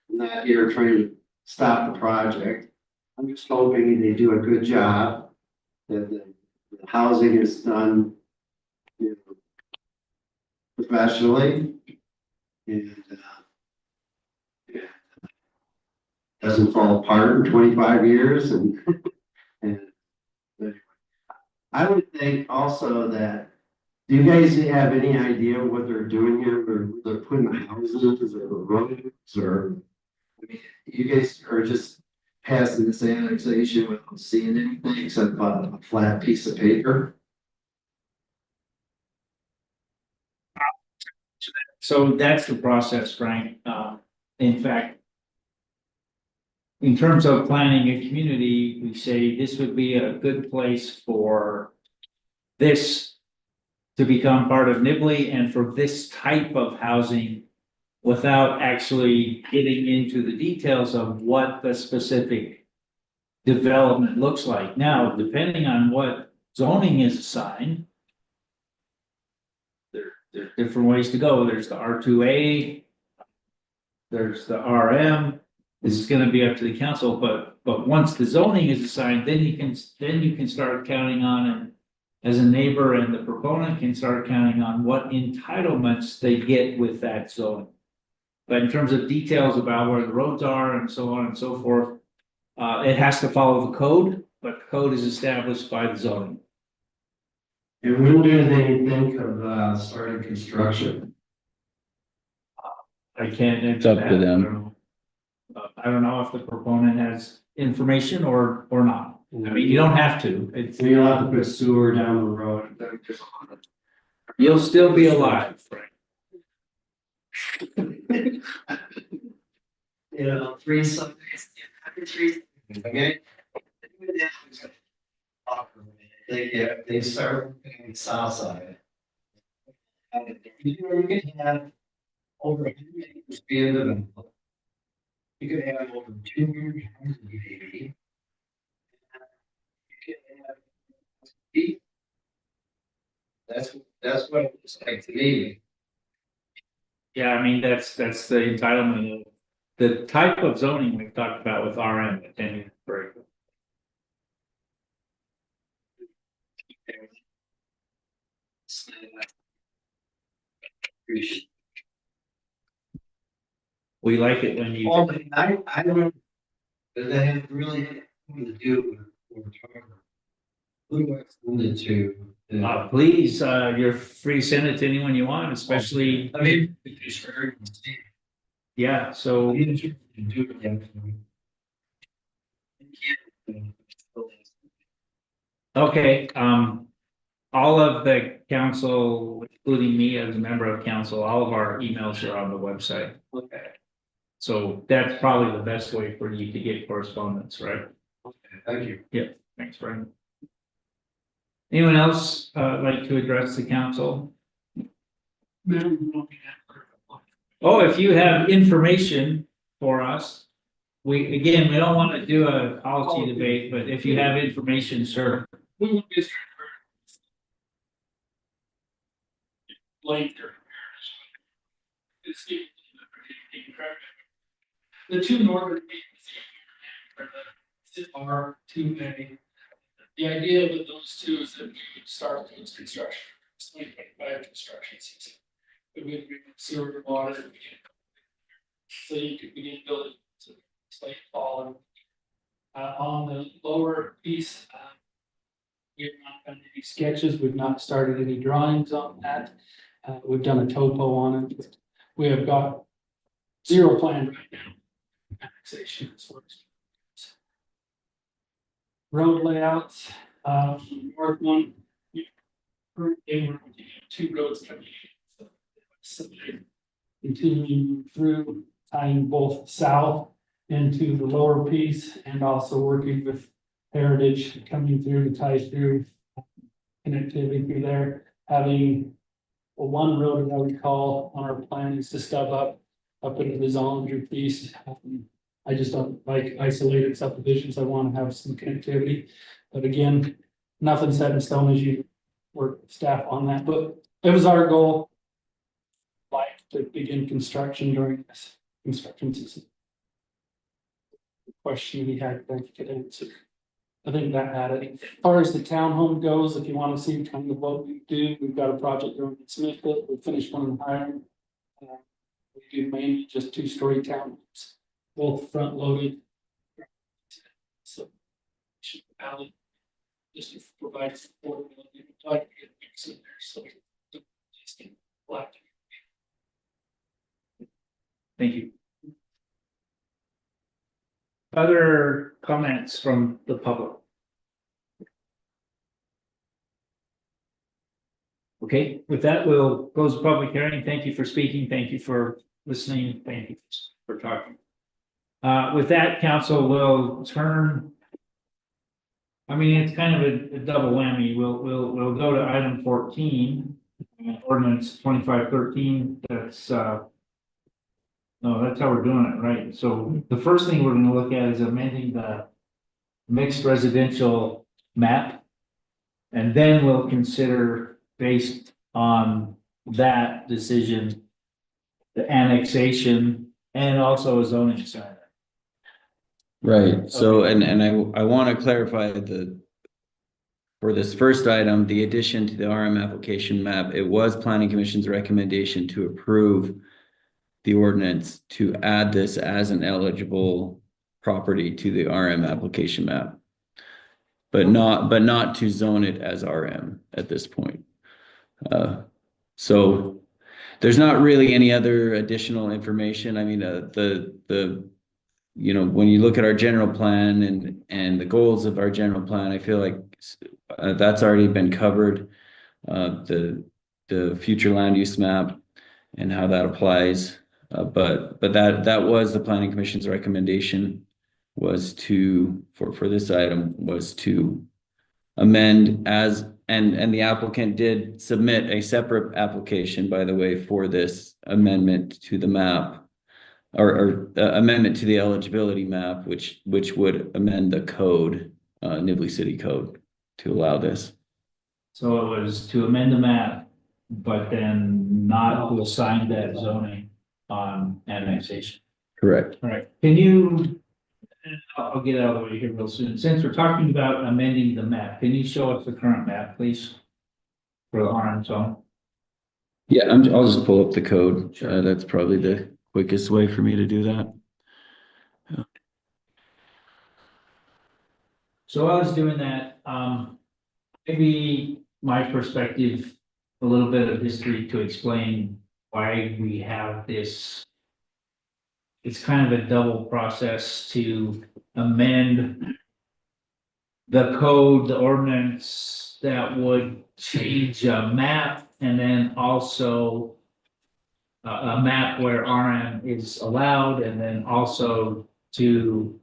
not here trying to stop the project. I'm just hoping they do a good job, that the housing is done, you know, professionally. And, yeah, doesn't fall apart in 25 years and, and anyway. I would think also that, do you guys have any idea what they're doing here? Or they're putting houses or roads or, I mean, you guys are just passing this annexation without seeing anything except a flat piece of paper? So that's the process, Frank. In fact, in terms of planning a community, we say this would be a good place for this to become part of Nibley and for this type of housing without actually getting into the details of what the specific development looks like. Now, depending on what zoning is assigned, there's different ways to go. There's the R2A, there's the RM. This is gonna be up to the council, but once the zoning is assigned, then you can start counting on, and as a neighbor and the proponent can start counting on what entitlements they get with that zoning. But in terms of details about where the roads are and so on and so forth, it has to follow the code, but the code is established by the zoning. And when do they think of starting construction? I can't. It's up to them. I don't know if the proponent has information or not. I mean, you don't have to. It's, So you'll have to put sewer down the road. There's a lot of. you'll still be alive, Frank. You know, 3 Sundays, 3, okay? They start on the south side. You can have over 100 acres being developed. You could have over 200 houses maybe. You could have eight. That's what it looks like to me. Yeah, I mean, that's the entitlement of the type of zoning we've talked about with RM, the 10-unit break. We like it when you. Well, I don't. But they have really nothing to do with what we're talking about. Who do I send it to? Please, you're free to send it to anyone you want, especially. I mean, it's very. Yeah, so. Okay, all of the council, including me as a member of council, all of our emails are on the website. Okay. So that's probably the best way for you to get correspondence, right? Okay, thank you. Yeah, thanks, Brian. Anyone else, like to address the council? Oh, if you have information for us, we don't want to do a policy debate, but if you have information, sir. We will be later. It's the The two northern peaks are the R2A. The idea with those two is that we would start those construction, 2025 construction season. We would bring sewer water. So you could begin building to late fall. On the lower piece, we've not done any sketches, we've not started any drawings on that. We've done a topo on it. We have got zero plan right now. Annexation as far as road layouts, north one. Currently, we're looking at two roads coming in. Continuing through, tying both south into the lower piece and also working with Heritage coming through to tie through connectivity through there. Having one road that I would call on our plan is to stub up into the Zollinger piece. I just don't like isolated subdivisions. I want to have some connectivity. But again, nothing set in stone as you work with staff on that. But it was our goal to begin construction during this construction season. The question we had, I could answer. I think that had it. As far as the townhome goes, if you want to see kind of what we do, we've got a project going in Smithville. We finished one in Hiram. We do mainly just 2-story townhomes, both front loaded. So, just to provide support, we'd like to get mix in there. So, just black. Thank you. Other comments from the public? Okay, with that, we'll close the public hearing. Thank you for speaking. Thank you for listening. Thank you for talking. With that, council will turn. I mean, it's kind of a double whammy. We'll go to item 14, ordinance 2513. That's no, that's how we're doing it, right? So the first thing we're going to look at is amending the mixed residential map. And then we'll consider, based on that decision, the annexation and also a zoning center. Right, so, and I want to clarify for this first item, the addition to the RM application map, it was Planning Commission's recommendation to approve the ordinance to add this as an eligible property to the RM application map. But not to zone it as RM at this point. So there's not really any other additional information. I mean, you know, when you look at our general plan and the goals of our general plan, I feel like that's already been covered. The future land use map and how that applies. But that was the Planning Commission's recommendation, was to for this item was to amend as and the applicant did submit a separate application, by the way, for this amendment to the map or amendment to the eligibility map, which would amend the code, Nibley City Code, to allow this. So it was to amend the map, but then not to assign that zoning on annexation. Correct. All right. Can you, I'll get out of the way here real soon. Since we're talking about amending the map, can you show us the current map, please? For the RM zone? Yeah, I'll just pull up the code. Sure. That's probably the quickest way for me to do that. Yeah. So I was doing that, maybe my perspective, a little bit of history to explain why we have this. It's kind of a double process to amend the code, the ordinance that would change a map, and then also a map where RM is allowed, and then also to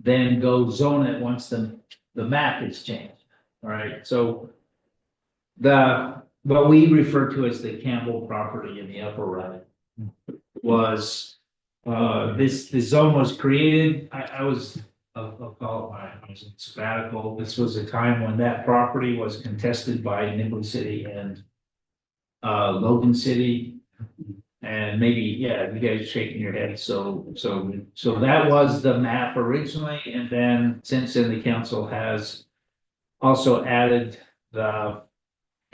then go zone it once the map is changed. All right, so what we refer to as the Campbell property in the upper right was the zone was created. I was I'll call it I was in sabbatical. This was a time when that property was contested by Nibley City and Logan City. And maybe, yeah, you guys are shaking your head, so that was the map originally, and then since then the council has also added the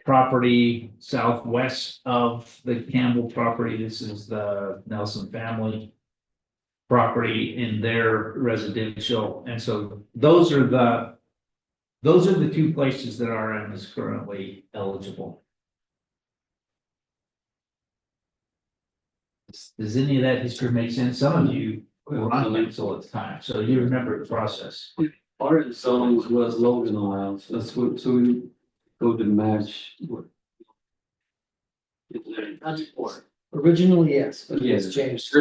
property southwest of the Campbell property. This is the Nelson family property in their residential, and so those are the two places that RM is currently eligible. Does any of that history make sense? Some of you were on council at the time, so you remember the process. Our zones was Logan allowed, so that's what, so we go to match what. Originally, yes, but Yeah. it's changed.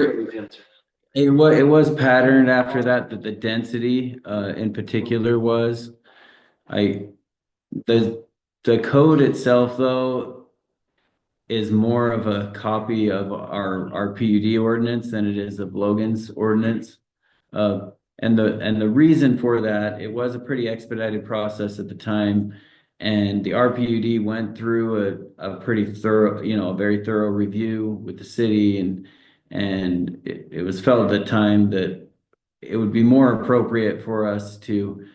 It was patterned after that, that the density, in particular was. The code itself, though, is more of a copy of our PUD ordinance than it is of Logan's ordinance. And the reason for that, it was a pretty expedited process at the time. And the RPUD went through a pretty thorough, a very thorough review with the city, and it was felt at the time that it would be more appropriate for us to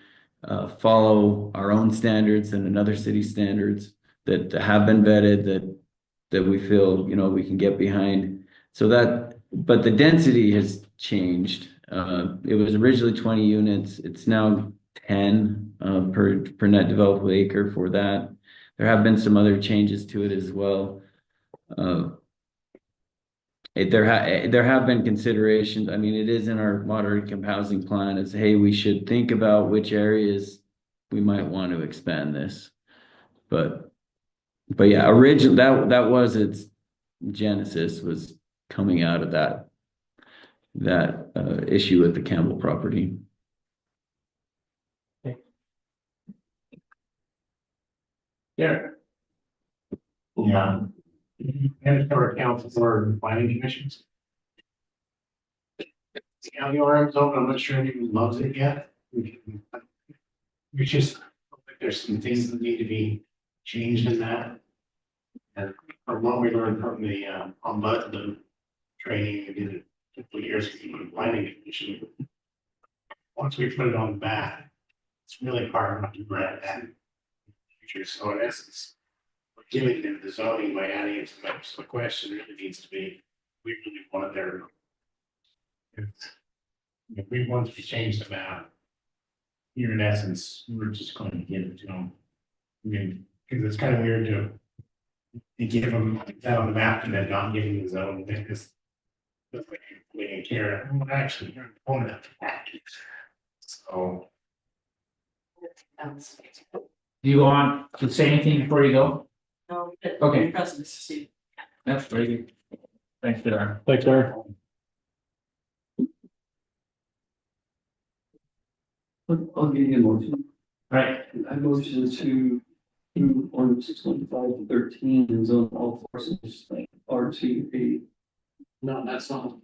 follow our own standards and another city standards that have been vetted, that we feel, we can get behind. So but the density has changed. It was originally 20 units. It's now 10 per net developable acre for that. There have been some other changes to it as well. There have been considerations. I mean, it is in our moderate income housing plan. It's, hey, we should think about which areas we might want to expand this. But yeah, originally that was its genesis, was coming out of that issue with the Campbell property. Yeah. And our council for planning commissions. County RM's open, I'm not sure anyone loves it yet. We just, there's some things that need to be changed in that. And from what we learned from the ombudsman training we did a couple of years ago, in planning commission. Once we put it on the map, it's really hard not to grab that in the future. So in essence, we're giving them the zoning by adding it to the map. So the question really needs to be, we really want it there. If we want to change the map, here in essence, we're just going to give it to them. I mean, because it's kind of weird to give them that on the map and then not give them the zone, because that's like we didn't care. Well, actually, you're an opponent of that. So. Do you want to say anything before you go? No. Okay. That's That's very good. Thanks, Darren. Thanks, Darren. I'll give you a motion. Right. I motion to do ordinance 625-13 and zone all forces like R2A. No, that's not.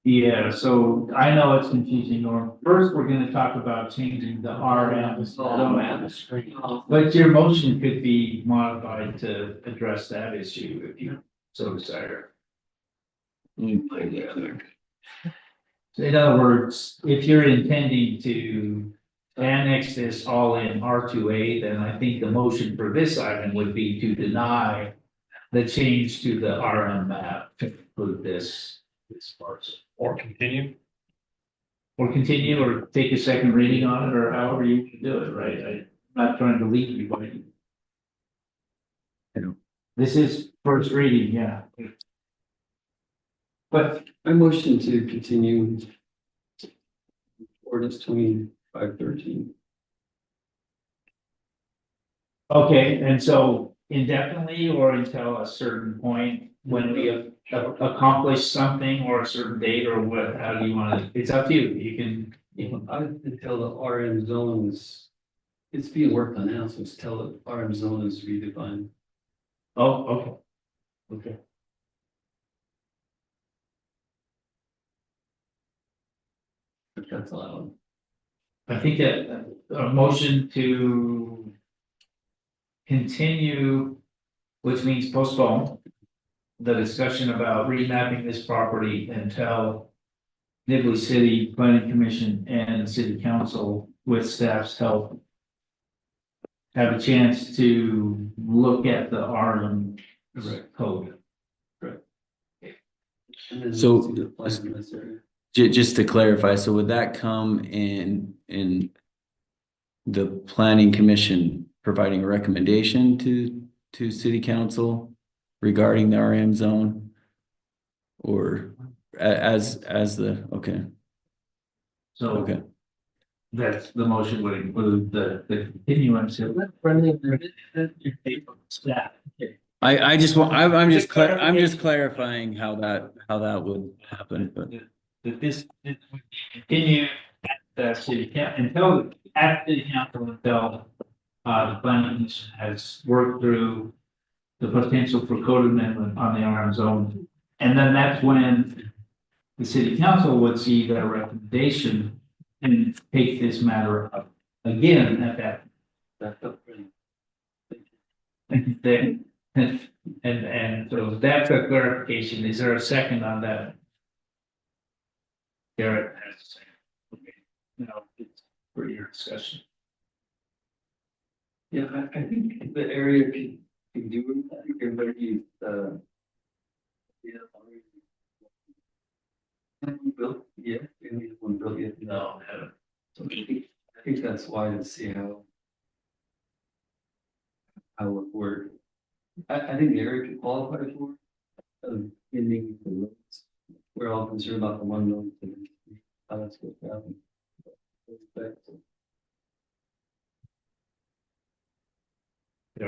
Yeah, so I know it's confusing, Norm. First, we're gonna talk about changing the RM zone. But your motion could be modified to address that issue if you so desire. So in other words, if you're intending to annex this all in R2A, then I think the motion for this item would be to deny the change to the RM map to include this parcel. Or continue. Or continue, or take a second reading on it, or however you can do it, right? I'm not trying to lead anybody. This is first reading, yeah. But I motion to continue ordinance 25-13. okay, and so indefinitely or until a certain point when we have accomplished something or a certain date or what, how do you want to, it's up to you. You can. Until the RM zone is, it's being worked on now, so it's till the RM zone is redefined. Oh, okay. Okay. If that's allowed. I think that a motion to continue which means postpone the discussion about remapping this property until Nibley City Planning Commission and the city council with staff's help have a chance to look at the RM code. And then So- see the plan in this area. Just to clarify, so would that come in the planning commission providing a recommendation to city council regarding the RM zone? Or as the, okay, So okay. that's the motion would include the continuance of staff. I just want, I'm just clarifying how that would happen, but. That this would continue at the city until at the council until the planning commission has worked through the potential for code amendment on the RM zone. And then that's when the city council would see their recommendation and take this matter up again at that. And so that's a clarification. Is there a second on that? Garrett has to say. Okay. No, it's for your discussion. Yeah, I think the area can do, I think everybody, yeah. Haven't built yet, we haven't built yet. No, haven't. So I think that's why to see how it work. I think the area can qualify for, ending the roads. We're all concerned about the 1 million. How that's going to happen. The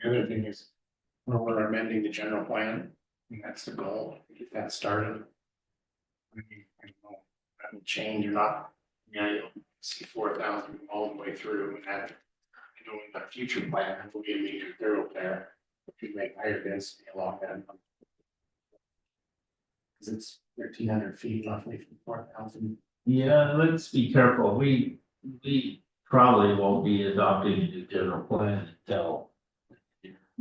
other thing is, when we're amending the general plan, and that's the goal, get that started. I don't know, that will change or not, yeah, you'll see 4,000 all the way through, and that, you know, in the future plan, will be a major thoroughfare. Could make higher density along that. Cause it's 1,300 feet roughly from 4,000. Yeah, let's be careful. We probably won't be adopting the general plan until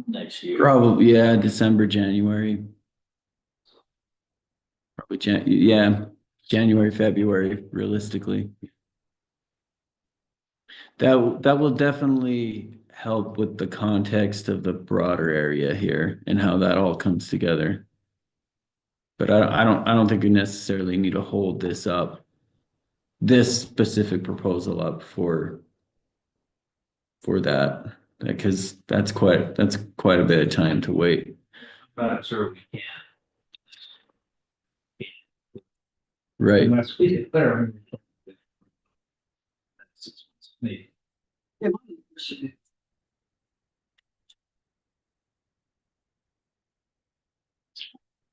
next year. Probably, yeah, December, January. Probably January, February, realistically. That will definitely help with the context of the broader area here and how that all comes together. But I don't think we necessarily need to hold this specific proposal up for that, because that's quite a bit of time to wait. But I'm sure we can. Right. Unless we declare. Me.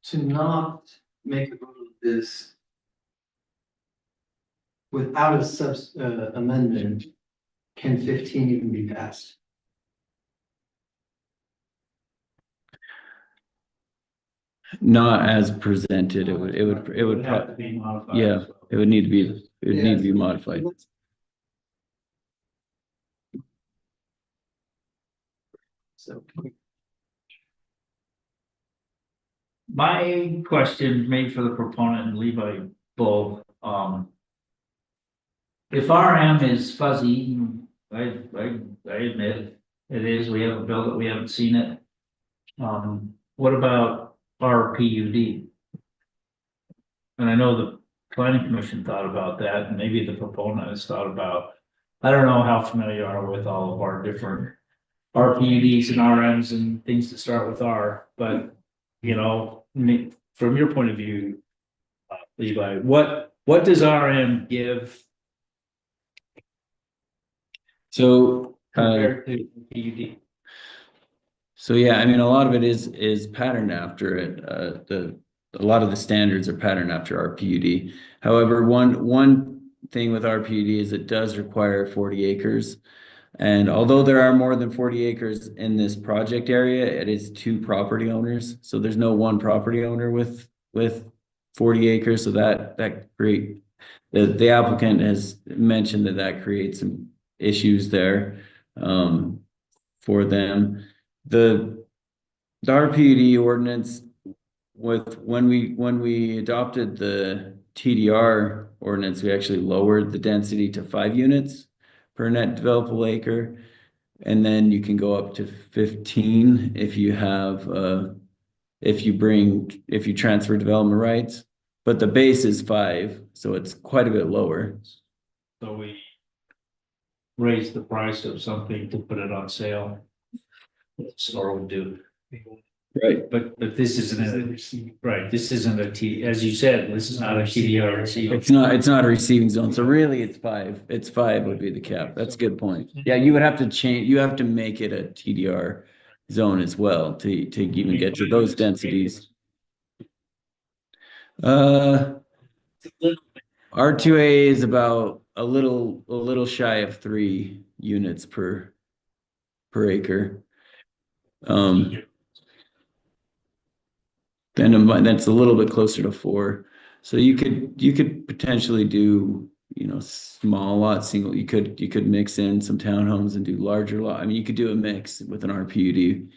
To not make a vote of this without a amendment, can 15 even be passed? Not as presented, it would have to be modified. yeah, it would need to be modified. So. My question made for the proponent and Levi both, if RM is fuzzy, I admit it is, we haven't built it, we haven't seen it. What about RPUD? And I know the planning commission thought about that, and maybe the proponent has thought about, I don't know how familiar you are with all of our different RPUDs and RMs and things that start with R, but you know, from your point of view, Levi, what does RM give So compared to PUD? So yeah, I mean, a lot of it is patterned after it. A lot of the standards are patterned after our PUD. However, one thing with our PUD is it does require 40 acres. And although there are more than 40 acres in this project area, it is 2 property owners. So there's no one property owner with 40 acres. So that create the applicant has mentioned that creates some issues there for them. the RPD ordinance with, when we adopted the TDR ordinance, we actually lowered the density to 5 units per net developable acre. And then you can go up to 15 if you have, if you transfer development rights. But the base is 5, so it's quite a bit lower. So we raise the price of something to put it on sale. What the store would do. Right. But this isn't right, this isn't a as you said, this is not a TDR receiver. It's not a receiving zone, so really it's 5. It's 5 would be the cap. That's a good point. Yeah, you would have to change, you have to make it a TDR zone as well to even get to those densities. R2A is about a little shy of 3 units per acre. Then that's a little bit closer to 4. So you could potentially do, small lot, single, you could mix in some townhomes and do larger lot. I mean, you could do a mix with an RPUD.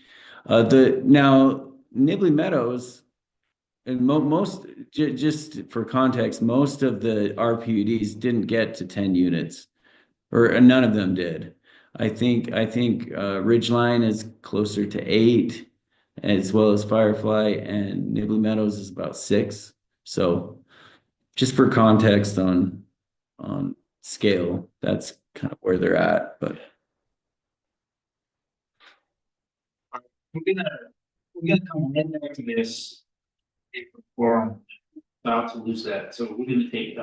Now Nibley Meadows and just for context, most of the RPUDs didn't get to 10 units, or none of them did. I think Ridgeline is closer to 8, as well as Firefly, and Nibley Meadows is about 6. So just for context on scale, that's kind of where they're at. But We're gonna come in there to this. If we're about to lose that, so we're gonna take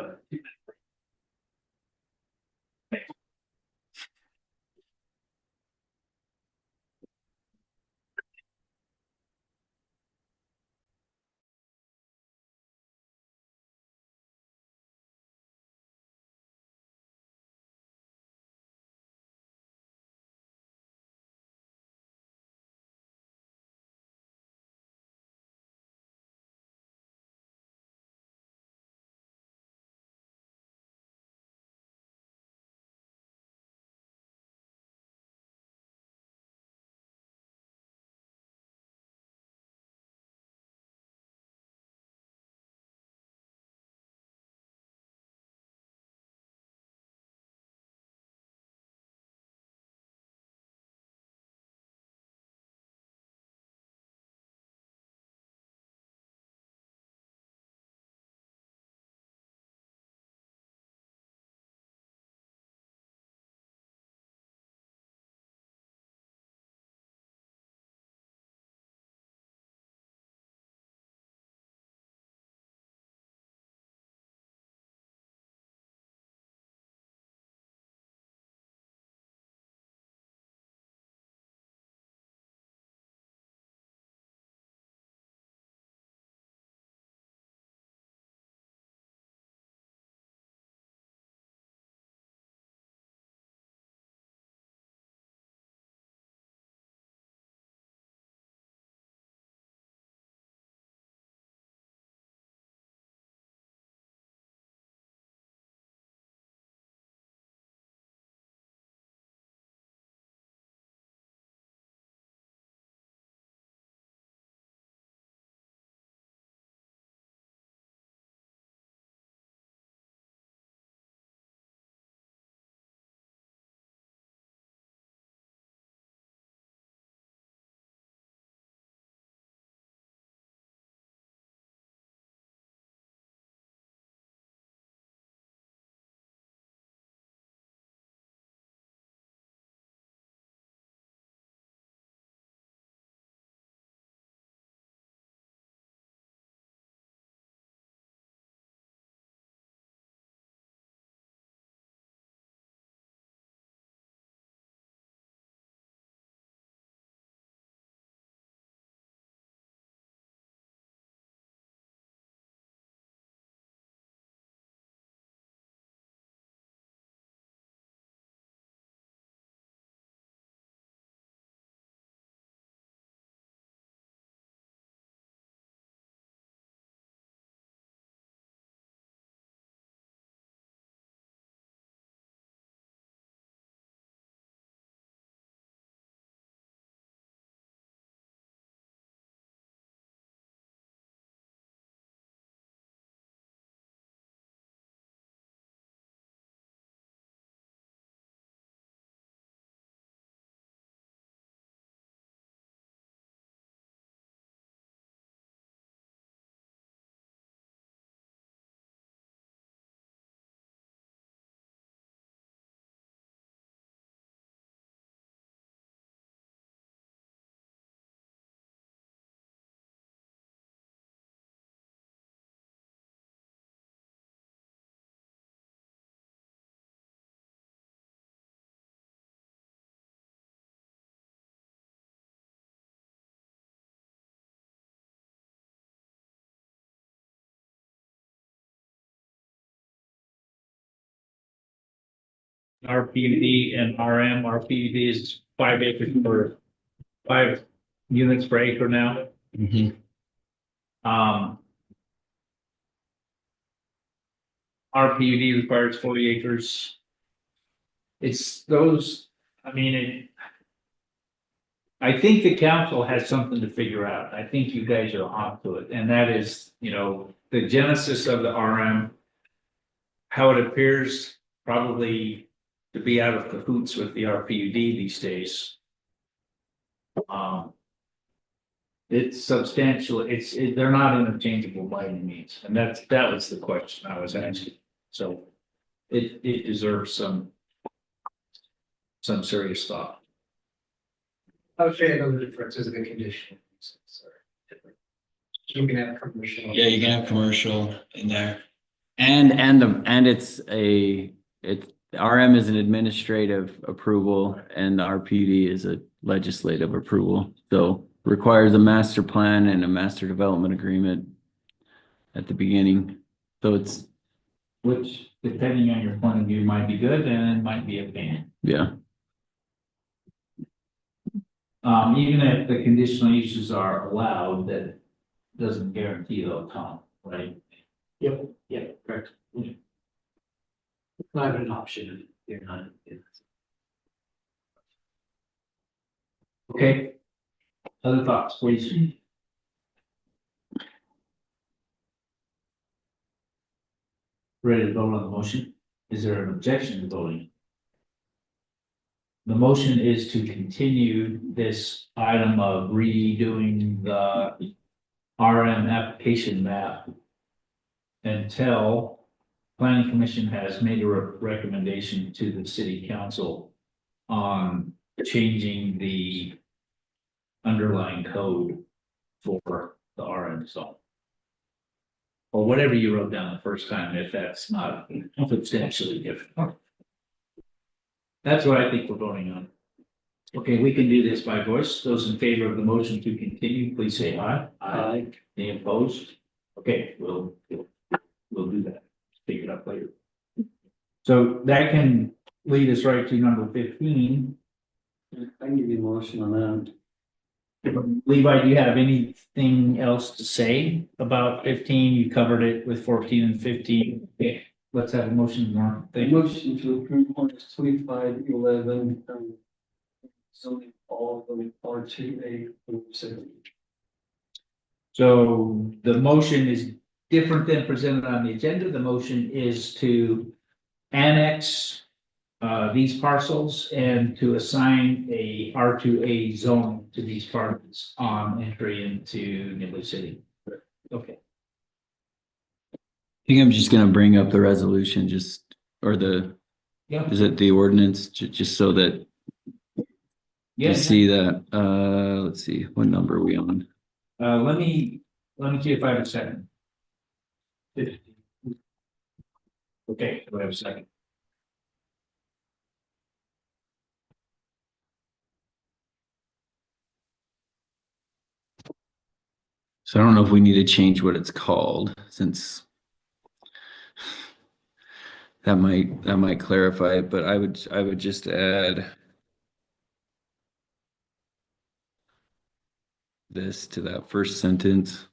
RPD and RM. RPD is 5 acres per 5 units per acre now. Um. RPD requires 40 acres. It's those, I mean, I think the council has something to figure out. I think you guys are onto it, and that is, the genesis of the RM. How it appears probably to be out of cahoots with the RPUD these days. It's substantial, they're not interchangeable by any means, and that was the question I was asking. So it deserves some serious thought. I would say another difference is the conditional uses. You can have commercial. Yeah, you can have commercial in there. It's RM is an administrative approval and the RPD is a legislative approval. So requires a master plan and a master development agreement at the beginning. So it's, Which, depending on your point of view, might be good and it might be a pain. yeah. Even if the conditional uses are allowed, that doesn't guarantee they'll come, right? Yep. Yeah, correct. Not an option if you're not. Okay. Other thoughts, please? Ready to vote on the motion? Is there an objection to voting? The motion is to continue this item of redoing the RM application map until planning commission has made a recommendation to the city council on changing the underlying code for the RM zone. Or whatever you wrote down the first time, if that's not substantially different. That's what I think we're voting on. Okay, we can do this by voice. Those in favor of the motion to continue, please say aye. Aye. Any opposed? Okay, we'll do that. Pick it up later. So that can lead us right to number 15. I can give you a motion on that. Levi, do you have anything else to say about 15? You covered it with 14 and 15. Okay, let's have a motion, Mark. A motion to approve orders 2511, zoning all of them R2A. So the motion is different than presented on the agenda. The motion is to annex these parcels and to assign a R2A zone to these parcels on entry into Nibley City. Okay. I think I'm just gonna bring up the resolution is it the ordinance, just so that you see that, let's see, what number are we on? Let me see if I have a second. 50. Okay, do I have a second? So I don't know if we need to change what it's called, since that might clarify it, but I would just add this to that first sentence.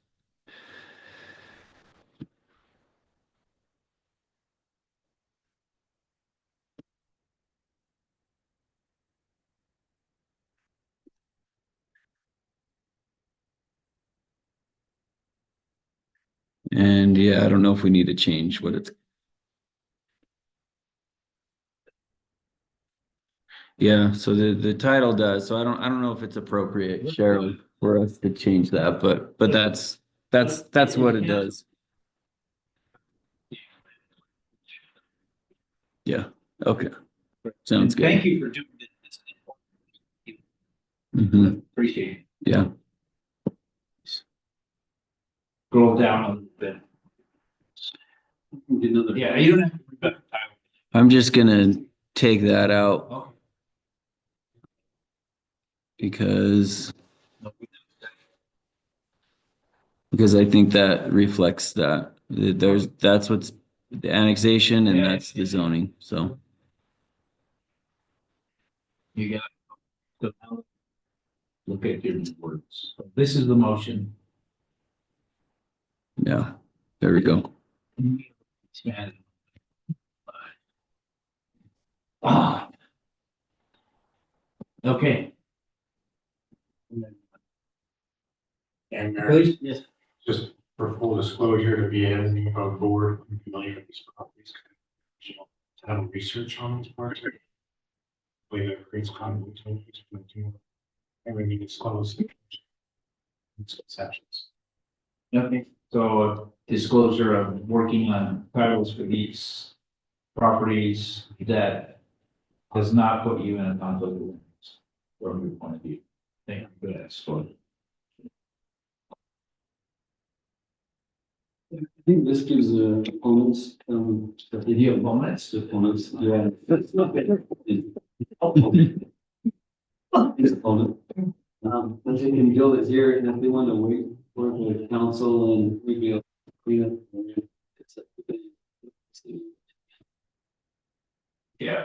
And yeah, I don't know if we need to change what it's. Yeah, so the title does, so I don't know if it's appropriate, Cheryl, for us to change that, but that's what it does. Yeah, okay. Sounds good. Thank you for doing this. Appreciate it. Yeah. Scroll down a little bit. Yeah, you don't have to worry about the title. I'm just gonna take that out. Because I think that reflects that that's what's the annexation and that's the zoning, so. You got to look at your words. This is the motion. Yeah, there we go. Ah. Okay. And Please, yes. just for full disclosure, to be anything above board, I'm familiar with these properties. You know, to have research on these parts. Believe it creates conflict of interest between the two. And we need to disclose. Misconceptions. Okay, so disclosure of working on titles for these properties that does not put you in a conflict of interest from your point of view. Thank you for that disclosure. I think this gives the opponents, Did you have moments? the opponents, yeah, that's not better. Opponent. But they can build it here, and if they want to wait for the council and maybe a clean up. It's up to them. Yeah.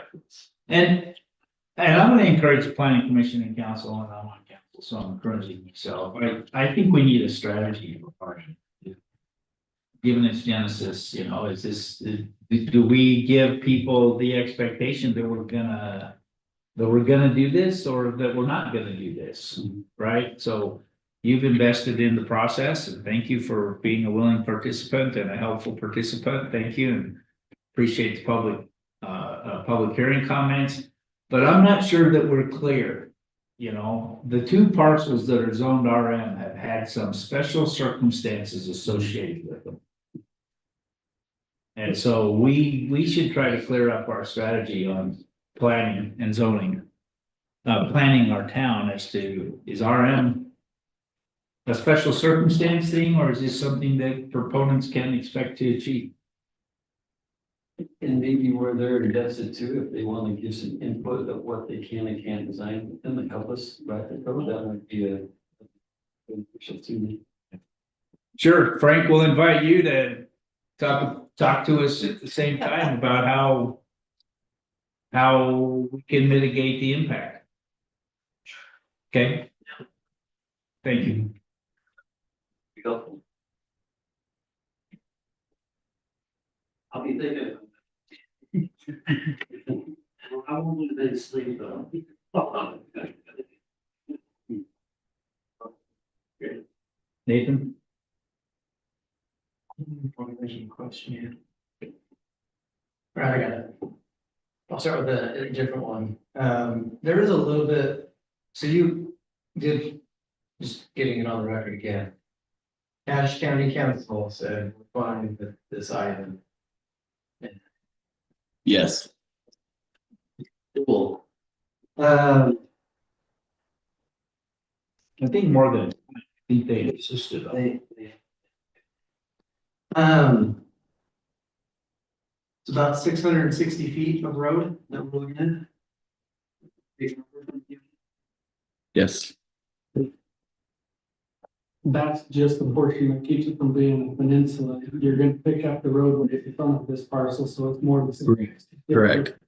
And I'm gonna encourage the planning commission and council, and I'm on council, so I'm encouraging myself. I think we need a strategy for parking. Given its genesis, you know, is this, do we give people the expectation that we're gonna do this, or that we're not gonna do this, right? So you've invested in the process, and thank you for being a willing participant and a helpful participant. Thank you, and appreciate the public hearing comments. But I'm not sure that we're clear. You know, the two parcels that are zoned RM have had some special circumstances associated with them. And so we should try to clear up our strategy on planning and zoning. Planning our town as to, is RM a special circumstance thing, or is this something that proponents can expect to achieve? And maybe where they're invested too, if they want to give some input of what they can and can't design, and they help us write the code, that might be a beneficial too. Sure, Frank, we'll invite you to talk to us at the same time about how we can mitigate the impact. Okay? Thank you. Be helpful. I'll be thinking. I won't let them sleep though. Nathan? Formulation question here. Right, I got it. I'll start with a different one. There is a little bit, so you did, just getting it on the record again. Cache County Council said, we're fine with this item. Yes. Cool. I think more than, I think they insisted on it. It's about 660 feet of road that we're looking at. Yes. That's just the portion that keeps it from being a peninsula. You're gonna pick up the roadway in front of this parcel, so it's more than. Correct.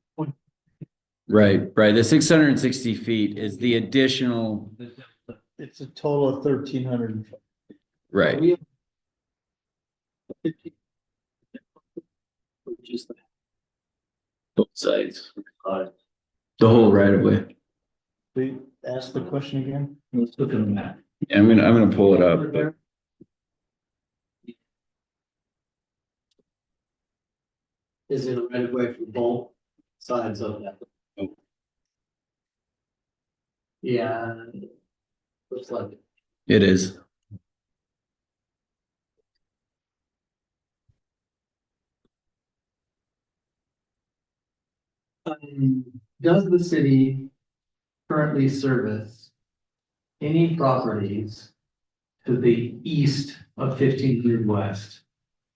Right. The 660 feet is the additional, It's a total of 1,300. right, Just both sides. The whole right of way. Please ask the question again. Let's look at the map. Yeah, I'm gonna pull it up, but Is it a right of way for both sides of that? Oh. Yeah. Looks like it. it is. Does the city currently service any properties to the east of 1500 West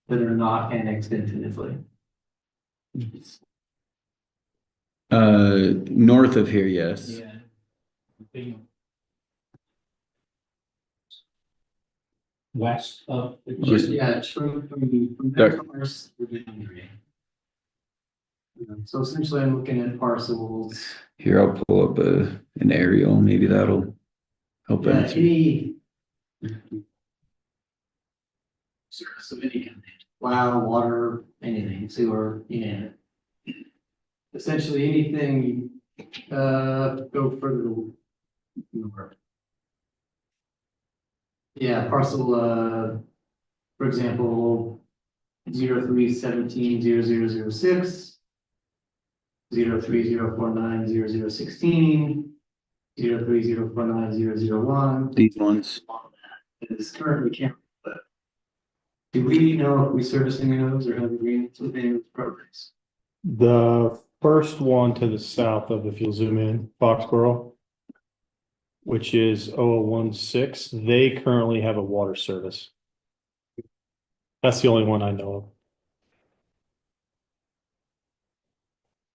that are not annexed into Nibley? North of here, yes. Yeah. West of. Yeah, it's from that commerce. So essentially I'm looking at parcels. Here, I'll pull up an aerial, maybe that'll help Yeah, answer. any. Service of any kind. Wow, water, anything, sewer, yeah. Essentially anything, go further north. Yeah, parcel, for example, 03170006. 0304900016. 03049001. These ones. Is currently camped, but. Do we know if we service any of those or have agreements with any of those programs? The first one to the south of, if you'll zoom in, Foxborough, which is 0016, they currently have a water service. That's the only one I know of.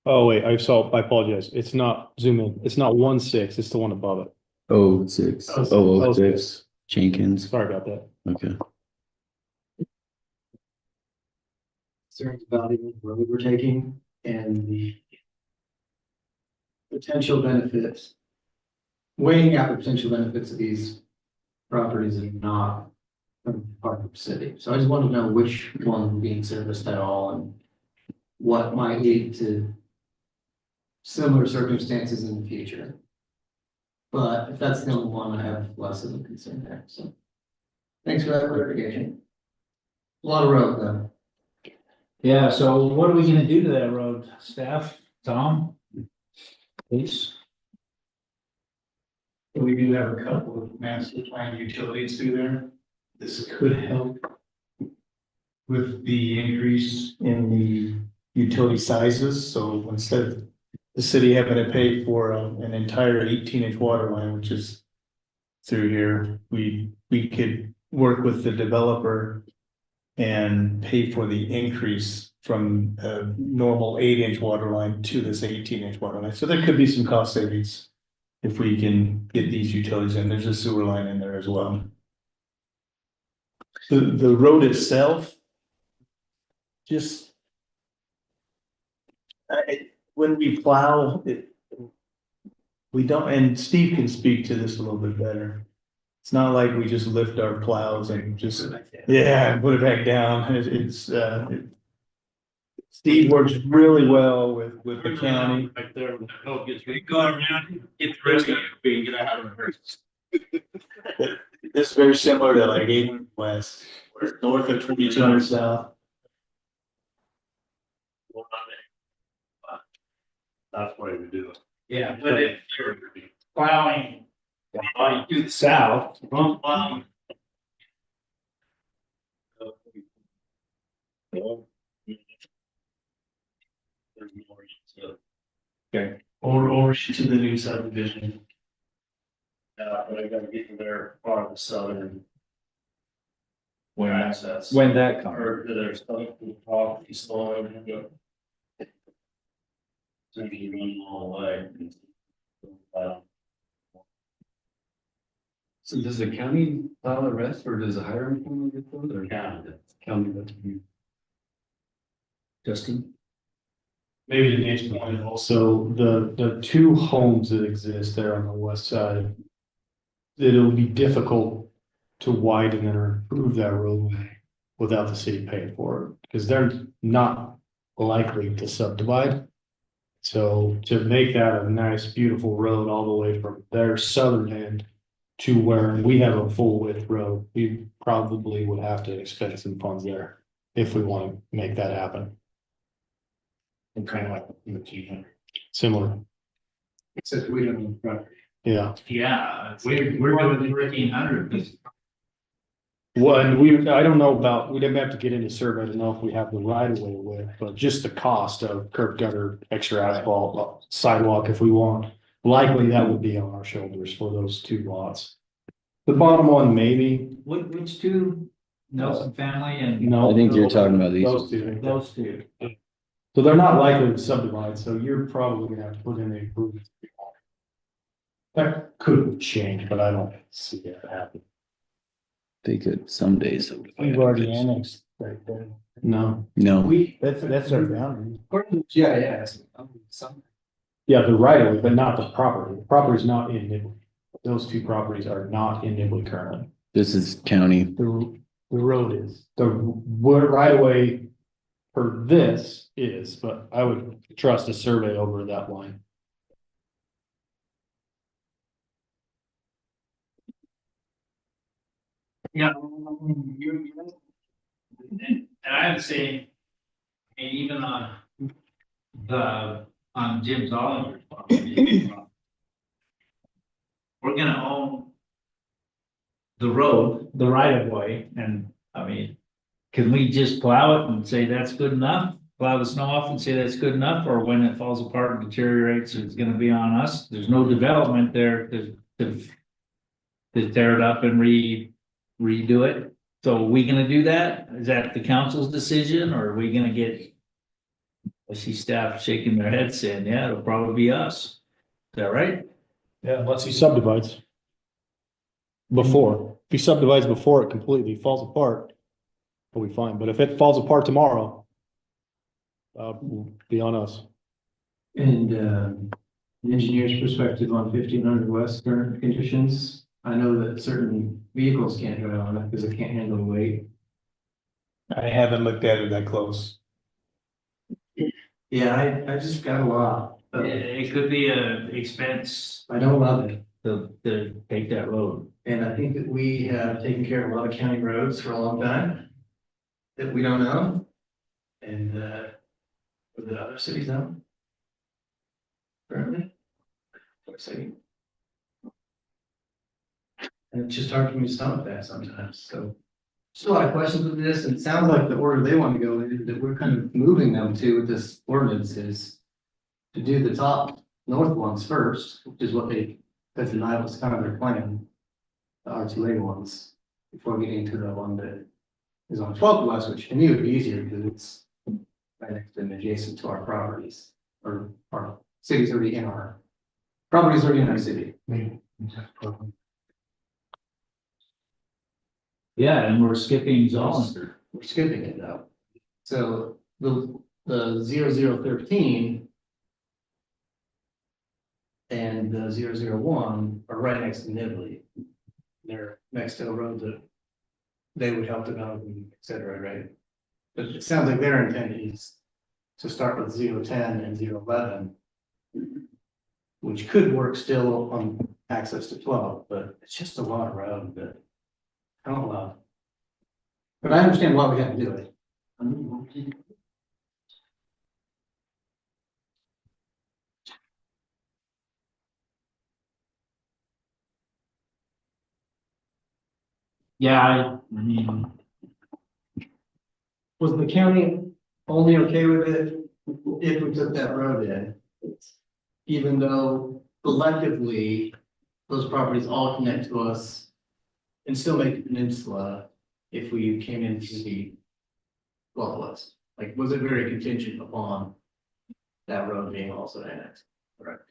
Oh, wait, I apologize. It's not, zoom in. It's not 16, it's the one above it. 06, 006, Jenkins. Sorry about that. Okay. Concerns about the road we're taking and the potential benefits. Weighing out the potential benefits of these properties is not part of the city. So I just want to know which one being serviced at all and what might lead to similar circumstances in the future. But if that's the only one, I have less of a concern there, so. Thanks for that clarification. A lot of road though. Yeah, so what are we gonna do to that road, staff? Tom? Please. We do have a couple of master plan utilities through there. This could help with the increase in the utility sizes. So instead of the city having to pay for an entire 18-inch water line, which is through here, we could work with the developer and pay for the increase from a normal 8-inch water line to this 18-inch water line. So there could be some cost savings if we can get these utilities in. There's a sewer line in there as well. The road itself, just when we plow it, we don't, and Steve can speak to this a little bit better. It's not like we just lift our plows and just, yeah, and put it back down. Steve works really well with the county. Right there, oh, gets me going around, get the rest of it, get out of it. This is very similar to like 8 West, or north of 2200 South. That's the way we do it. Yeah, but if you're plowing, to the south, wrong plowing. Okay. Or to the new subdivision. But I gotta get to their part of the southern. When access. When that comes. Or there's something off, he's slowing and go. So you run all the way. So does the county file the rest or does the hiring company get those or county? County does. Justin? Maybe to Dave's point, also the two homes that exist there on the west side. It'll be difficult to widen or improve that roadway without the city paying for it, because they're not likely to subdivide. So to make that a nice, beautiful road all the way from their southern end to where we have a full width road, we probably would have to expend some funds there if we want to make that happen. And kind of like the T. Similar, Except we don't own the property. yeah. Yeah, we're doing 1300. Well, and I don't know about, we'd have to get into survey to know if we have the right of way with, but just the cost of curb gutter, extra asphalt, sidewalk if we want. Likely that would be on our shoulders for those two lots. The bottom one, maybe, Which two? Nelson family and. no. I think you're talking about these. Those two. Those two. So they're not likely to subdivide, so you're probably gonna have to put in the improvements. That could change, but I don't see it happen. They could someday. So We've already annexed Right there. No, No, That's our boundary. According to GIS, some, yeah, the right of way, but not the property. The property's not in Nibley. Those two properties are not in Nibley currently. this is county. The road is, the right of way for this is, but I would trust a survey over that line. Yeah. And I would say, and even on Jim Zollinger's property, we're gonna own the road, the right of way, and I mean, can we just plow it and say that's good enough? Plow the snow off and say that's good enough, or when it falls apart and deteriorates, it's gonna be on us? There's no development there to tear it up and redo it. So are we gonna do that? Is that the council's decision, or are we gonna get? I see staff shaking their heads saying, yeah, it'll probably be us. Is that right? Yeah, unless he subdivides. Before, if he subdivides before it completely falls apart, we'll be fine, but if it falls apart tomorrow. Will be on us. and, the engineer's perspective on 1500 West current conditions. I know that certain vehicles can't drive on it because they can't handle the weight. I haven't looked at it that close. Yeah, I just got a lot. It could be a expense I don't love it. to take that road. And I think that we have taken care of a lot of county roads for a long time that we don't own. And, that other cities own. Currently. And it's just hard for me to stomach that sometimes, so. Just a lot of questions with this, and it sounds like the order they want to go in, that we're kind of moving them to with this ordinance is to do the top north ones first, which is what that's in Iowa's kind of their plan. The R2A ones, before getting to the one that is on 12th West, which to me would be easier because it's right next to and adjacent to our properties, or our cities already in our, properties already in our city. Yeah, and we're skipping Zollander. We're skipping it though. So the 0013 and the 001 are right next to Nibley. They're next to a road that they would help develop, and et cetera, right? But it sounds like their intent is to start with 010 and 011, which could work still on access to 12, but it's just a lot of road that I don't love. But I understand why we have to do it. Yeah, I mean, Was the county only okay with it if we took that road in? Even though collectively, those properties all connect to us and still make a peninsula if we came into the Gulf West? Like, was it very contingent upon that road being also annexed? Correct.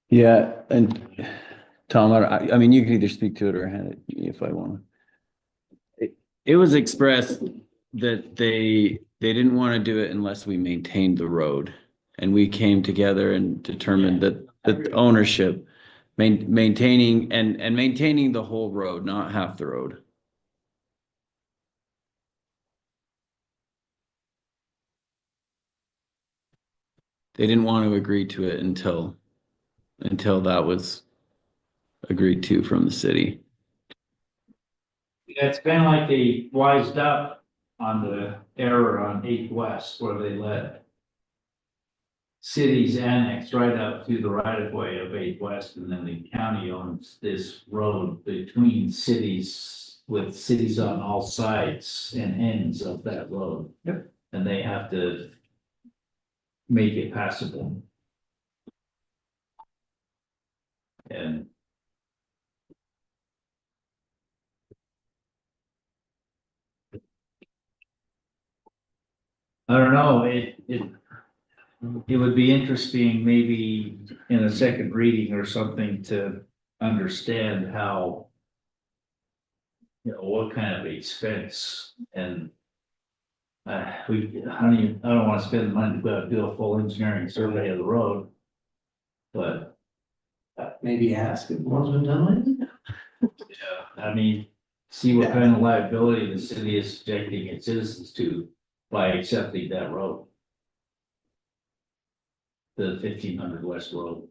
Yeah, and Tom, I mean, you can either speak to it or hand it to me if I want. It was expressed that they didn't want to do it unless we maintained the road. And we came together and determined that the ownership, maintaining and maintaining the whole road, not half the road. They didn't want to agree to it until that was agreed to from the city. yeah, it's kind of like they wised up on the error on 8th West where they let cities annex right up to the right of way of 8th West, and then the county owns this road between cities with cities on all sides and ends of that road. Yep. And they have to make it passable. And I don't know, it would be interesting maybe in a second reading or something to understand how, you know, what kind of expense and I don't wanna spend the money to do a full engineering survey of the road. But, Maybe ask if one's been done yeah, I mean, see what kind of liability the city is subjecting its citizens to by accepting that road. The 1500 West Road.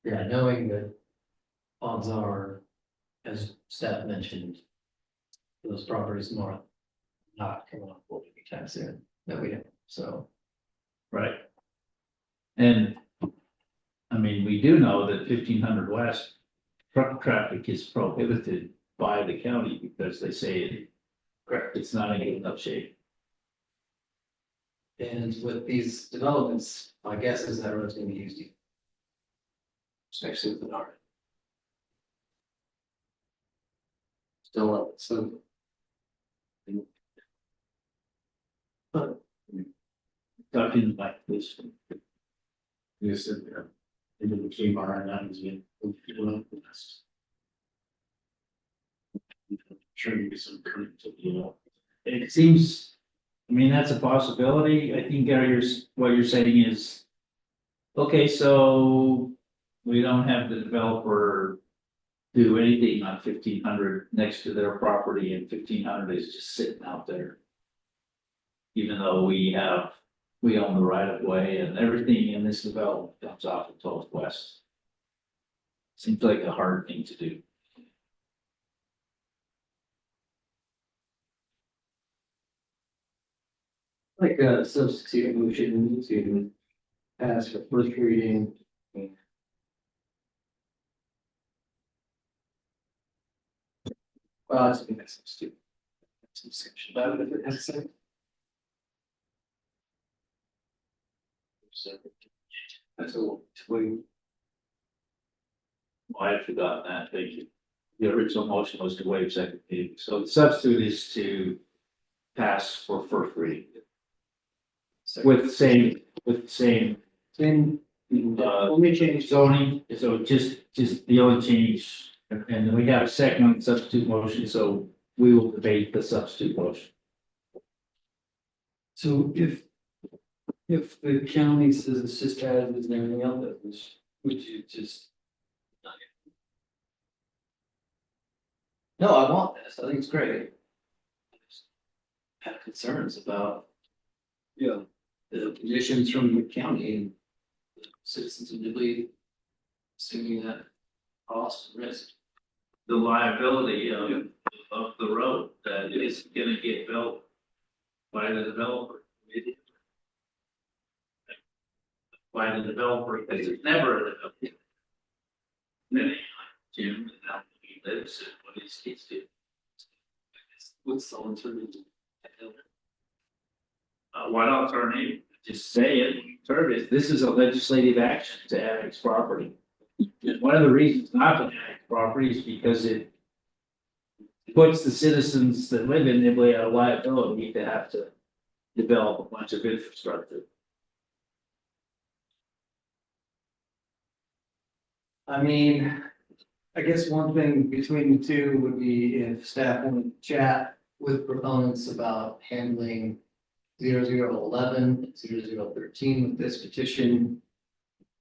Yeah, knowing that odds are, as staff mentioned, those properties north not coming on board anytime soon, that we have, so. Right. And, I mean, we do know that 1500 West truck traffic is prohibited by the county because they say it's not in good enough shape. And with these developments, my guess is that road's gonna be used. Especially with the north. Still, so. But Talking like this. This is, into the Kmart and that was in. Sure, you get some current, you know. It seems, I mean, that's a possibility. I think what you're saying is, okay, so we don't have the developer do anything on 1500 next to their property, and 1500 is just sitting out there. Even though we own the right of way and everything in this development comes off of 12th West. Seems like a hard thing to do. like a substitute motion to pass for first reading. Well, it's been a substitute. Some section about it if it necessary. That's a little twig. Well, I had forgotten that, thank you. The original motion was to waive second reading, so the substitute is to pass for first reading. With the same, Then, only change zoning, so just the only change, and then we have a second on the substitute motion, so we will debate the substitute motion. So if the county says it's just added and everything else, would you just? No, I want this. I think it's great. I just have concerns about. Yeah. The conditions from the county and the citizens of Nibley. Assuming that cost and risk. The liability of the road that is gonna get built by the developer. By the developer, because it's never a developer. Then, Jim, and how he lives and what his kids do. What's the alternative? Why not turn it, just say it, turn it, this is a legislative action to annex property. And one of the reasons not to annex property is because it puts the citizens that live in Nibley at a liability to have to develop a bunch of infrastructure. I mean, I guess one thing between the two would be if staff wanted to chat with proponents about handling 0011, 0013 with this petition,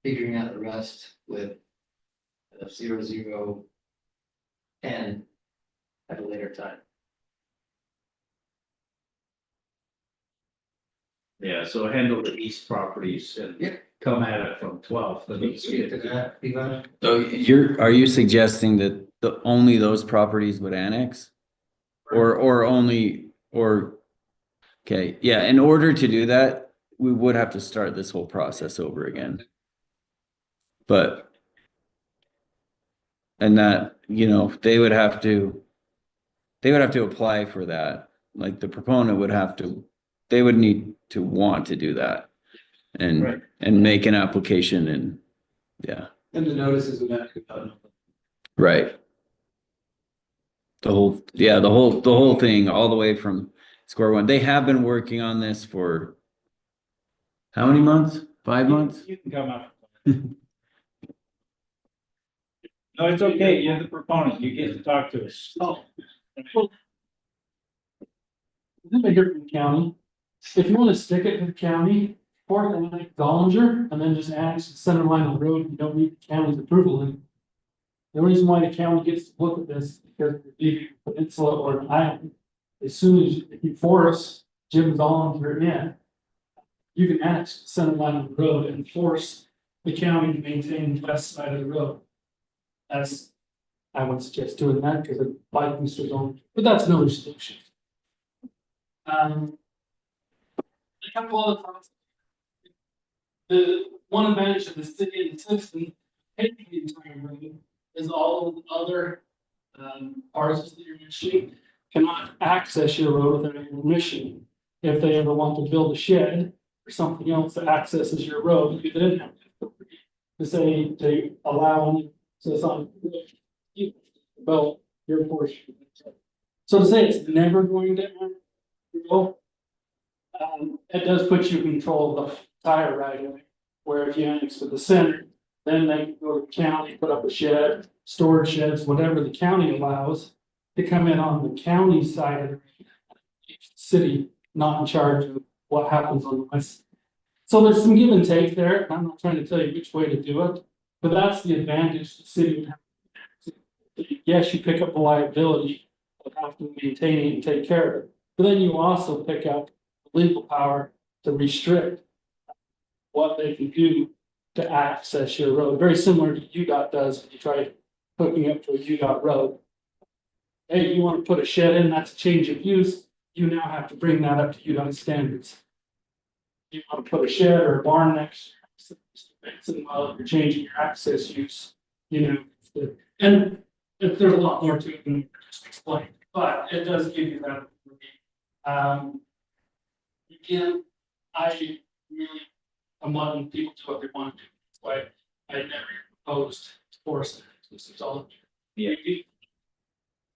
figuring out the rest with 0010 at a later time. Yeah, so handle the east properties and come at it from 12th. Let's get to that, Levi. So are you suggesting that only those properties would annex? Or only, okay, yeah, in order to do that, we would have to start this whole process over again. But. And that, they would have to apply for that, like the proponent would have to, they would need to want to do that. And make an application and, yeah. And the notices would have to go out. Right. The whole thing, all the way from square one. They have been working on this for how many months? 5 months? You can come up. No, it's okay, you're the proponent, you get to talk to us. Anybody here from the county? If you wanna stick it to the county, or like Dollinger, and then just annex the center line of the road, you don't need the county's approval. And the reason why the county gets to look at this, is because the peninsula or an island, as soon as you force Jim Dollinger in, you can annex the center line of the road and force the county to maintain the west side of the road. As I would suggest doing that, because it like Mr. Dollinger, but that's another solution. A couple other thoughts. The one advantage of the city and the citizen taking the entire road is all of the other parcels that you're mentioning cannot access your road without your permission. If they ever want to build a shed or something else that accesses your road, you then have to say to allow so it's on well your portion. So to say it's never going to go, it does put you in control of the entire right of way. Where if you annex to the center, then they can go to the county, put up a shed, storage sheds, whatever the county allows. To come in on the county side of the city, not in charge of what happens on the west. So there's some give and take there. I'm not trying to tell you which way to do it, but that's the advantage the city would have. Yes, you pick up the liability of having to maintain it and take care of it, but then you also pick up the legal power to restrict what they can do to access your road, very similar to UDOT does when you try hooking up to a UDOT road. Hey, you want to put a shed in, that's a change of use, you now have to bring that up to UDOT standards. You want to put a shed or a barn next to it, while you're changing your access use, you know, and if there's a lot more to it than we just explained, but it does give you that. Again, I really I'm letting people do what they want to do. That's why I never proposed to force it. This is all. Yeah.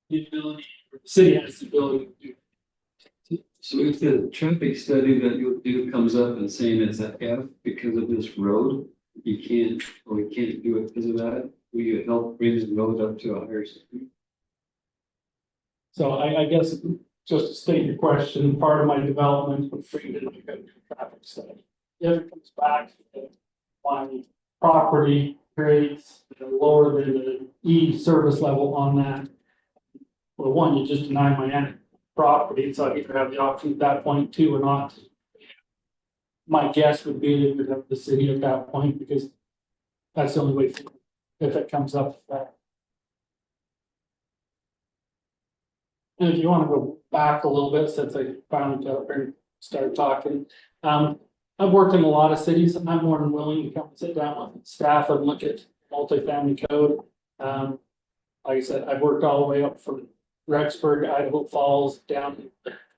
The ability, or the city has the ability to do. So if the traffic study that you'll do comes up and saying it's an F because of this road, you can't, or we can't do it because of that, will you help bring the road up to a higher speed? So I guess just to state your question, part of my development would bring it into a traffic study. If it comes back, my property grades lower than the E service level on that. Well, one, you just deny my property, so I either have the option at that point too or not. My guess would be that we'd have the city at that point, because that's the only way if it comes up. And if you want to go back a little bit, since I finally got up here and started talking, I've worked in a lot of cities. I'm more than willing to come and sit down with staff and look at multifamily code. Like I said, I've worked all the way up from Rexburg, Idaho Falls, down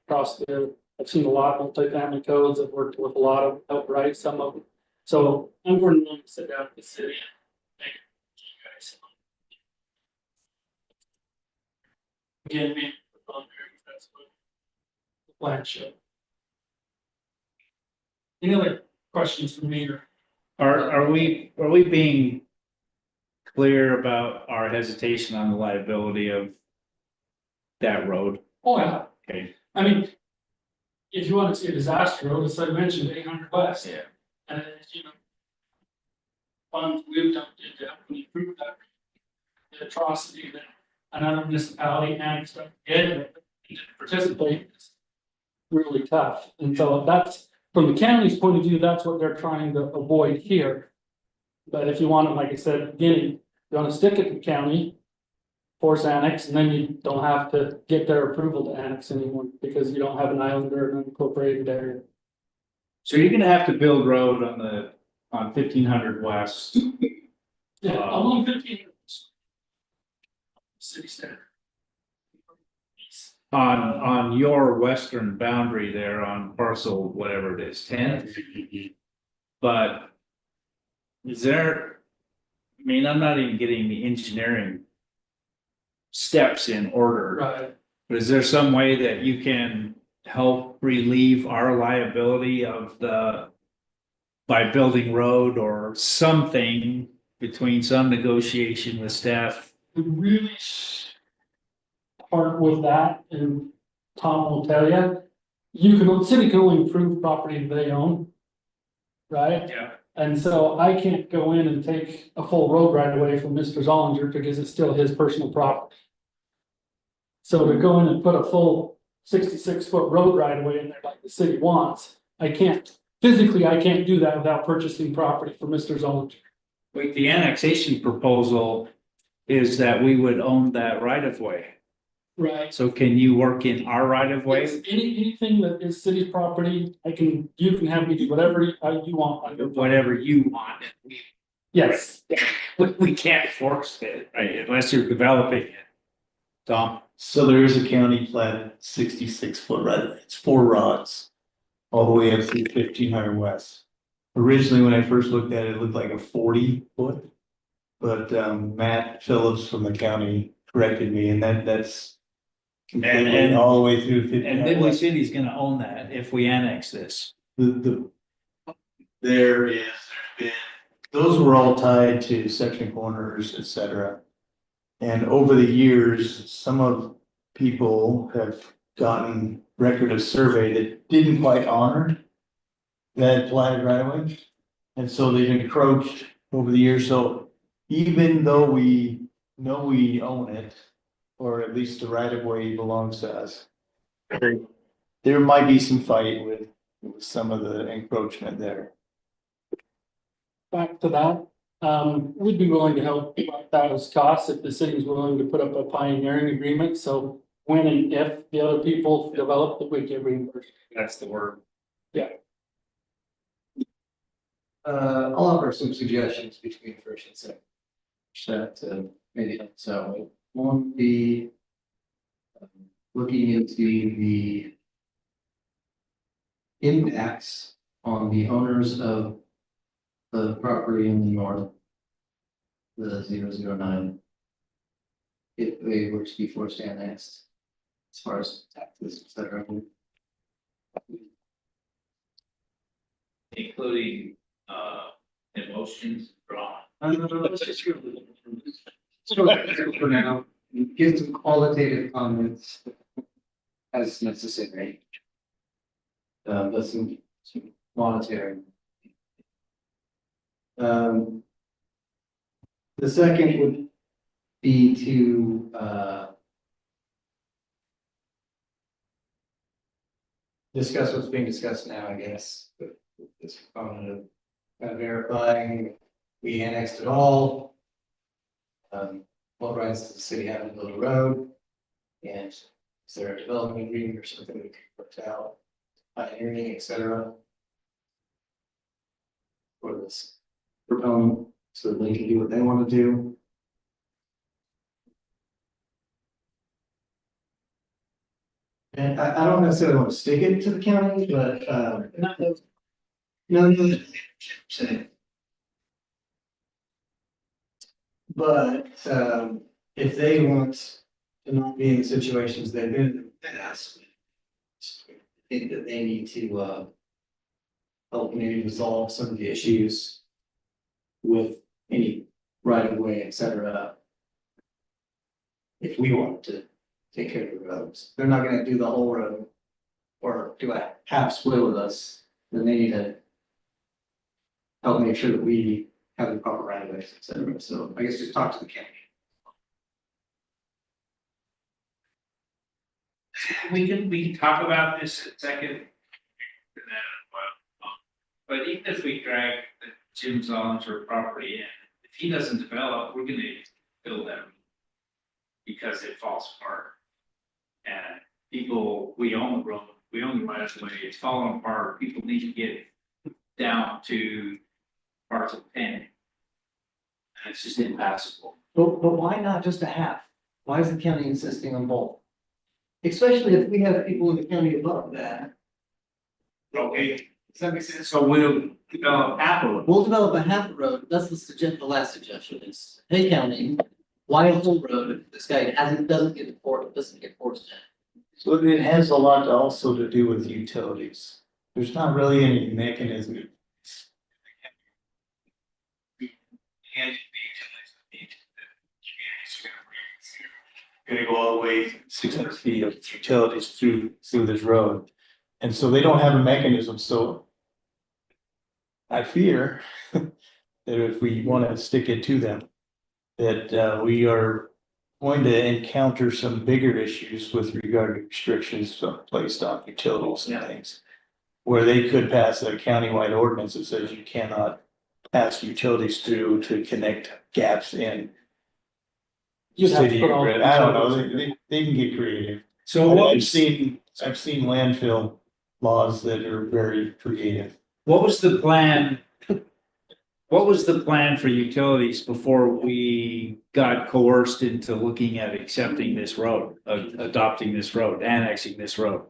across there. I've seen a lot of multifamily codes. I've worked with a lot of outright, some of them. So I'm more than willing to sit down with the city. Thank you guys. Again, man, that's what the plan showed. Any other questions from me or? Are we being clear about our hesitation on the liability of that road? Oh, yeah. Okay. I mean, if you want to see a disaster road, as I mentioned, 800 west. Yeah. And you know, funds we've done to help me prove that the atrocity that another municipality annexed up and participate is really tough. And so that's, from the county's point of view, that's what they're trying to avoid here. But if you want to, like I said at the beginning, you want to stick it to the county, force annex, and then you don't have to get their approval to annex anymore because you don't have an island or an unincorporated area. So you're gonna have to build road on 1500 west. Yeah, along 15. City center. On your western boundary there on parcel, whatever it is, 10. But is there, I mean, I'm not even getting the engineering steps in order. Right. But is there some way that you can help relieve our liability of by building road or something between some negotiation with staff? The really part with that, and Tom will tell you, the city can only improve property they own. Right? Yeah. And so I can't go in and take a full road right away from Mr. Zollinger because it's still his personal property. So to go in and put a full 66-foot road right away in there like the city wants, I can't do that without purchasing property for Mr. Zollinger. Wait, the annexation proposal is that we would own that right of way. Right. So can you work in our right of way? Anything that is city property, you can have me do whatever you want. on your property. Whatever you want. Yes. We can't force it, right, unless you're developing it. Tom? So there is a county plat 66 foot right, it's 4 rods. All the way up through 1500 west. Originally, when I first looked at it, it looked like a 40 foot. But Matt Phillips from the county corrected me and that's. Completely all the way through 1500 And Nibley west. City's gonna own that if we annex this. There's been, those were all tied to section corners, et cetera. And over the years, some of people have gotten record of survey that didn't quite honor that platted right away. And so they've encroached over the years, so even though we know we own it, or at least the right of way belongs to us. There might be some fight with some of the encroachment there. Back to that, we'd be willing to help wipe those costs if the city was willing to put up a pioneering agreement, so when and if the other people develop, that we get reimbursed. That's the word. I'll offer some suggestions between first and second. That maybe help us out with. One would be looking into the impacts on the owners of the property in the north, the 009. If they were to be forced annexed, as far as taxes, et cetera. Including emotions drawn. Let's just go for now. Give some qualitative comments as necessary. But some monetary. The second would be to discuss what's being discussed now, I guess, with this component of verifying we annexed it all. What rights does the city have to build a road? And is there a development agreement or something we could work out, pioneering, et cetera? For this proponent, so that they can do what they want to do. And I don't necessarily want to stick it to the county, but no. But if they want to not be in the situations they've been in the past, I think that they need to help maybe resolve some of the issues with any right of way, et cetera. If we want to take care of the roads, they're not gonna do the whole road or do a half split with us, then they need to help make sure that we have the proper right of ways, et cetera. So I guess just talk to the county. We can talk about this in a second. But even if we drag the Jim Zollinger property in, if he doesn't develop, we're gonna build them. Because it falls apart. And people, we own the road, we own the right of way, it's falling apart, people need to get down to parcel 10. And it's just impassable. But why not just a half? Why is the county insisting on both? Especially if we have people in the county above that. Okay, Does that make sense? so we'll develop half of it. We'll develop a half road. That's the last suggestion is, hey, county, why a whole road if this guy doesn't get forced in? So it has a lot also to do with utilities. There's not really any mechanism. Gonna go all the way 600 feet of utilities through this road. And so they don't have a mechanism, so I fear that if we want to stick it to them, that we are going to encounter some bigger issues with regard to restrictions placed on utilities and things. Where they could pass a countywide ordinance that says you cannot pass utilities through to connect gaps in You'd have to city put or all- grid. I don't know, they can get creative. So But what I've was, seen landfill laws that are very creative. what was the plan? What was the plan for utilities before we got coerced into looking at accepting this road, adopting this road, annexing this road?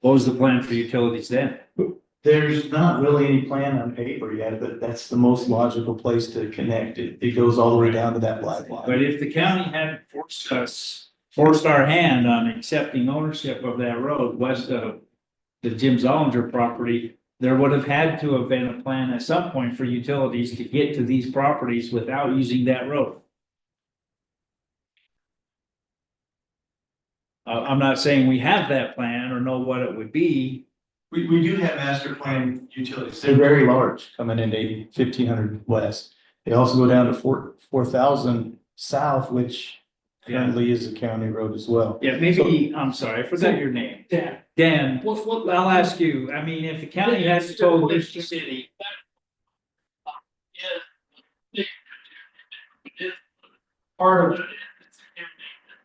What was the plan for utilities then? There's not really any plan on paper yet, but that's the most logical place to connect it. It goes all the way down to that black line. But if the county hadn't forced our hand on accepting ownership of that road west of the Jim Zollinger property, there would have had to have been a plan at some point for utilities to get to these properties without using that road. I'm not saying we have that plan or know what it would be. We do have master plan utilities. They're very large, coming into 1500 west. They also go down to 4,000 south, which currently is a county road as well. Yeah, maybe, I'm sorry, I forgot your name. Dan, I'll ask you, I mean, if the county has told this city. Part of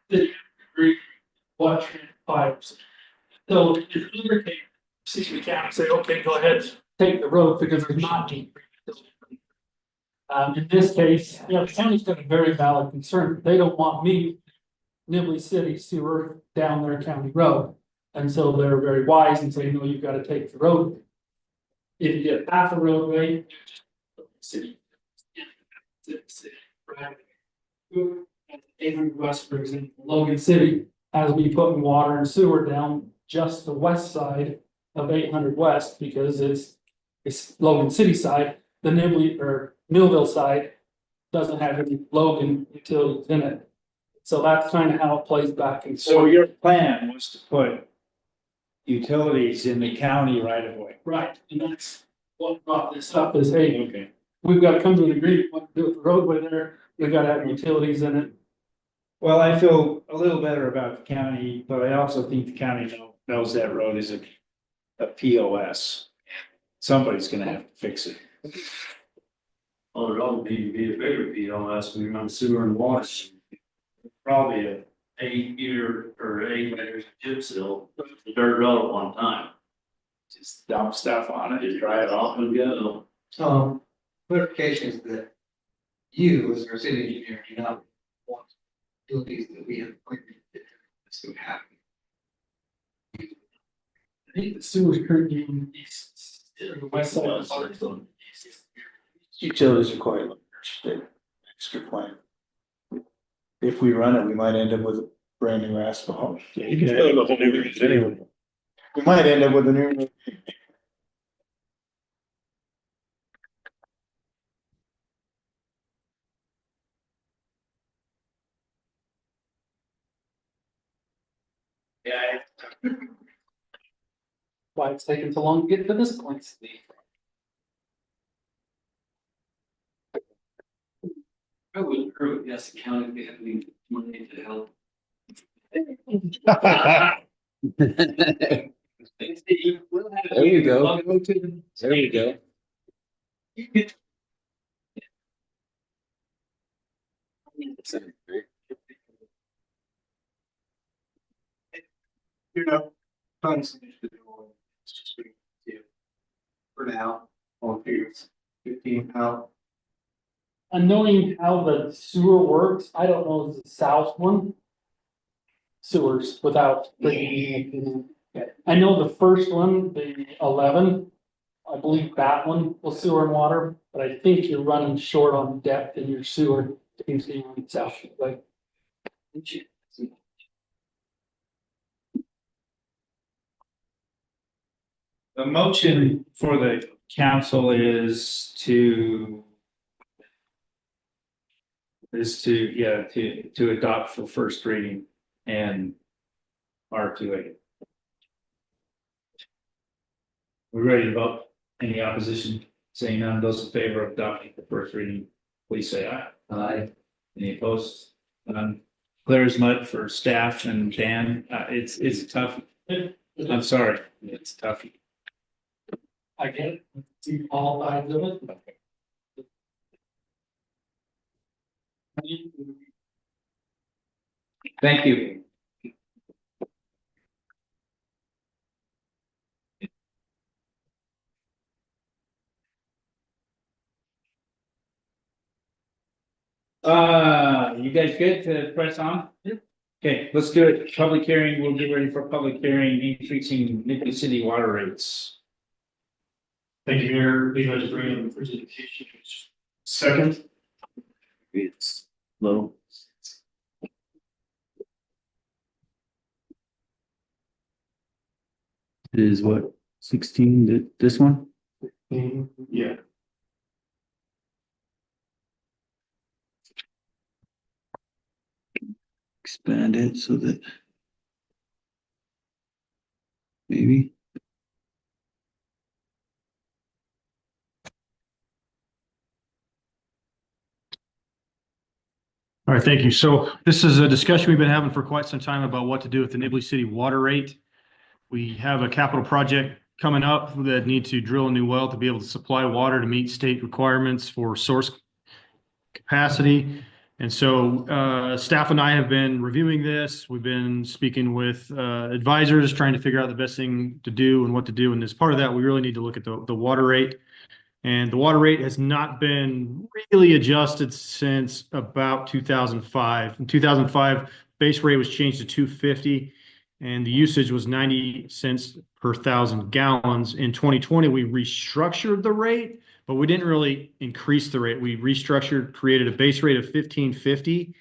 it is agree what transpires. So if you were to take City County, say, okay, go ahead, take the road because there's not any. In this case, the county's got a very valid concern. They don't want me, Nibley City sewer down their county road. And so they're very wise and say, no, you've got to take the road. If you get half a roadway, city. Right? 800 West, for example, Logan City has me putting water and sewer down just the west side of 800 West because it's Logan City side. The Nibley or Millville side doesn't have any Logan utilities in it. So that's kind of how it plays back and So forth. your plan was to put utilities in the county right away. Right, and that's what brought this up is, hey, Okay. we've got to come to an agreement what to do with the roadway there. We've got to have utilities in it. Well, I feel a little better about the county, but I also think the county knows that road is a POS. Somebody's gonna have to fix it. Well, it'd all be a bigger POS, we run sewer and water. Probably a 8 year or 8 layers of chip seal, the dirt road at one time. Just dump stuff on it. Just dry it off and go. Clarification is that you, as our city engineer, do not want utilities that we have appointed to happen. I think the sewer's currently on the east, the west side of the park. Utilities are quite large, extra plan. If we run it, we might end up with a brand new asphalt. You can fill it with new roads anyway. We might end up with a new. Yeah. Why it's taken so long to get to this point, Steve. I would agree with yes, the county, they have any money to help. There you go. There you go. Tons of things to do. It's just being, for now, on figures 15 out. And knowing how the sewer works, I don't know the south one. Sewers without bringing. I know the first one, the 11. I believe that one was sewer and water, but I think you're running short on depth in your sewer. Things being on the south, like. The motion for the council is to adopt for first reading and R2A. We're ready to vote. Any opposition? Saying none, those in favor of adopting the first reading, please say aye. Aye. Any opposed? None. Clear as mud for staff and Dan. It's tough. I'm sorry. It's tough. I get it, see all sides of it. Thank you. You guys good to press on? Okay, let's do it. Public hearing, we'll get ready for public hearing, increasing Nibley City water rates. Thank you, Mayor. Leave to bring in the presentation. Second. It's low. Is what, 16, this one? Yeah. Expand it so that maybe. All right, thank you. So this is a discussion we've been having for quite some time about what to do with the Nibley City water rate. We have a capital project coming up that need to drill a new well to be able to supply water to meet state requirements for source capacity. And so staff and I have been reviewing this. We've been speaking with advisors, trying to figure out the best thing to do and what to do. And as part of that, we really need to look at the water rate. And the water rate has not been really adjusted since about 2005. In 2005, base rate was changed to 250 and the usage was 90 cents per thousand gallons. In 2020, we restructured the rate, but we didn't really increase the rate. We restructured, created a base rate of 1550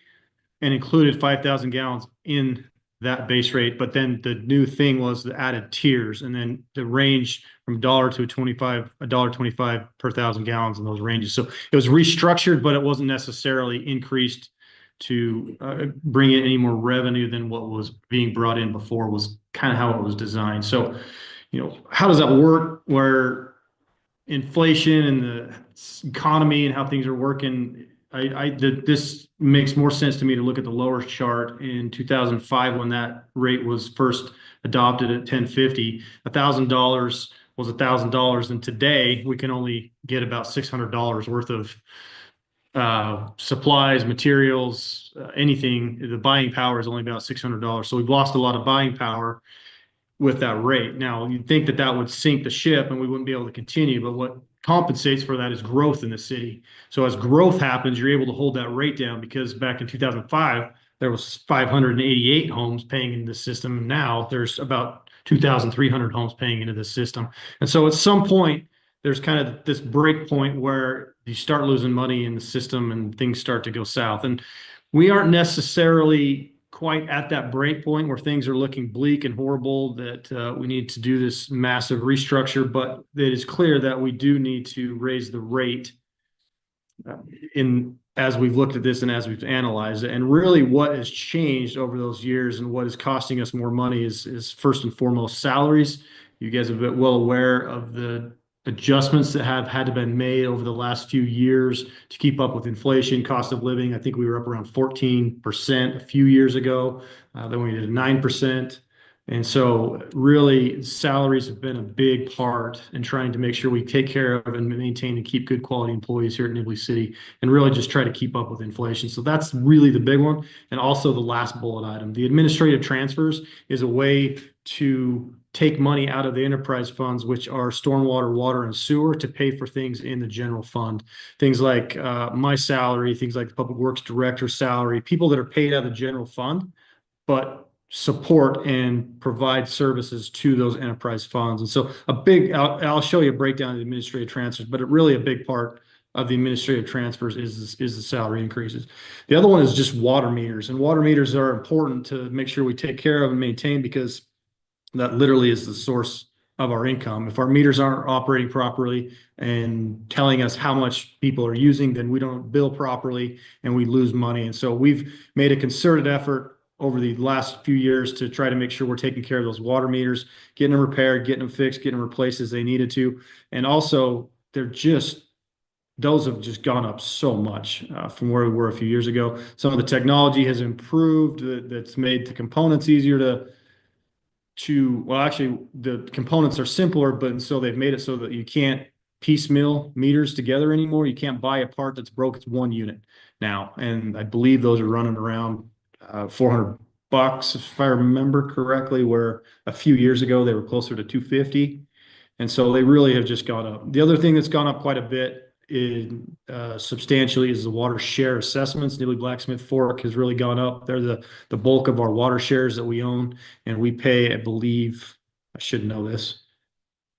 and included 5,000 gallons in that base rate. But then the new thing was the added tiers and then the range from $1 to $1.25 per thousand gallons in those ranges. So it was restructured, but it wasn't necessarily increased to bring in any more revenue than what was being brought in before was kind of how it was designed. So, you know, how does that work where inflation and the economy and how things are working? This makes more sense to me to look at the lower chart in 2005 when that rate was first adopted at 1050. $1,000 was $1,000, and today we can only get about $600 worth of supplies, materials, anything. The buying power is only about $600. So we've lost a lot of buying power with that rate. Now, you'd think that that would sink the ship and we wouldn't be able to continue, but what compensates for that is growth in the city. So as growth happens, you're able to hold that rate down because back in 2005, there was 588 homes paying into the system. And now there's about 2,300 homes paying into the system. And so at some point, there's kind of this break point where you start losing money in the system and things start to go south. And we aren't necessarily quite at that break point where things are looking bleak and horrible, that we need to do this massive restructure, but it is clear that we do need to raise the rate as we've looked at this and as we've analyzed it. And really what has changed over those years and what is costing us more money is first and foremost salaries. You guys have been well aware of the adjustments that have had to be made over the last few years to keep up with inflation, cost of living. I think we were up around 14% a few years ago. Then we did 9%. And so really salaries have been a big part in trying to make sure we take care of and maintain and keep good quality employees here at Nibley City and really just try to keep up with inflation. So that's really the big one. And also the last bullet item, the administrative transfers is a way to take money out of the enterprise funds, which are stormwater, water, and sewer, to pay for things in the general fund. Things like my salary, things like the public works director's salary, people that are paid out of the general fund, but support and provide services to those enterprise funds. And so I'll show you a breakdown of the administrative transfers, but really a big part of the administrative transfers is the salary increases. The other one is just water meters, and water meters are important to make sure we take care of and maintain because that literally is the source of our income. If our meters aren't operating properly and telling us how much people are using, then we don't bill properly and we lose money. And so we've made a concerted effort over the last few years to try to make sure we're taking care of those water meters, getting them repaired, getting them fixed, getting them replaced as they needed to. And also, those have just gone up so much from where we were a few years ago. Some of the technology has improved that's made the components easier well, actually, the components are simpler, but so they've made it so that you can't piecemeal meters together anymore. You can't buy a part that's broke. It's one unit now. And I believe those are running around $400, if I remember correctly, where a few years ago they were closer to 250. And so they really have just gone up. The other thing that's gone up quite a bit substantially is the water share assessments. Nibley Blacksmith Fork has really gone up. They're the bulk of our water shares that we own, and we pay, I believe, I should know this.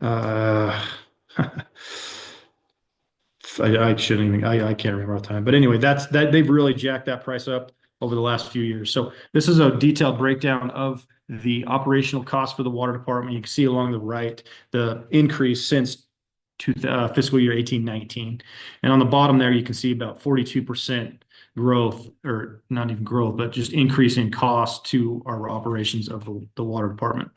I shouldn't even, I can't remember the time, but anyway, they've really jacked that price up over the last few years. So this is a detailed breakdown of the operational cost for the water department. You can see along the right the increase since fiscal year 18-19, and on the bottom there you can see about 42% growth, or not even growth, but just increase in cost to our operations of the water department.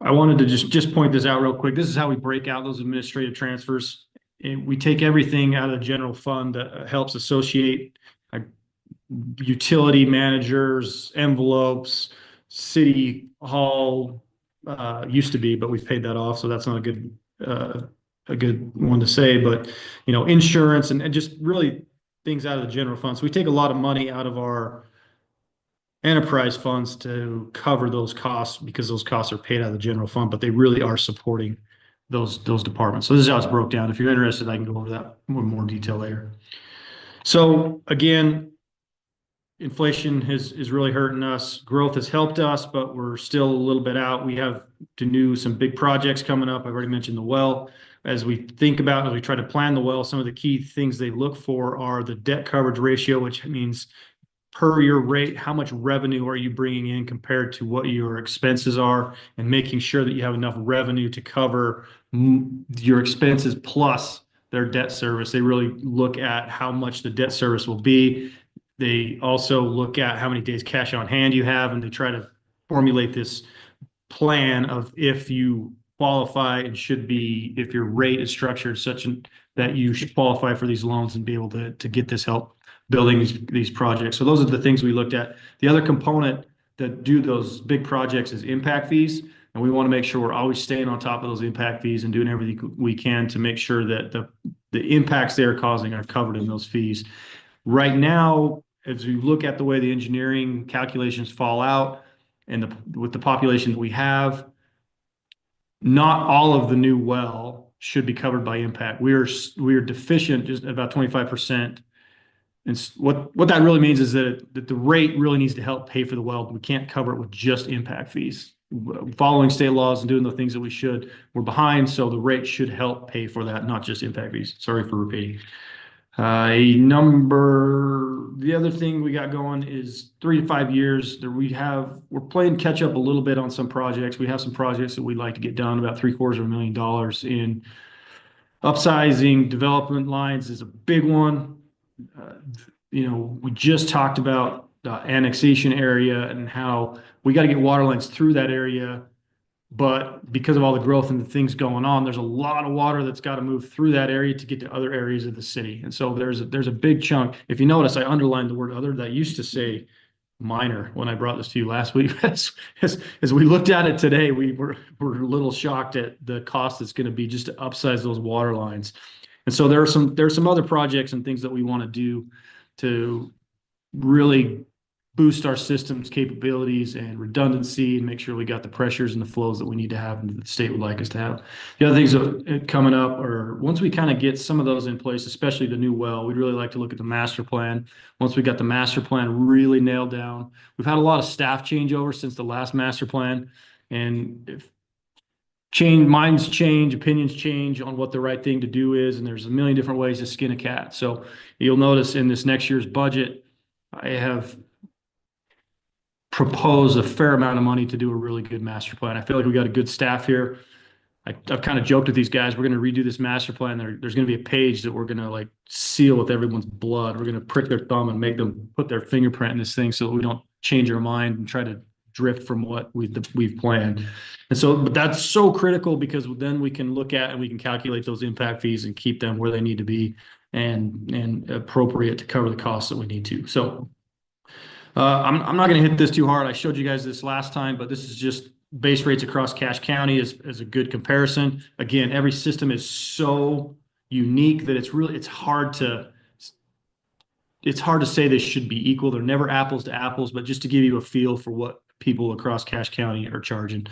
I wanted to just point this out real quick. This is how we break out those administrative transfers. We take everything out of the general fund that helps associate utility managers, envelopes, city hall, used to be, but we've paid that off, so that's not a good one to say. But insurance and just really things out of the general fund. So we take a lot of money out of our enterprise funds to cover those costs, because those costs are paid out of the general fund, but they really are supporting those departments. So this is how it's broke down. If you're interested, I can go over that in more detail later. So again, inflation is really hurting us. Growth has helped us, but we're still a little bit out. We have to do some big projects coming up. I've already mentioned the well. As we try to plan the well, some of the key things they look for are the debt coverage ratio, which means per your rate, how much revenue are you bringing in compared to what your expenses are, and making sure that you have enough revenue to cover your expenses plus their debt service. They really look at how much the debt service will be. They also look at how many days cash on hand you have, and they try to formulate this plan of if you qualify and should be, if your rate is structured such that you should qualify for these loans and be able to get this help building these projects. So those are the things we looked at. The other component that do those big projects is impact fees. And we want to make sure we're always staying on top of those impact fees and doing everything we can to make sure that the impacts they're causing are covered in those fees. Right now, as we look at the way the engineering calculations fall out and with the population that we have, not all of the new well should be covered by impact. We are deficient just about 25%. And what that really means is that the rate really needs to help pay for the well. We can't cover it with just impact fees. Following state laws and doing the things that we should, we're behind, so the rate should help pay for that, not just impact fees. Sorry for repeating. The other thing we got going is 3 to 5 years. We're playing catch up a little bit on some projects. We have some projects that we'd like to get done, about $750,000 in upsizing. Development lines is a big one. We just talked about the annexation area and how we got to get water lines through that area. But because of all the growth and the things going on, there's a lot of water that's got to move through that area to get to other areas of the city. And so there's a big chunk. If you notice, I underlined the word other. That used to say minor when I brought this to you last week. As we looked at it today, we're a little shocked at the cost that's going to be just to upsize those water lines. And so there are some other projects and things that we want to do to really boost our system's capabilities and redundancy and make sure we got the pressures and the flows that we need to have and the state would like us to have. The other things that coming up are, once we kind of get some of those in place, especially the new well, we'd really like to look at the master plan. Once we got the master plan really nailed down, we've had a lot of staff changeover since the last master plan. And if minds change, opinions change on what the right thing to do is, and there's a million different ways to skin a cat. So you'll notice in this next year's budget, I have proposed a fair amount of money to do a really good master plan. I feel like we got a good staff here. I've kind of joked with these guys, we're gonna redo this master plan. There's gonna be a page that we're gonna like seal with everyone's blood. We're gonna prick their thumb and make them put their fingerprint in this thing so that we don't change our mind and try to drift from what we've planned. And so, but that's so critical because then we can look at and we can calculate those impact fees and keep them where they need to be and appropriate to cover the costs that we need to. So I'm not going to hit this too hard. I showed you guys this last time, but this is just base rates across Cache County as a good comparison. Again, every system is so unique that it's hard to say they should be equal. They're never apples to apples, but just to give you a feel for what people across Cache County are charging.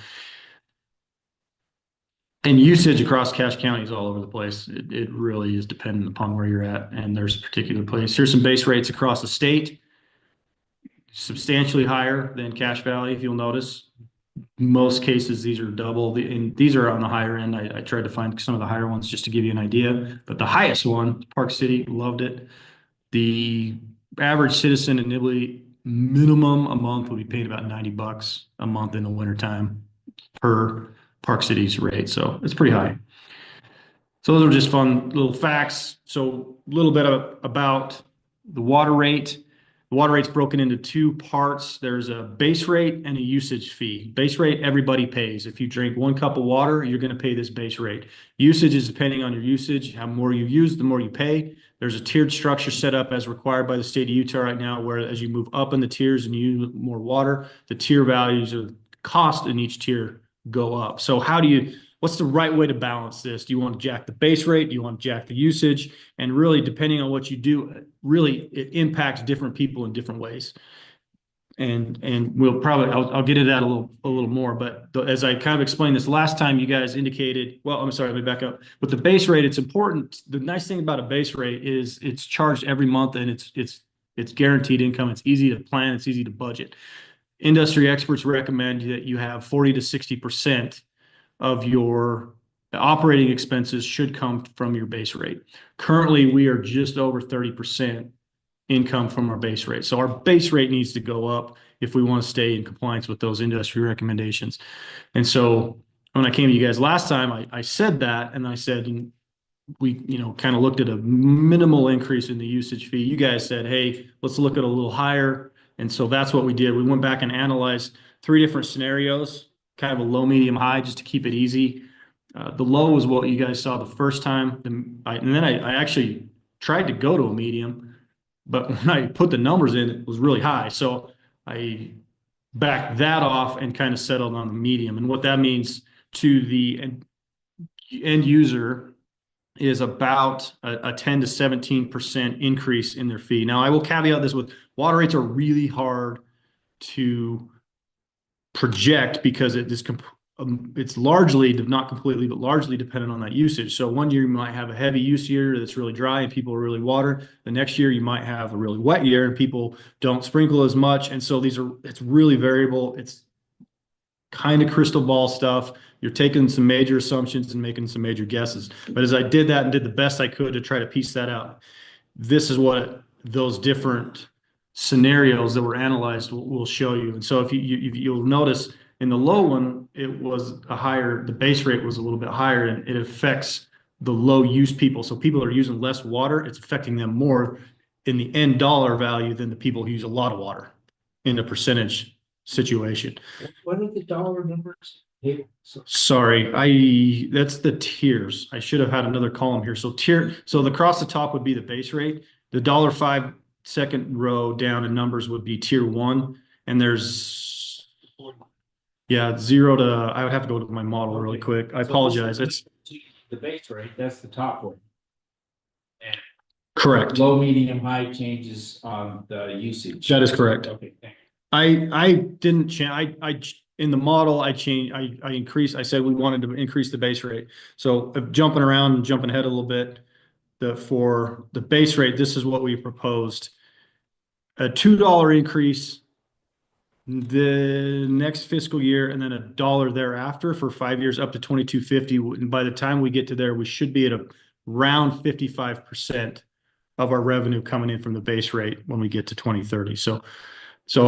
And usage across Cache County is all over the place. It really is dependent upon where you're at, and there's a particular place. Here's some base rates across the state. Substantially higher than Cache Valley, if you'll notice. Most cases, these are double, and these are on the higher end. I tried to find some of the higher ones just to give you an idea, but the highest one, Park City, loved it. The average citizen in Nibley, minimum a month would be paying about $90 a month in the wintertime per Park City's rate. So it's pretty high. So those are just fun little facts. So a little bit about the water rate. The water rate's broken into two parts. There's a base rate and a usage fee. Base rate, everybody pays. If you drink 1 cup of water, you're going to pay this base rate. Usage is depending on your usage. How more you use, the more you pay. There's a tiered structure set up as required by the state of Utah right now, where as you move up in the tiers and you use more water, the tier values of cost in each tier go up. So what's the right way to balance this? Do you want to jack the base rate? Do you want to jack the usage? And really, depending on what you do, really it impacts different people in different ways. And we'll probably, I'll get into that a little more, but as I kind of explained this last time, you guys indicated, well, I'm sorry, let me back up. With the base rate, it's important. The nice thing about a base rate is it's charged every month and it's guaranteed income. It's easy to plan. It's easy to budget. Industry experts recommend that you have 40 to 60% of your operating expenses should come from your base rate. Currently, we are just over 30% income from our base rate. So our base rate needs to go up if we want to stay in compliance with those industry recommendations. And so when I came to you guys last time, I said that, and I said, we, kind of looked at a minimal increase in the usage fee. You guys said, hey, let's look at a little higher. And so that's what we did. We went back and analyzed 3 different scenarios, kind of a low, medium, high, just to keep it easy. The low was what you guys saw the first time. And then I actually tried to go to a medium, but when I put the numbers in, it was really high. So I backed that off and kind of settled on the medium. And what that means to the end user is about a 10 to 17% increase in their fee. Now, I will caveat this with water rates are really hard to project because it's largely, not completely, but largely dependent on that usage. So one year you might have a heavy use year that's really dry and people are really water. The next year you might have a really wet year and people don't sprinkle as much. And so it's really variable. It's kind of crystal ball stuff. You're taking some major assumptions and making some major guesses. But as I did that and did the best I could to try to piece that out, this is what those different scenarios that were analyzed will show you. And so if you'll notice in the low one, the base rate was a little bit higher, and it affects the low use people. So people are using less water. It's affecting them more in the end dollar value than the people who use a lot of water in a percentage situation. What are the dollar numbers? Sorry, that's the tiers. I should have had another column here. So across the top would be the base rate. The $1.05 second row down in numbers would be tier 1. And there's 0 to, I would have to go to my model really quick. I apologize. It's the base rate, that's the top one. And correct. Low, medium, high changes on the usage. That is correct. Okay, thanks. I didn't change. I in the model I changed. I increased. I said we wanted to increase the base rate. So jumping around and jumping ahead a little bit. For the base rate, this is what we proposed: a $2 increase the next fiscal year, and then $1 thereafter for 5 years, up to $22.50. And by the time we get to there, we should be at around 55% of our revenue coming in from the base rate when we get to 2030. So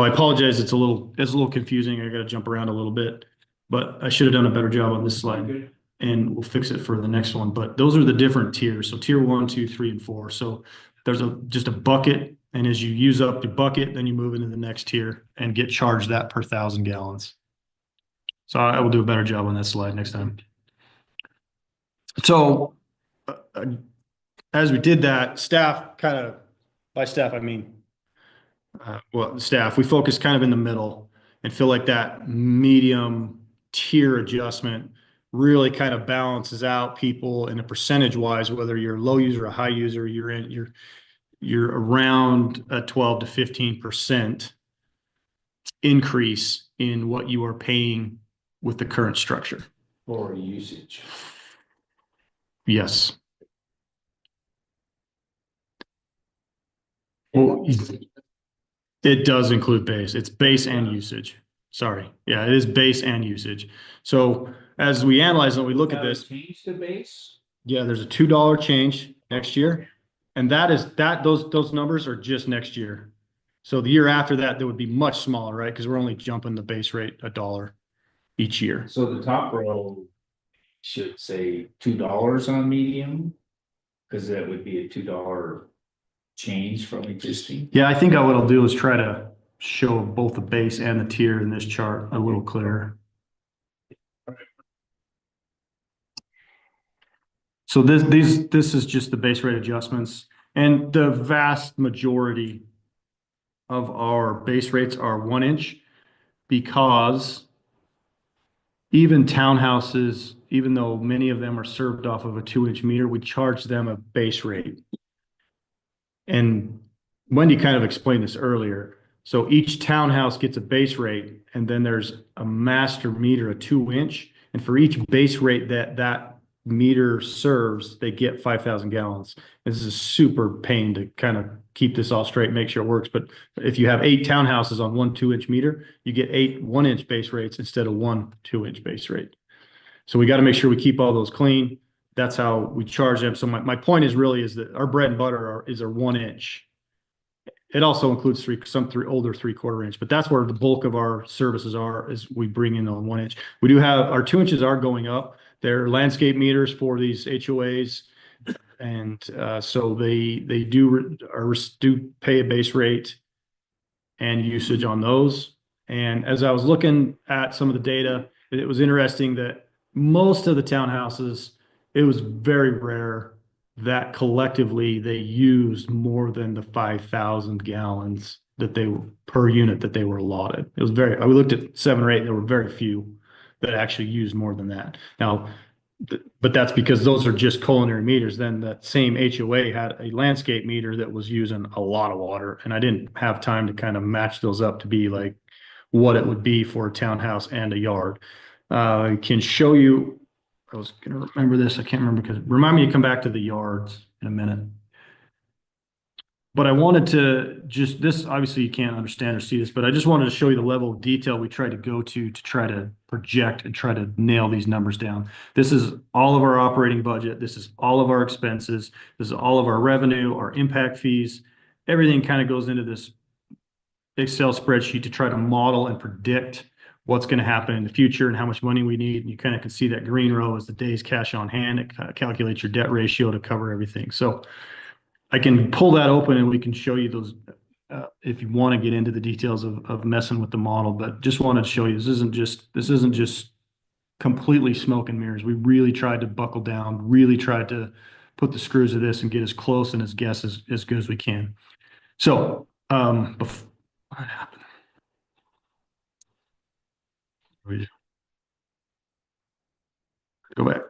I apologize. It's a little confusing. I got to jump around a little bit, but I should have done a better job on this slide. and we'll fix it for the next one. But those are the different tiers. So tier 1, 2, 3, and 4. So there's just a bucket, and as you use up the bucket, then you move into the next tier and get charged that per 1,000 gallons. So I will do a better job on that slide next time. So as we did that, staff kind of, by staff, I mean, well, the staff, we focus kind of in the middle and feel like that medium tier adjustment really kind of balances out people in a percentage wise, whether you're a low user or a high user, you're around a 12 to 15% increase in what you are paying with the current structure. For usage. Yes. Well, it does include base. It's base and usage. Sorry. Yeah, it is base and usage. So as we analyze and we look at this, Change the base? yeah, there's a $2 change next year. And those numbers are just next year. So the year after that, there would be much smaller, right? Because we're only jumping the base rate $1 each year. So the top row should say $2 on medium, because that would be a $2 change from existing. Yeah, I think what I'll do is try to show both the base and the tier in this chart a little clearer. So this is just the base rate adjustments, and the vast majority of our base rates are 1 inch, because even townhouses, even though many of them are served off of a 2-inch meter, we charge them a base rate. And Wendy kind of explained this earlier. So each townhouse gets a base rate, and then there's a master meter, a 2-inch, and for each base rate that meter serves, they get 5,000 gallons. This is a super pain to kind of keep this all straight, make sure it works. But if you have 8 townhouses on one 2-inch meter, you get 8 1-inch base rates instead of 1 2-inch base rate. So we got to make sure we keep all those clean. That's how we charge them. So my point is that our bread and butter is a 1-inch. It also includes some older 3/4 inch, but that's where the bulk of our services are, is we bring in on 1-inch. We do have our 2 inches are going up. They're landscape meters for these HOAs. And so they do pay a base rate and usage on those. And as I was looking at some of the data, it was interesting that most of the townhouses, it was very rare that collectively they used more than the 5,000 gallons that per unit that they were allotted. It was we looked at 7 or 8, there were very few that actually used more than that. Now, but that's because those are just culinary meters. Then that same HOA had a landscape meter that was using a lot of water, and I didn't have time to kind of match those up to be like what it would be for a townhouse and a yard. I can show you. I was going to remember this. I can't remember, because remind me to come back to the yards in a minute. But I wanted to this, obviously you can't understand or see this, but I just wanted to show you the level of detail we tried to go to try to project and try to nail these numbers down. This is all of our operating budget. This is all of our expenses. This is all of our revenue, our impact fees. Everything kind of goes into this Excel spreadsheet to try to model and predict what's going to happen in the future and how much money we need. And you kind of can see that green row is the days cash on hand. It calculates your debt ratio to cover everything. So I can pull that open and we can show you those if you want to get into the details of messing with the model. But just wanted to show you, this isn't just completely smoke and mirrors. We really tried to buckle down, really tried to put the screws of this and get as close and as good as we can. So what happened? Go back.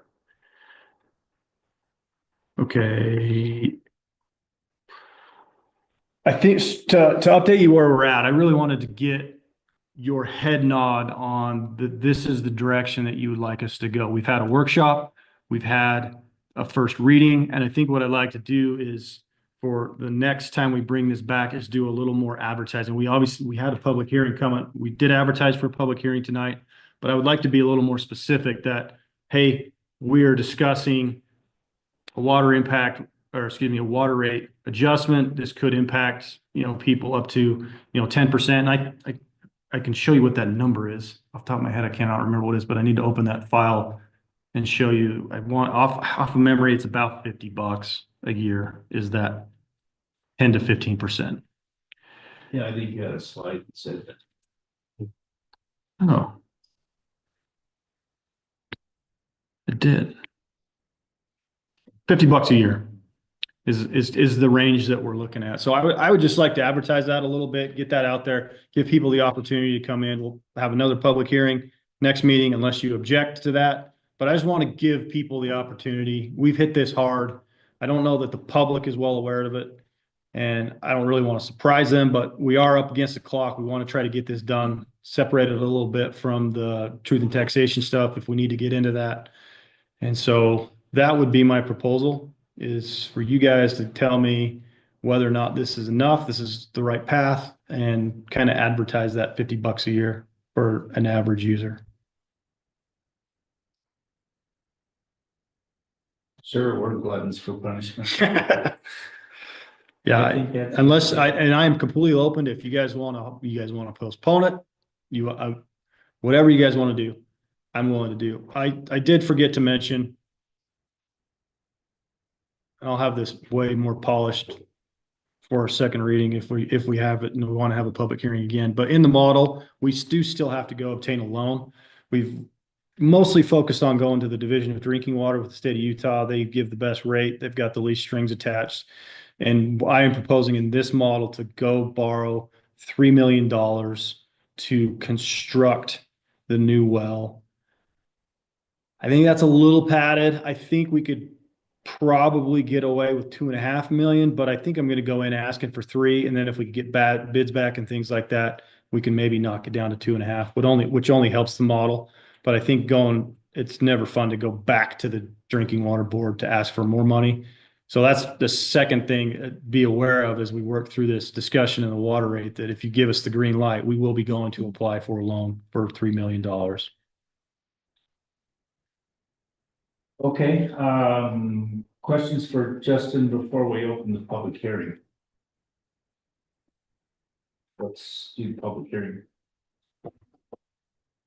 Okay. I think to update you where we're at, I really wanted to get your head nod on this is the direction that you would like us to go. We've had a workshop, we've had a first reading, and I think what I'd like to do is, for the next time we bring this back, is do a little more advertising. We had a public hearing coming. We did advertise for a public hearing tonight, but I would like to be a little more specific that, hey, we are discussing a water rate adjustment. This could impact, people up to, 10%. And I can show you what that number is off the top of my head. I cannot remember what it is, but I need to open that file and show you, I want off of memory, it's about $50 a year is that 10 to 15%. Yeah, I think you had a slide that said that. Oh. It did. $50 a year is the range that we're looking at. So I would just like to advertise that a little bit, get that out there, give people the opportunity to come in. We'll have another public hearing next meeting unless you object to that. But I just want to give people the opportunity. We've hit this hard. I don't know that the public is well aware of it. And I don't really want to surprise them, but we are up against the clock. We want to try to get this done, separated a little bit from the truth and taxation stuff if we need to get into that. And so that would be my proposal, is for you guys to tell me whether or not this is enough, this is the right path, and kind of advertise that $50 a year for an average user. Sure, we're gluttons for punishment. Yeah, I think that's- unless I am completely open to, if you guys want to postpone it, whatever you guys want to do, I'm willing to do. I did forget to mention, and I'll have this way more polished for our second reading if we have it and we want to have a public hearing again. But in the model, we do still have to go obtain a loan. We've mostly focused on going to the Division of Drinking Water with the state of Utah. They give the best rate. They've got the least strings attached. And I am proposing in this model to go borrow $3 million to construct the new well. I think that's a little padded. I think we could probably get away with 2.5 million, but I think I'm going to go in asking for 3. And then if we get bad bids back and things like that, we can maybe knock it down to 2.5, which only helps the model. But I think it's never fun to go back to the Drinking Water Board to ask for more money. So that's the second thing to be aware of as we work through this discussion in the water rate, that if you give us the green light, we will be going to apply for a loan for $3 million. Okay, questions for Justin before we open the public hearing? Let's do the public hearing.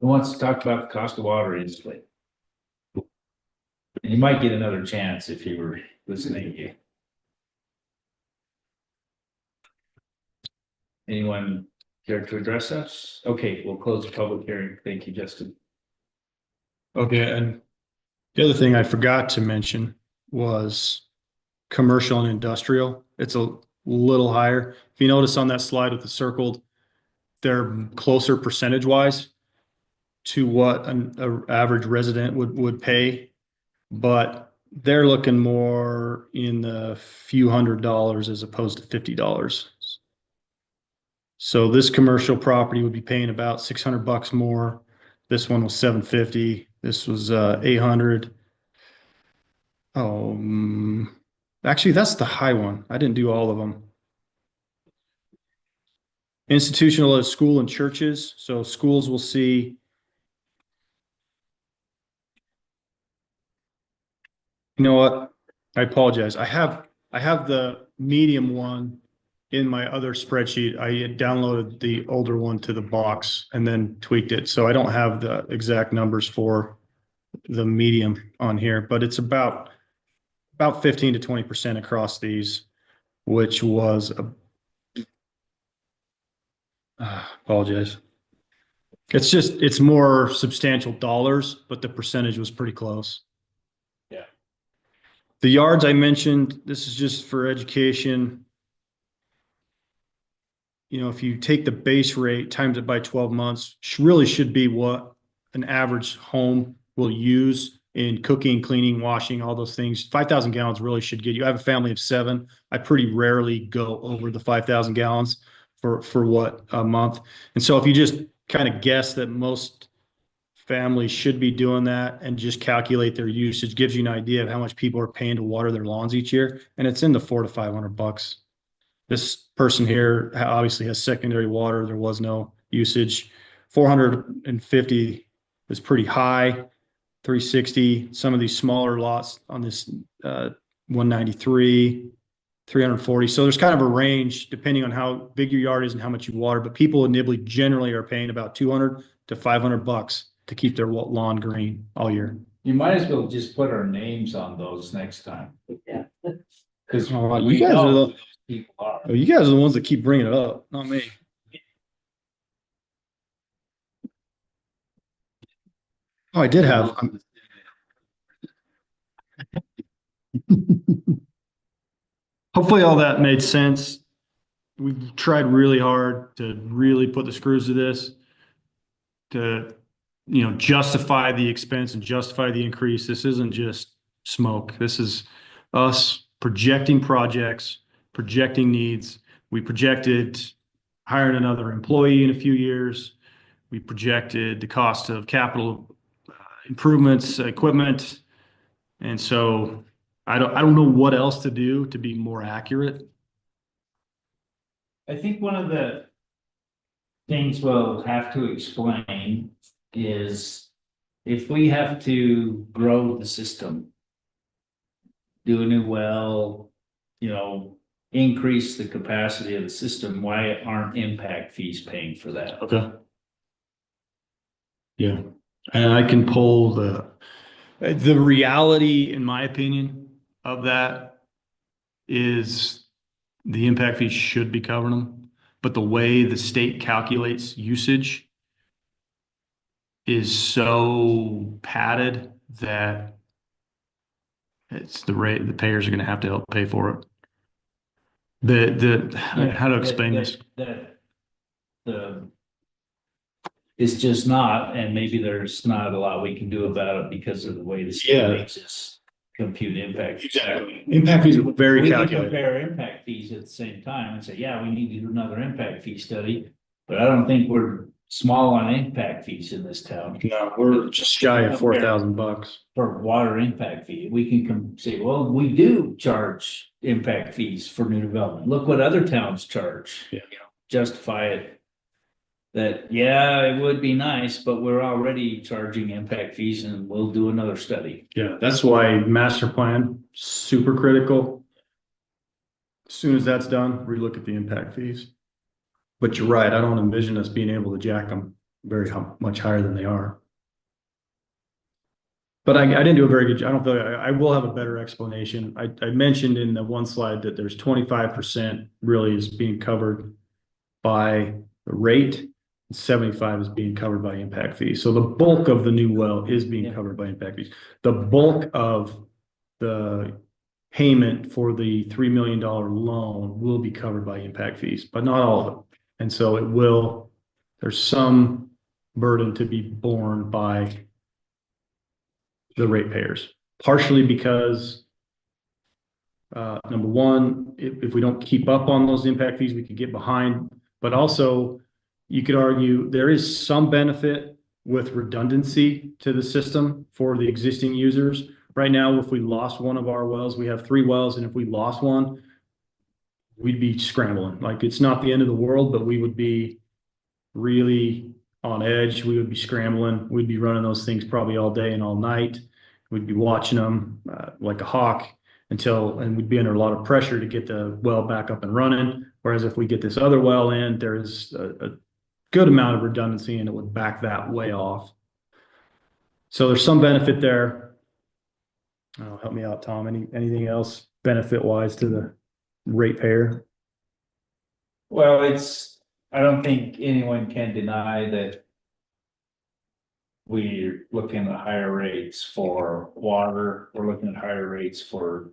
Who wants to talk about the cost of water easily? You might get another chance if you were listening. Anyone care to address us? Okay, we'll close the public hearing. Thank you, Justin. Okay, and the other thing I forgot to mention was commercial and industrial. It's a little higher. If you notice on that slide with the circled, they're closer percentage wise to what an average resident would pay, but they're looking more in the few $100s as opposed to $50. So this commercial property would be paying about $600 more. This one was $750. This was $800. Actually, that's the high one. I didn't do all of them. Institutional is school and churches. So schools will see. You know what? I apologize. I have the medium one in my other spreadsheet. I had downloaded the older one to the box and then tweaked it. So I don't have the exact numbers for the medium on here, but it's about 15 to 20% across these, which was apologize. It's more substantial dollars, but the percentage was pretty close. Yeah. The yards I mentioned, this is just for education. You know, if you take the base rate, times it by 12 months, really should be what an average home will use in cooking, cleaning, washing, all those things. 5,000 gallons really should get you. I have a family of 7. I pretty rarely go over the 5,000 gallons for what a month. And so if you just kind of guess that most families should be doing that and just calculate their usage, gives you an idea of how much people are paying to water their lawns each year. And it's in the $400 to $500. This person here obviously has secondary water. There was no usage. 450 is pretty high. 360. Some of these smaller lots on this 193, 340. So there's kind of a range depending on how big your yard is and how much you water. But people in Nibley generally are paying about $200 to $500 to keep their lawn green all year. You might as well just put our names on those next time. Yeah. Cause Oh, we you guys know are who the, those people are. oh, you guys are the ones that keep bringing it up, not me. Oh, I did have. Hopefully all that made sense. We've tried really hard to really put the screws to this to, justify the expense and justify the increase. This isn't just smoke. This is us projecting projects, projecting needs. We projected hiring another employee in a few years. We projected the cost of capital improvements, equipment. And so I don't know what else to do to be more accurate. I think one of the things we'll have to explain is if we have to grow the system, do a new well, increase the capacity of the system, why aren't impact fees paying for that? Okay. Yeah, and I can pull the reality, in my opinion, of that is the impact fees should be covering them, but the way the state calculates usage is so padded that it's the rate the payers are going to have to help pay for it. How to explain this? It's just not, and maybe there's not a lot we can do about it because of the way the state makes us compute impact. Exactly. Impact fees are very We can calculated. compare impact fees at the same time and say, yeah, we need to do another impact fee study. But I don't think we're small on impact fees in this town. No, we're just shy of $4,000. For water impact fee, we can say, well, we do charge impact fees for new development. Look what other towns charge. Yeah. Justify it. That, yeah, it would be nice, but we're already charging impact fees and we'll do another study. Yeah, that's why master plan, super critical. As soon as that's done, relook at the impact fees. But you're right, I don't envision us being able to jack them much higher than they are. But I didn't do a very good job. I don't feel like I will have a better explanation. I mentioned in the one slide that there's 25% really is being covered by the rate. 75 is being covered by impact fees. So the bulk of the new well is being covered by impact fees. The bulk of the payment for the $3 million loan will be covered by impact fees, but not all of it. And so there's some burden to be borne by the ratepayers, partially because number one, if we don't keep up on those impact fees, we could get behind, but also you could argue there is some benefit with redundancy to the system for the existing users. Right now, if we lost one of our wells, we have 3 wells, and if we lost one, we'd be scrambling. Like, it's not the end of the world, but we would be really on edge. We would be scrambling. We'd be running those things probably all day and all night. We'd be watching them like a hawk and we'd be under a lot of pressure to get the well back up and running. Whereas if we get this other well in, there is a good amount of redundancy and it would back that way off. So there's some benefit there. Oh, help me out, Tom. Anything else benefit wise to the ratepayer? Well, I don't think anyone can deny that we're looking at higher rates for water, we're looking at higher rates for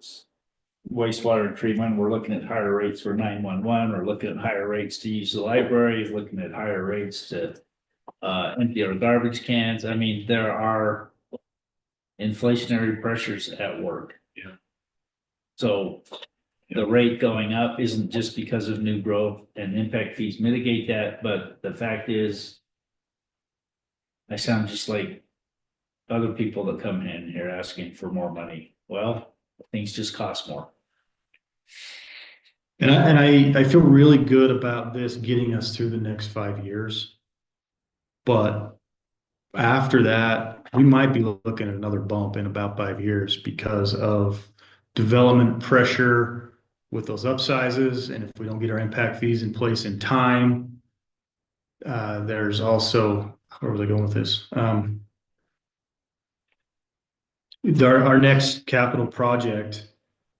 wastewater treatment, we're looking at higher rates for 911, we're looking at higher rates to use the library, looking at higher rates to empty our garbage cans. I mean, there are inflationary pressures at work. Yeah. So the rate going up isn't just because of new growth, and impact fees mitigate that, but the fact is I sound just like other people that come in here asking for more money. Well, things just cost more. And I feel really good about this getting us through the next 5 years. But after that, we might be looking at another bump in about 5 years because of development pressure with those upsizes. And if we don't get our impact fees in place in time, there's also, where was I going with this? Our next capital project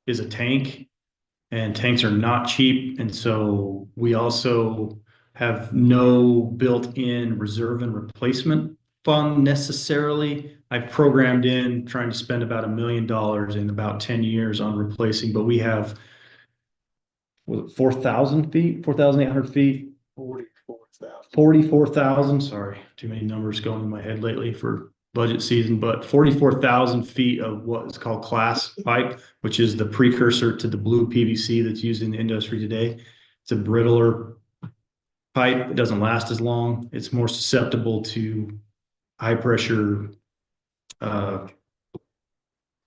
is a tank. And tanks are not cheap, and so we also have no built-in reserve and replacement fund necessarily. I've programmed in trying to spend about $1 million in about 10 years on replacing, but we have 4,000 feet, 4,800 feet, 44,000, sorry, too many numbers going in my head lately for budget season, but 44,000 feet of what is called class pipe, which is the precursor to the blue PVC that's used in the industry today. It's a brittler pipe. It doesn't last as long. It's more susceptible to high pressure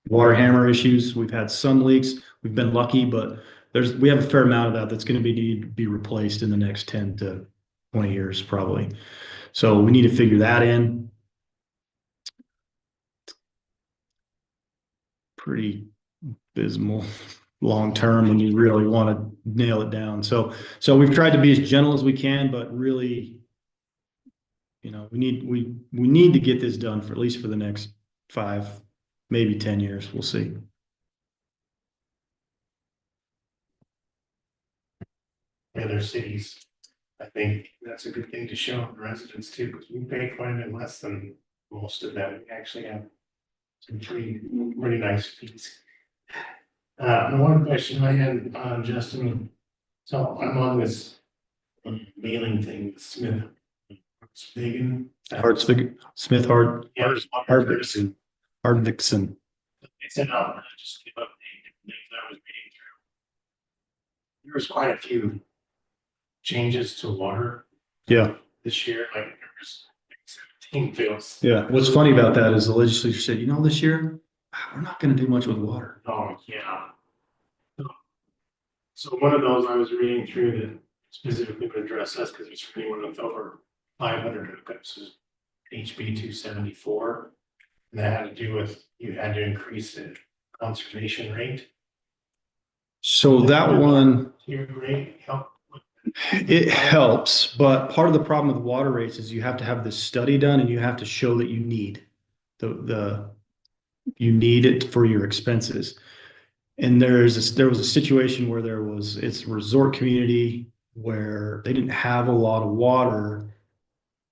water hammer issues. We've had some leaks. We've been lucky, but we have a fair amount of that that's going to need to be replaced in the next 10 to 20 years probably. So we need to figure that in. Pretty abysmal long term when you really want to nail it down. So we've tried to be as gentle as we can, but really, we need to get this done for at least for the next 5, maybe 10 years. We'll see. Other cities, I think that's a good thing to show the residents too, because we pay quite a bit less than most of them. We actually have some pretty nice fees. The one question I had, Justin, so I'm on this mailing thing, Smith. Smith Hardvixen. They sent out just give update things I was reading through. There was quite a few changes to water. Yeah. This year, like there was 17 bills. Yeah. What's funny about that is the legislature said, this year we're not going to do much with water. Oh, yeah. So one of those I was reading through that specifically would address us because it's for anyone with over 500 hookups is HB 274. And that had to do with you had to increase the conservation rate. So that one, Your rate help. it helps, but part of the problem with water rates is you have to have this study done and you have to show that you need you need it for your expenses. And there was a situation where it's a resort community where they didn't have a lot of water.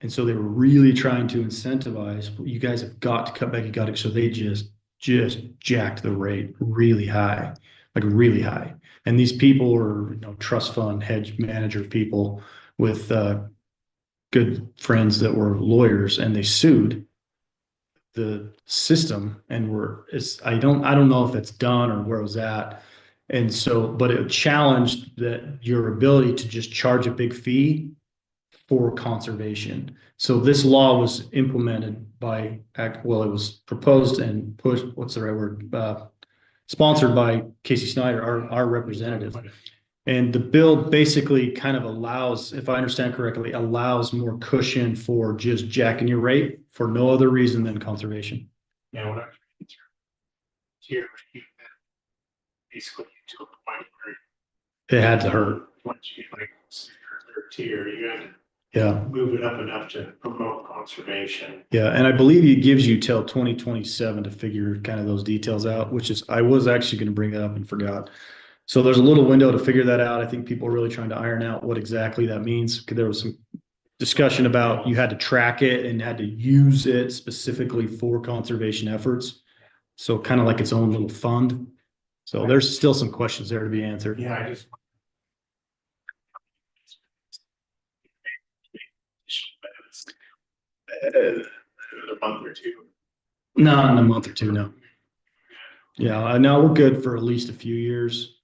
And so they were really trying to incentivize, you guys have got to cut back, so they just jacked the rate really high, like really high. And these people are, trust fund hedge manager people with good friends that were lawyers, and they sued the system and I don't know if it's done or where it was at. And so, but it challenged that your ability to just charge a big fee for conservation. So this law was implemented it was proposed and pushed, what's the right word? Sponsored by Casey Snyder, our representative. And the bill basically kind of allows, if I understand correctly, allows more cushion for just jacking your rate for no other reason than conservation. Yeah, when I was reading through here, basically you took a point where It had to hurt. once you get like third tier, you had to Yeah. move it up enough to promote conservation. Yeah. And I believe it gives you till 2027 to figure kind of those details out, I was actually going to bring that up and forgot. So there's a little window to figure that out. I think people are really trying to iron out what exactly that means, because there was some discussion about you had to track it and had to use it specifically for conservation efforts. So kind of like its own little fund. So there's still some questions there to be answered. Yeah, I just. A month or two. No, in a month or two, no. Yeah, no, we're good for at least a few years.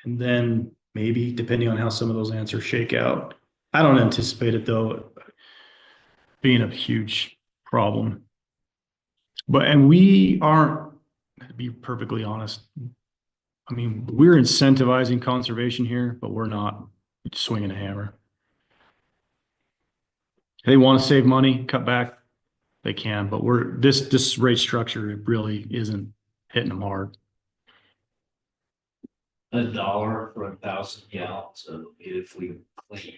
And then maybe, depending on how some of those answers shake out. I don't anticipate it, though, being a huge problem. And we aren't, to be perfectly honest, I mean, we're incentivizing conservation here, but we're not swinging a hammer. They want to save money, cut back, they can, but this rate structure, it really isn't hitting them hard. $1 for 1,000 gallons of beautifully clean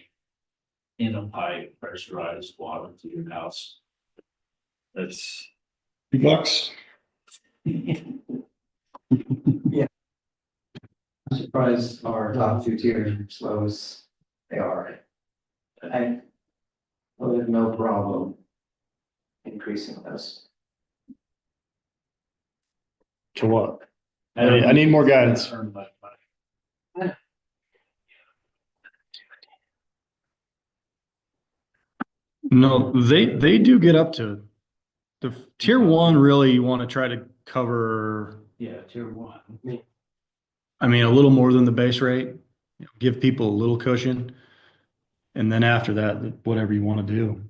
in a pipe pressurized water to your house. That's $2. I'm surprised our top two tiers are as low as they are. I would have no problem increasing those. To what? I need more guidance. No, they do get up to the tier one. Really, you want to try to cover, Yeah, tier one. I mean, a little more than the base rate, give people a little cushion. And then after that, whatever you want to do.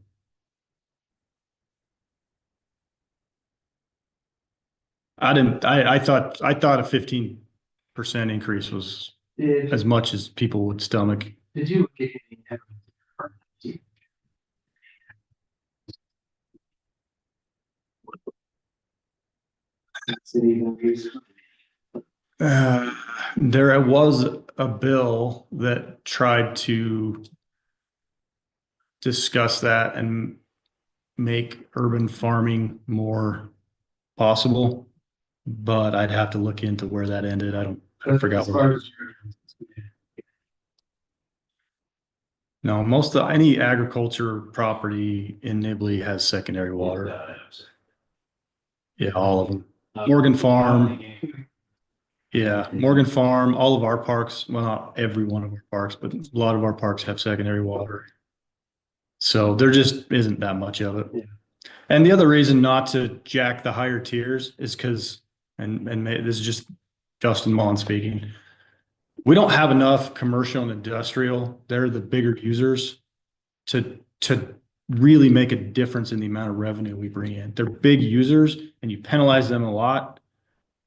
I thought a 15% increase was as much as people would stomach. Did you look at any? City increase? There was a bill that tried to discuss that and make urban farming more possible, but I'd have to look into where that ended. I forgot where. No, most of any agriculture property in Nibley has secondary water. Yeah, all of them. Morgan Farm. Yeah, Morgan Farm, all of our parks, well, not every one of our parks, but a lot of our parks have secondary water. So there just isn't that much of it. Yeah. And the other reason not to jack the higher tiers is because, this is just Justin Mon speaking, we don't have enough commercial and industrial. They're the bigger users to really make a difference in the amount of revenue we bring in. They're big users and you penalize them a lot.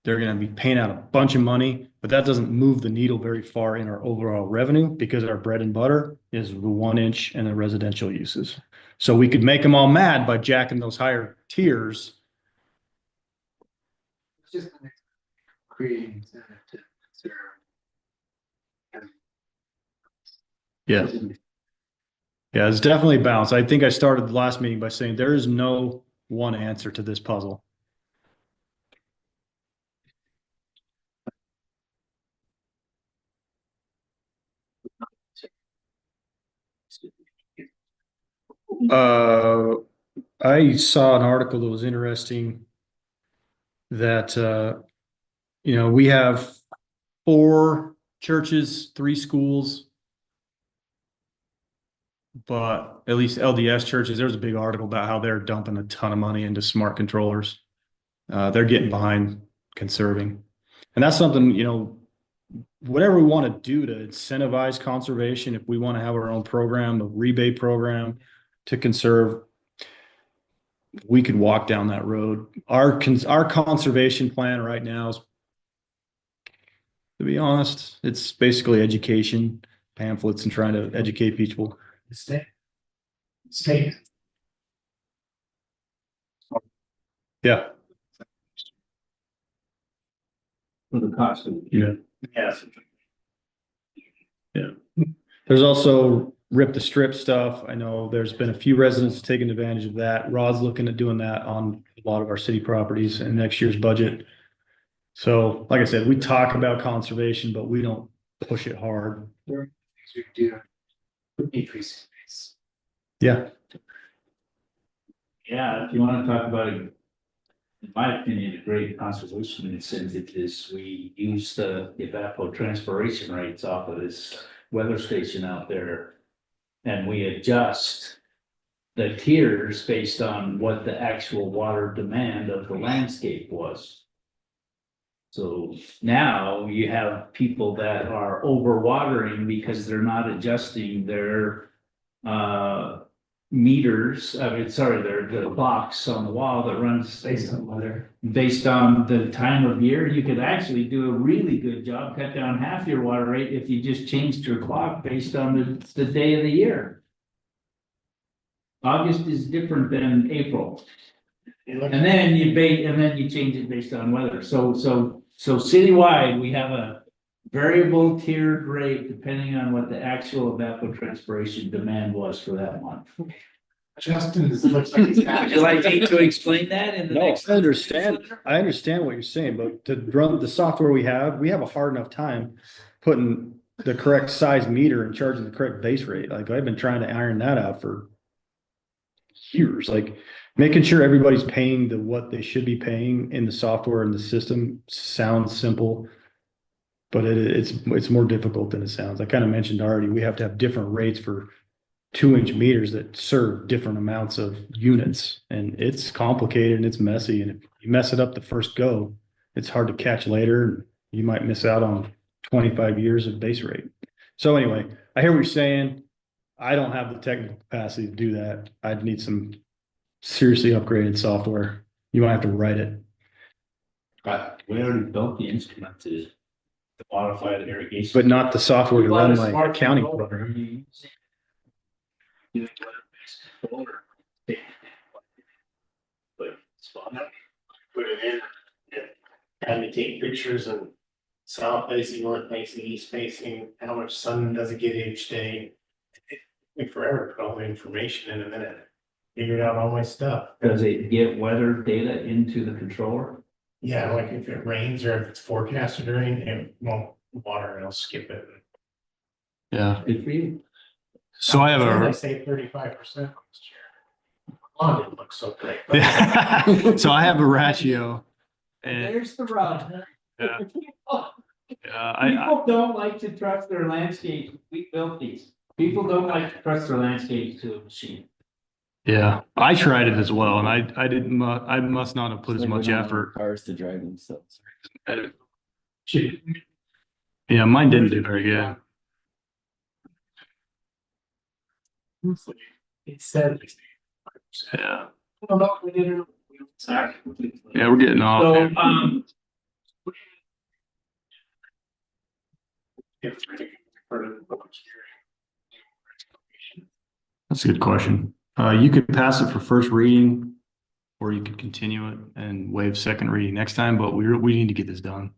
They're going to be paying out a bunch of money, but that doesn't move the needle very far in our overall revenue because our bread and butter is the 1 inch and the residential uses. So we could make them all mad by jacking those higher tiers. It's just creating incentive to consider. Yeah. Yeah, it's definitely a balance. I think I started the last meeting by saying there is no one answer to this puzzle. I saw an article that was interesting that, we have 4 churches, 3 schools, but at least LDS churches, there's a big article about how they're dumping a ton of money into smart controllers. They're getting behind conserving. And that's something, whatever we want to do to incentivize conservation, if we want to have our own program, a rebate program to conserve, we could walk down that road. Our conservation plan right now is, to be honest, it's basically education, pamphlets, and trying to educate people. State. Yeah. For the cost of. Yeah. Yes. Yeah. There's also rip the strip stuff. I know there's been a few residents taking advantage of that. Rod's looking at doing that on a lot of our city properties in next year's budget. So, like I said, we talk about conservation, but we don't push it hard. We do increase. Yeah. Yeah, if you want to talk about it, in my opinion, a great conservation incentive is we use the evapotranspiration rates off of this weather station out there. And we adjust the tiers based on what the actual water demand of the landscape was. So now you have people that are overwatering because they're not adjusting their meters, the box on the wall that runs Based on weather. based on the time of year. You could actually do a really good job, cut down half your water rate if you just changed your clock based on the day of the year. August is different than April. And then you change it based on weather. So citywide, we have a variable tiered rate depending on what the actual evapotranspiration demand was for that month. Justin, it looks like he's. Would you like me to explain that in the No, next? I understand what you're saying, but to run the software we have a hard enough time putting the correct size meter and charging the correct base rate. Like I've been trying to iron that out for years, like making sure everybody's paying what they should be paying in the software and the system sounds simple. But it's more difficult than it sounds. I kind of mentioned already, we have to have different rates for 2-inch meters that serve different amounts of units. And it's complicated and it's messy. And if you mess it up the first go, it's hard to catch later. And you might miss out on 25 years of base rate. So anyway, I hear what you're saying. I don't have the technical capacity to do that. I'd need some seriously upgraded software. You might have to write it. We already built the instrument to modify the irrigation. But not the software to We bought run a my smart accounting controller. program. Put it in, had me take pictures of south facing, north facing, east facing, how much sun does it get each day? It took me forever to put all the information in a minute, figured out all my stuff. Does it get weather data into the controller? Yeah, like if it rains or if it's forecasted to rain, it won't water and it'll skip it. Yeah. Good for you. So I have I a, say 35% last year. Oh, it looks so great. so I have a ratio. And There's the rub. yeah, People don't like to trust their landscape. We built these. People don't like to trust their landscapes to a machine. yeah, I tried it as well, and I didn't, I must not have put as much effort. Cars to drive themselves. Yeah, mine didn't do very good. It said. Yeah, I don't know if we did it. yeah, we're getting off. So, That's a good question. You could pass it for first reading, or you could continue it and waive second reading next time, but we need to get this done.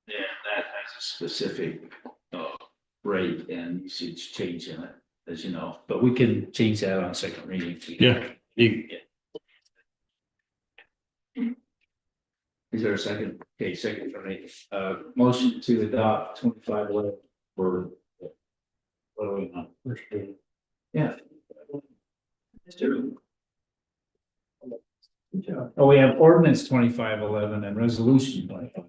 yeah, that has a specific rate and usage change in it, as you know, but we can change that on second reading. Yeah. Is there a second? Okay, second for me. Motion to adopt 2511 for what are we on? First reading. Yeah. Oh, we have ordinance 2511 and resolution 25.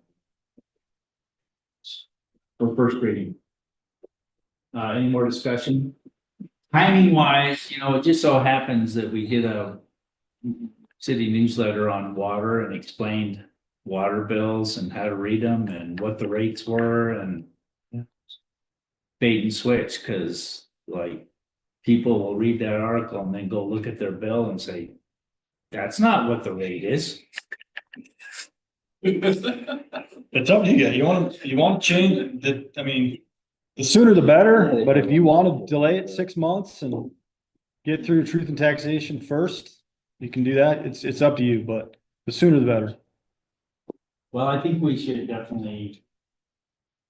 For first reading. Any more discussion? Timing wise, it just so happens that we did a city newsletter on water and explained water bills and how to read them and what the rates were and bait and switch, because like people will read that article and then go look at their bill and say, that's not what the rate is. It's up to you. You want to change it. I mean, the sooner the better, but if you want to delay it 6 months and get through truth and taxation first, you can do that. It's up to you, but the sooner the better. Well, I think we should definitely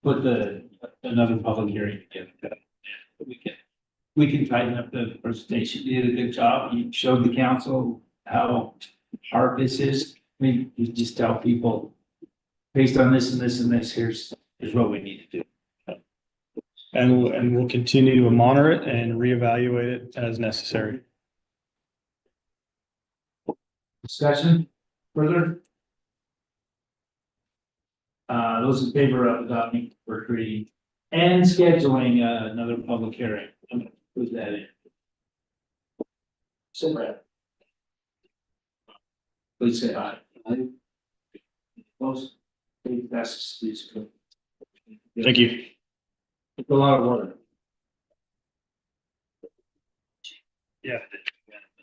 put another public hearing together. We can tighten up the presentation. You did a good job. You showed the council how hard this is. I mean, you just tell people, based on this and this and this, here's what we need to do. And we'll continue to monitor it and reevaluate it as necessary. Discussion further? Those in favor of adopting first reading and scheduling another public hearing. I'm gonna put that in. So Brad. Please say aye. Aye. Opposed? Okay, passes, please. Thank you. It's a lot of work. Yeah.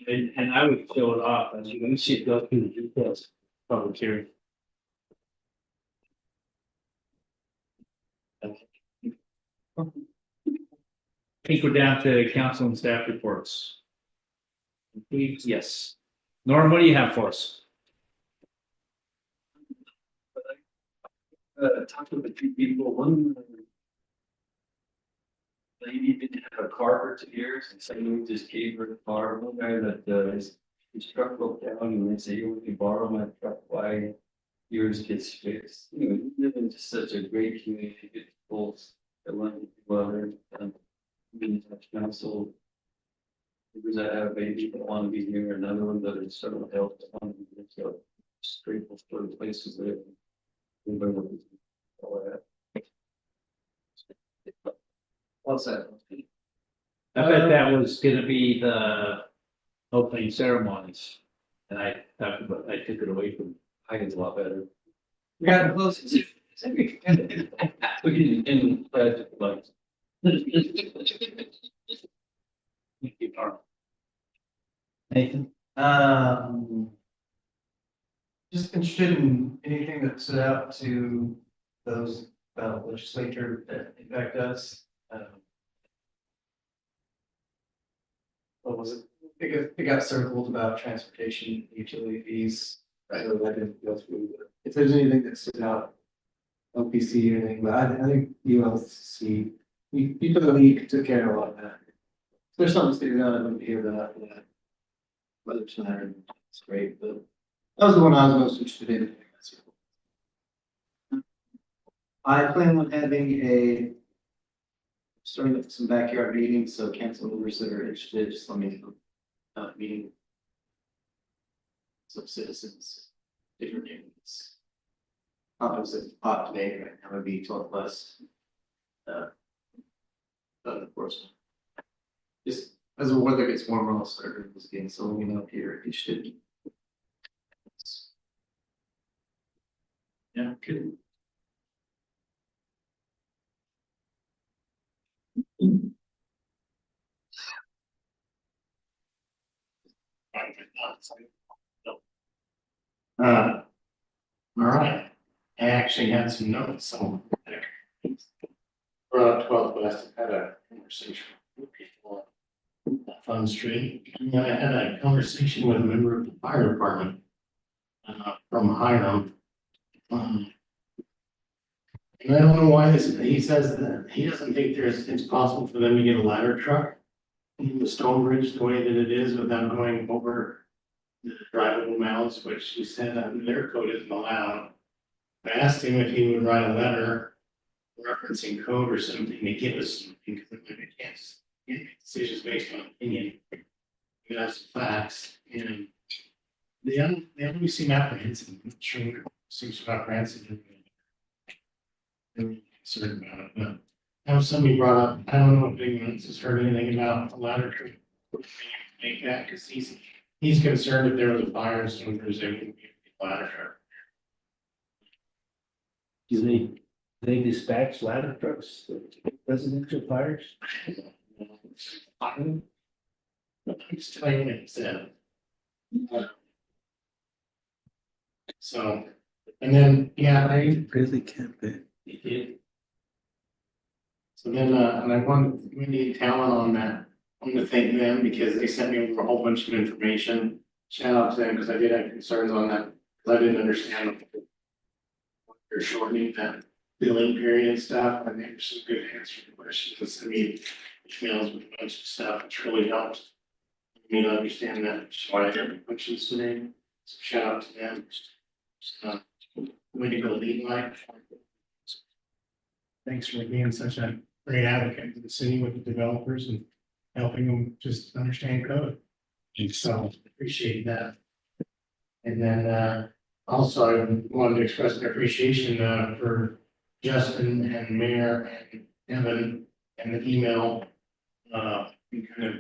And I would fill it off as you see it go through the details. Public hearing. I think we're down to council and staff reports. Please, yes. Norm, what do you have for us? talked with a few people, one lady didn't have a car for 2 years, and suddenly we just gave her the car. One guy that, his truck broke down, and they say, "You can borrow my truck, why yours gets fixed?" You know, we live in just such a great community, good folks that want to do well, being touch council. Because I have a baby that want to be here, another one that is sort of health, that want to be here, so just grateful for the places that. Everybody will be- all that. What's that? I bet that was gonna be the opening ceremonies. And I talked about, I took it away from, I think it's a lot better. We got close. We can end like. Nathan. Just interested in anything that stood out to those legislature that impact us. What was it? It got circled about transportation, utility fees. Right, so I didn't go through, but if there's anything that stood out, LPC or anything, but I think ULC, you took care of a lot of that. If there's something standing out, I wouldn't hear that after that. Whether it's matter, it's great, but that was the one I was most interested in. I plan on having starting with some backyard meetings, so council members that are interested, just let me know. Meeting some citizens, different areas. Opposite hot today right now would be 12 plus. But of course, just as the weather gets warmer, I'll start this again. So let me know if you're interested. Yeah, good. All right, I actually had some notes on there. For 12 West, I had a conversation with people on Fun Street. And then I had a conversation with a member of the fire department from Hiram. And I don't know why he says that he doesn't think it's possible for them to get a ladder truck in the stone bridge the way that it is without going over the drivable mounds, which he said their code isn't allowed. I asked him if he would write a letter referencing code or something to give us something, because I can't make decisions based on opinion. We have some facts, and they always seem apprehensive. I'm sure seems apprehensive. And concerned about it, but now somebody brought up, I don't know if anyone else has heard anything about the ladder truck. Make that, because he's concerned if there was a fire in some there's a ladder truck. Do they dispatch ladder trucks, to residential fires? I'm just telling you what he said. So, and then, yeah, I Really can't be. did. So then, and I wanted, we need talent on that. I'm gonna thank them because they sent me over a whole bunch of information. Shout out to them because I did have concerns on that, because I didn't understand. They're shortening that billing period and stuff, and there's some good answers to questions. I mean, emails with a bunch of stuff, which really helped me to understand that, which is why I have questions today. So shout out to them. Way to go, Levi. Thanks for being such a great advocate for the city with the developers and helping them just understand code. So appreciate that. And then also I wanted to express an appreciation for Justin and Mayor and Evan and the email. And kind of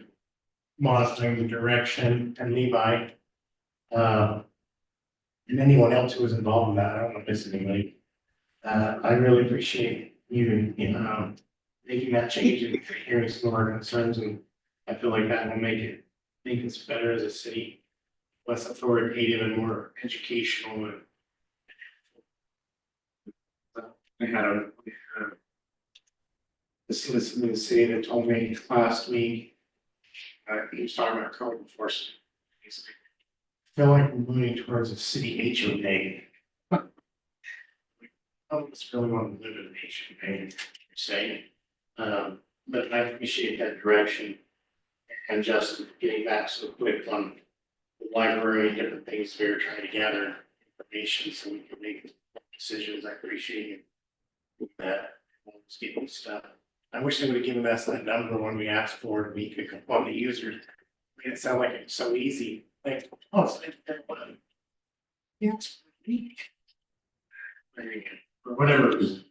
monitoring the direction and Levi. And anyone else who was involved in that, I don't want to miss anybody. I really appreciate you making that change and hearing some of our concerns, and I feel like that will make us better as a city, less authoritative and more educational. And I had the citizen in the city that told me last week, he was talking about code enforcement. He's like, I feel like we're moving towards a city HOA. I just really want to live in the nation, you're saying. But I appreciate that direction. And just getting back so quick on the library and different things we are trying to gather information so we can make decisions. I appreciate you with that. Just getting stuff. I wish they would have given us that number when we asked for it. We could come on the users. Made it sound like it's so easy. Like, oh, it's like that one. Yeah, it's pretty. There you go. Or whatever it is.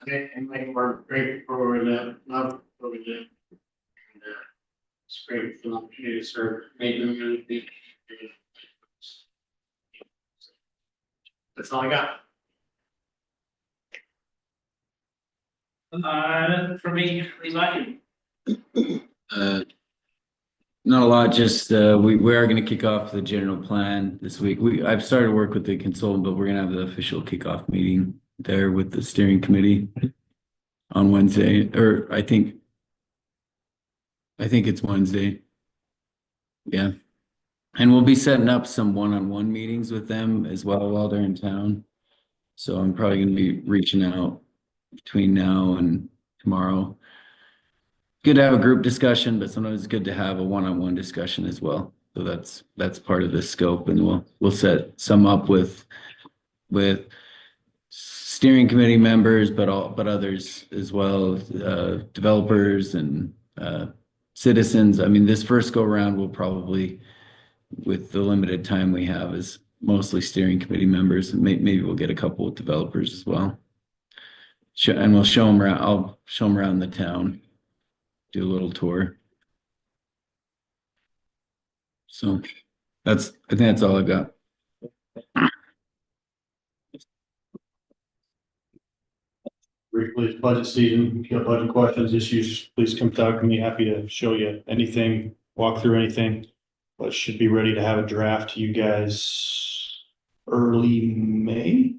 Okay, and like we're great for that, love what we do. And it's great for the opportunity to serve. Maybe really big. That's all I got. For me, Levi. Not a lot, just we are gonna kick off the general plan this week. I've started work with the consultant, but we're gonna have the official kickoff meeting there with the steering committee on Wednesday, or I think it's Wednesday. Yeah. And we'll be setting up some one-on-one meetings with them as well while they're in town. So I'm probably gonna be reaching out between now and tomorrow. Good to have a group discussion, but sometimes it's good to have a one-on-one discussion as well. So that's part of the scope, and we'll set some up with steering committee members, but others as well, developers and citizens. I mean, this first go around will probably, with the limited time we have, is mostly steering committee members, and maybe we'll get a couple of developers as well. And we'll show them around. I'll show them around the town. Do a little tour. So I think that's all I've got. Briefly, it's budget season. If you got budget questions, issues, please come talk to me. Happy to show you anything, walk through anything. But should be ready to have a draft to you guys early May.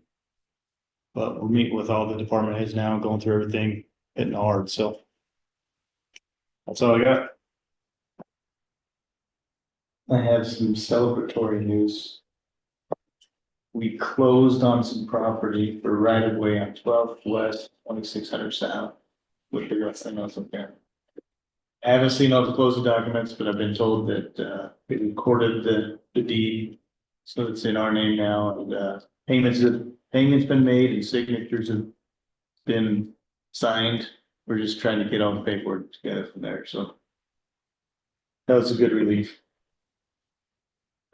But we're meeting with all the department heads now, going through everything, hitting hard, so. That's all I got. I have some celebratory news. We closed on some property for right of way on 12th West, 2600 South. With the rest of us up there. I haven't seen all the closing documents, but I've been told that we recorded the deed. So it's in our name now, and payments been made and signatures have been signed. We're just trying to get all the paperwork together from there, so. That was a good relief.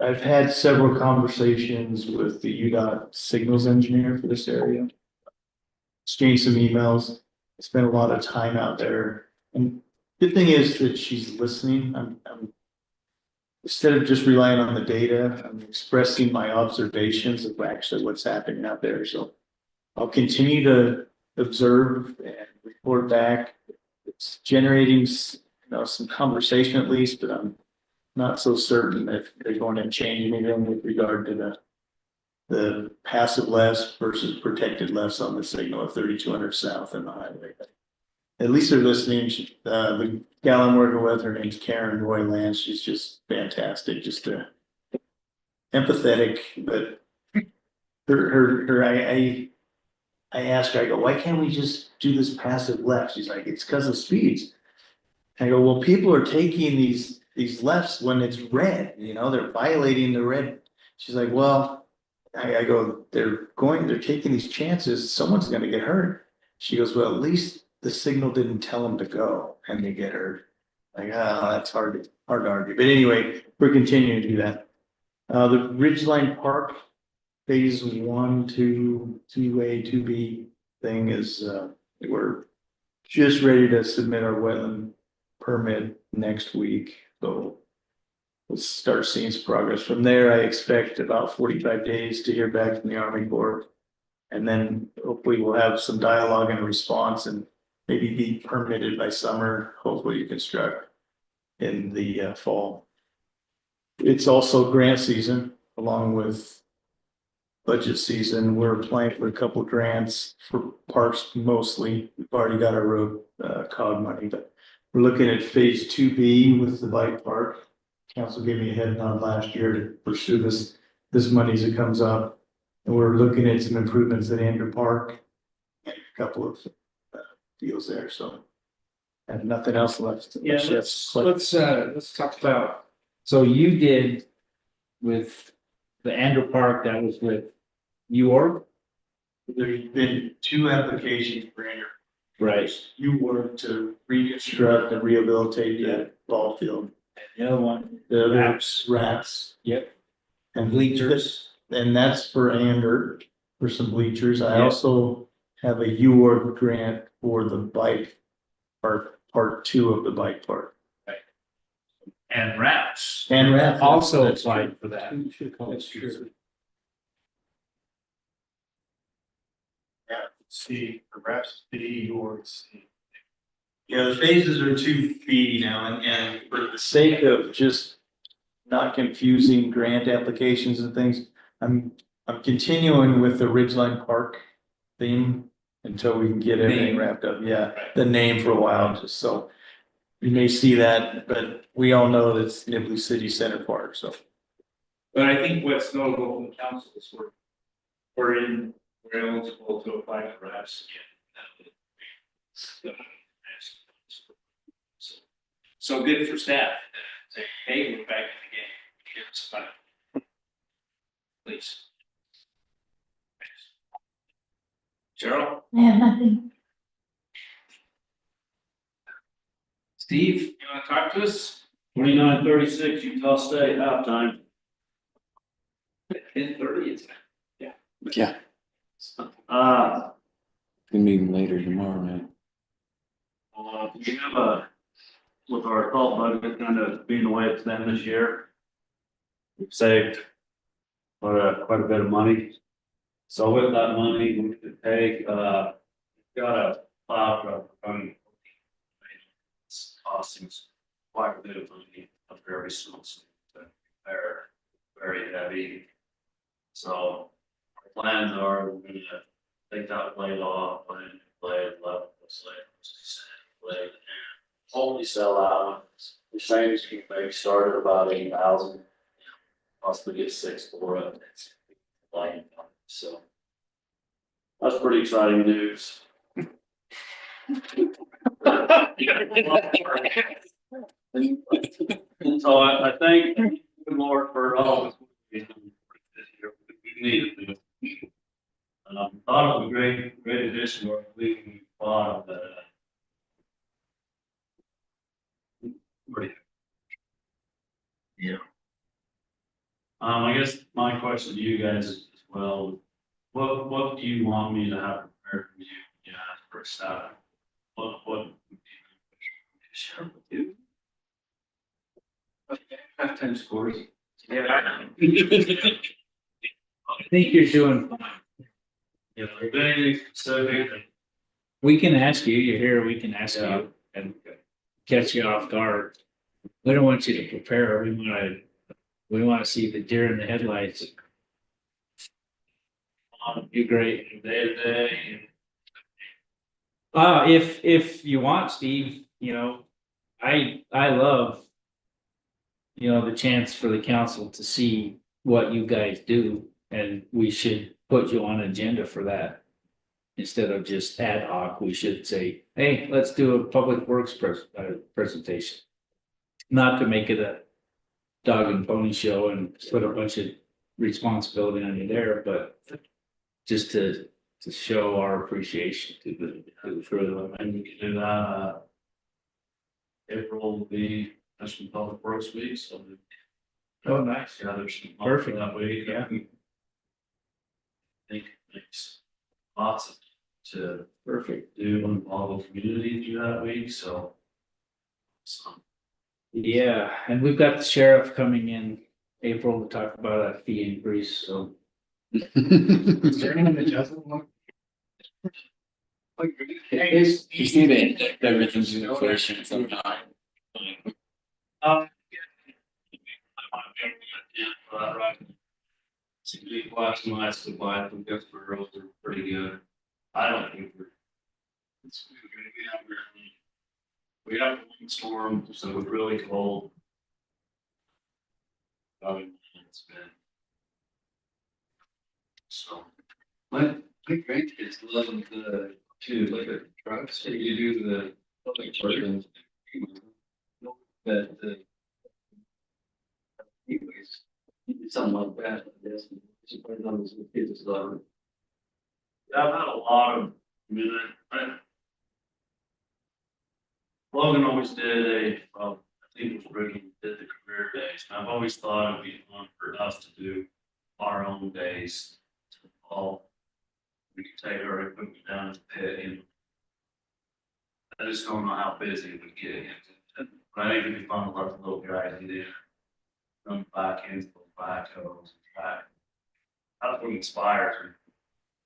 I've had several conversations with the UDOT signals engineer for this area. Exchanged some emails, spent a lot of time out there, and good thing is that she's listening. I'm instead of just relying on the data, I'm expressing my observations of actually what's happening out there, so. I'll continue to observe and report back. It's generating, some conversation at least, but I'm not so certain if they're going to change anything with regard to the passive lefts versus protected lefts on the signal of 3200 South and the highway. At least they're listening. The gal I'm working with, her name's Karen Roy Lance. She's just fantastic, just empathetic, but I asked her, I go, why can't we just do this passive left? She's like, it's because of speeds. I go, well, people are taking these lefts when it's red, they're violating the red. She's like, well, I go, they're taking these chances, someone's gonna get hurt. She goes, well, at least the signal didn't tell them to go and they get hurt. Like, that's hard to argue. But anyway, we're continuing to do that. The Ridgeline Park phase 1, 2, 2A, 2B thing is, we're just ready to submit our wetland permit next week. So we'll start seeing some progress from there. I expect about 45 days to hear back from the Army Corps. And then hopefully we'll have some dialogue and response and maybe be permitted by summer, hopefully construct in the fall. It's also grant season along with budget season. We're applying for a couple of grants for parks mostly. We've already got our road COG money, but we're looking at phase 2B with the bike park. Council gave me a head nod last year to pursue this money as it comes up. And we're looking at some improvements at Andrew Park and a couple of deals there, so. I have nothing else left. Yeah, let's talk about, so you did with the Andrew Park, that was with York? There's been 2 applications for Andrew. Right. You work to reconstruct and rehabilitate that ball field. The other one, The other Wraps. wraps. Yep. And Bleachers. And that's for Ander, for some bleachers. I Yeah. also have a UORG grant for the bike part 2 of the bike park. And Wraps. And wraps. Also That's true. applied for that. That's true. Yeah, C, perhaps B or C. Yeah, the phases are 2 feet now, and for the sake of just not confusing grant applications and things, I'm continuing with the Ridgeline Park theme until we can get everything Name. wrapped up. Yeah, the name for a while, just so you may see that, but we all know that's Nibley City Center Park, so. But I think what's notable from the council is we're eligible to apply for Wraps again. So good for staff. Say, hey, we're back in the game. Give us a fight. Please. Cheryl? I have nothing. Steve, you wanna talk to us? 29:36, Utah State halftime. 10:30, it's. Yeah. Gonna be later tomorrow night. We have with our adult budget kind of being the way it's been this year. We've saved quite a bit of money. So with that money, we could take, got a plow truck, it's costing us quite a bit of money, a very small, they're very heavy. So our plans are, we're gonna take that blade off, put in a blade, level the blade, and hopefully sell out. The same as you maybe start at about 8,000, possibly get 6 for it. It's like, so that's pretty exciting news. So I thank the Lord for all this this year. We needed to. Thought it was a great addition to our league. We bought pretty. Yeah. I guess my question to you guys is as well, what do you want me to have prepared for you? Yeah, for staff. What would you share with you? Halftime scores. Yeah. I think you're doing fine. Yeah, if anything specific, We can ask you, you're here, we can ask Yeah. you and catch you off guard. We don't want you to prepare, we wanna see the deer in the headlights. You're great. day to day. If you want, Steve, I love. The chance for the council to see what you guys do, and we should put you on an agenda for that. Instead of just ad hoc, we should say, hey, let's do a public works presentation. Not to make it a dog and pony show and put a bunch of responsibility on you there, but just to show our appreciation to the crew. And we can do that. April will be National Public Works Week, so. Oh, nice. Yeah, there's some. Perfect. That week. Yeah. I think makes lots to Perfect. do and all the community through that week, so. Yeah, and we've got the sheriff coming in April to talk about that fee increase, so. Is there anyone that doesn't want? You see that everything's in inflation sometime. Right. Seems to be last nights to buy from Pittsburgh roads are pretty good. I don't think it's gonna be out there. We have a windstorm, so it's really cold. It's been. So, my grandkids love to look at trucks, so you do the public charging. That anyways, something like that, I guess. Just put it on those kids' level. Yeah, I've had a lot of, Logan always did I think it was Ricky did the career days, and I've always thought it'd be fun for us to do our own days. All, we could take our equipment down to the pit and I just don't know how busy it would get. But I think it'd be fun to let the little guys get in, run back into the backhoes and track. That's what inspires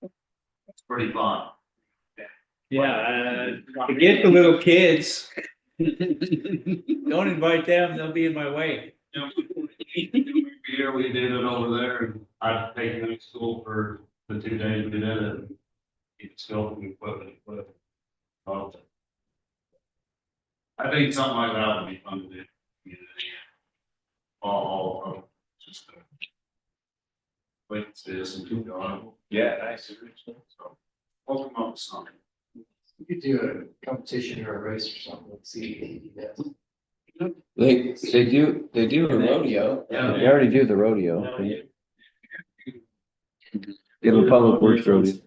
me. It's pretty fun. Yeah, forget the little kids. Don't invite them, they'll be in my way. You know, year we did it over there, and I've taken them to school for the 2 days we did it. And keep scoping equipment, I think something like that would be fun to do. All just wait and see this and keep going. Yeah, nice. So, I'll come up with something. You could do a competition or a race or something, let's see. They do a rodeo. Yeah. They already do the rodeo. They have a public works rodeo.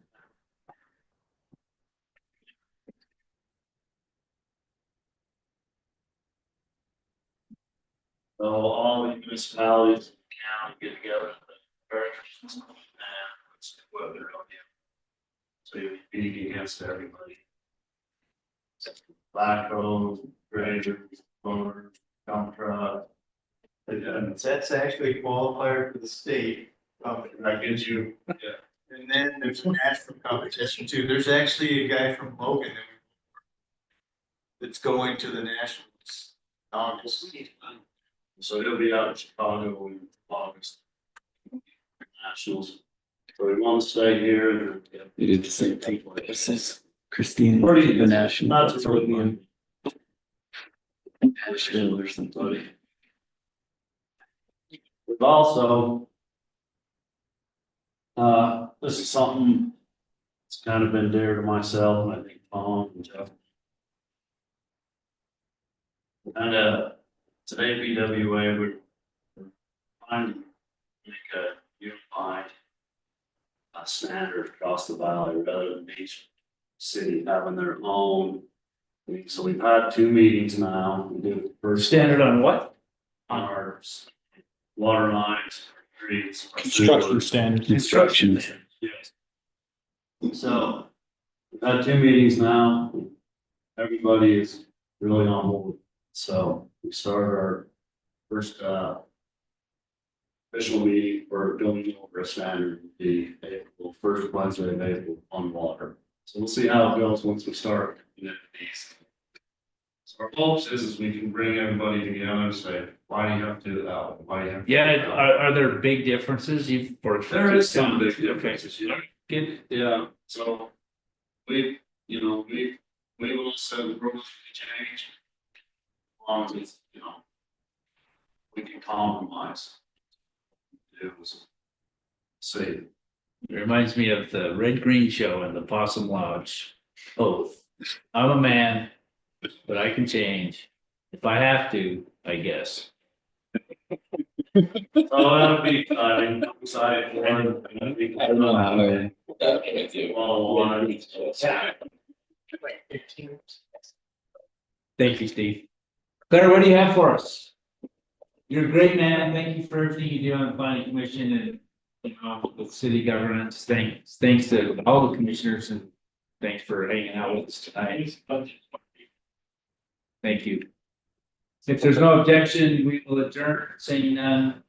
So all the municipalities in the county get together and let's see what they're doing. So you're competing against everybody. Backhoes, graders, motors, dump truck. That's actually a qualifier for the state. That gives you. Yeah. And then there's a national competition too. There's actually a guy from Logan that's going to the nationals. August. So he'll be out in Chicago in August. Nationals. So we want to stay here. They did the same thing. This is Christine, Pretty the national. Not to really mind. Nashville or something. We've also, this is something that's kind of been dear to myself and I think Tom and Jeff. And, today BWA, we're trying to make a unified standard across the valley rather than each city having their own. So we've had 2 meetings now. We did the first Standard on what? on our water lines, streets. Construction standards. Construction. Yes. So, we've had 2 meetings now. Everybody is really on board. So, we started our first, official meeting for going over a standard, the April, first Wednesday of April on water. So we'll see how it goes once we start looking at these. So our hopes is we can bring everybody together and say, why do you have to do that? Why do you have to? do Yeah, that? are there big differences you for? There is some big differences, you know. Good. Yeah, so we will set the rules to change. As long as it's, we can compromise. It was see. It reminds me of the Red Green Show and the Possum Lodge oath. I'm a man, but I can change. If I have to, I guess. Oh, that'll be exciting. I'm excited for it. I don't know how to. Thank you, Steve. Claire, what do you have for us? You're a great man. Thank you for everything you do on the planning commission and with city governance. Thanks to all the commissioners and thanks for hanging out with us tonight. Thank you. If there's no objection, we will adjourn, saying none.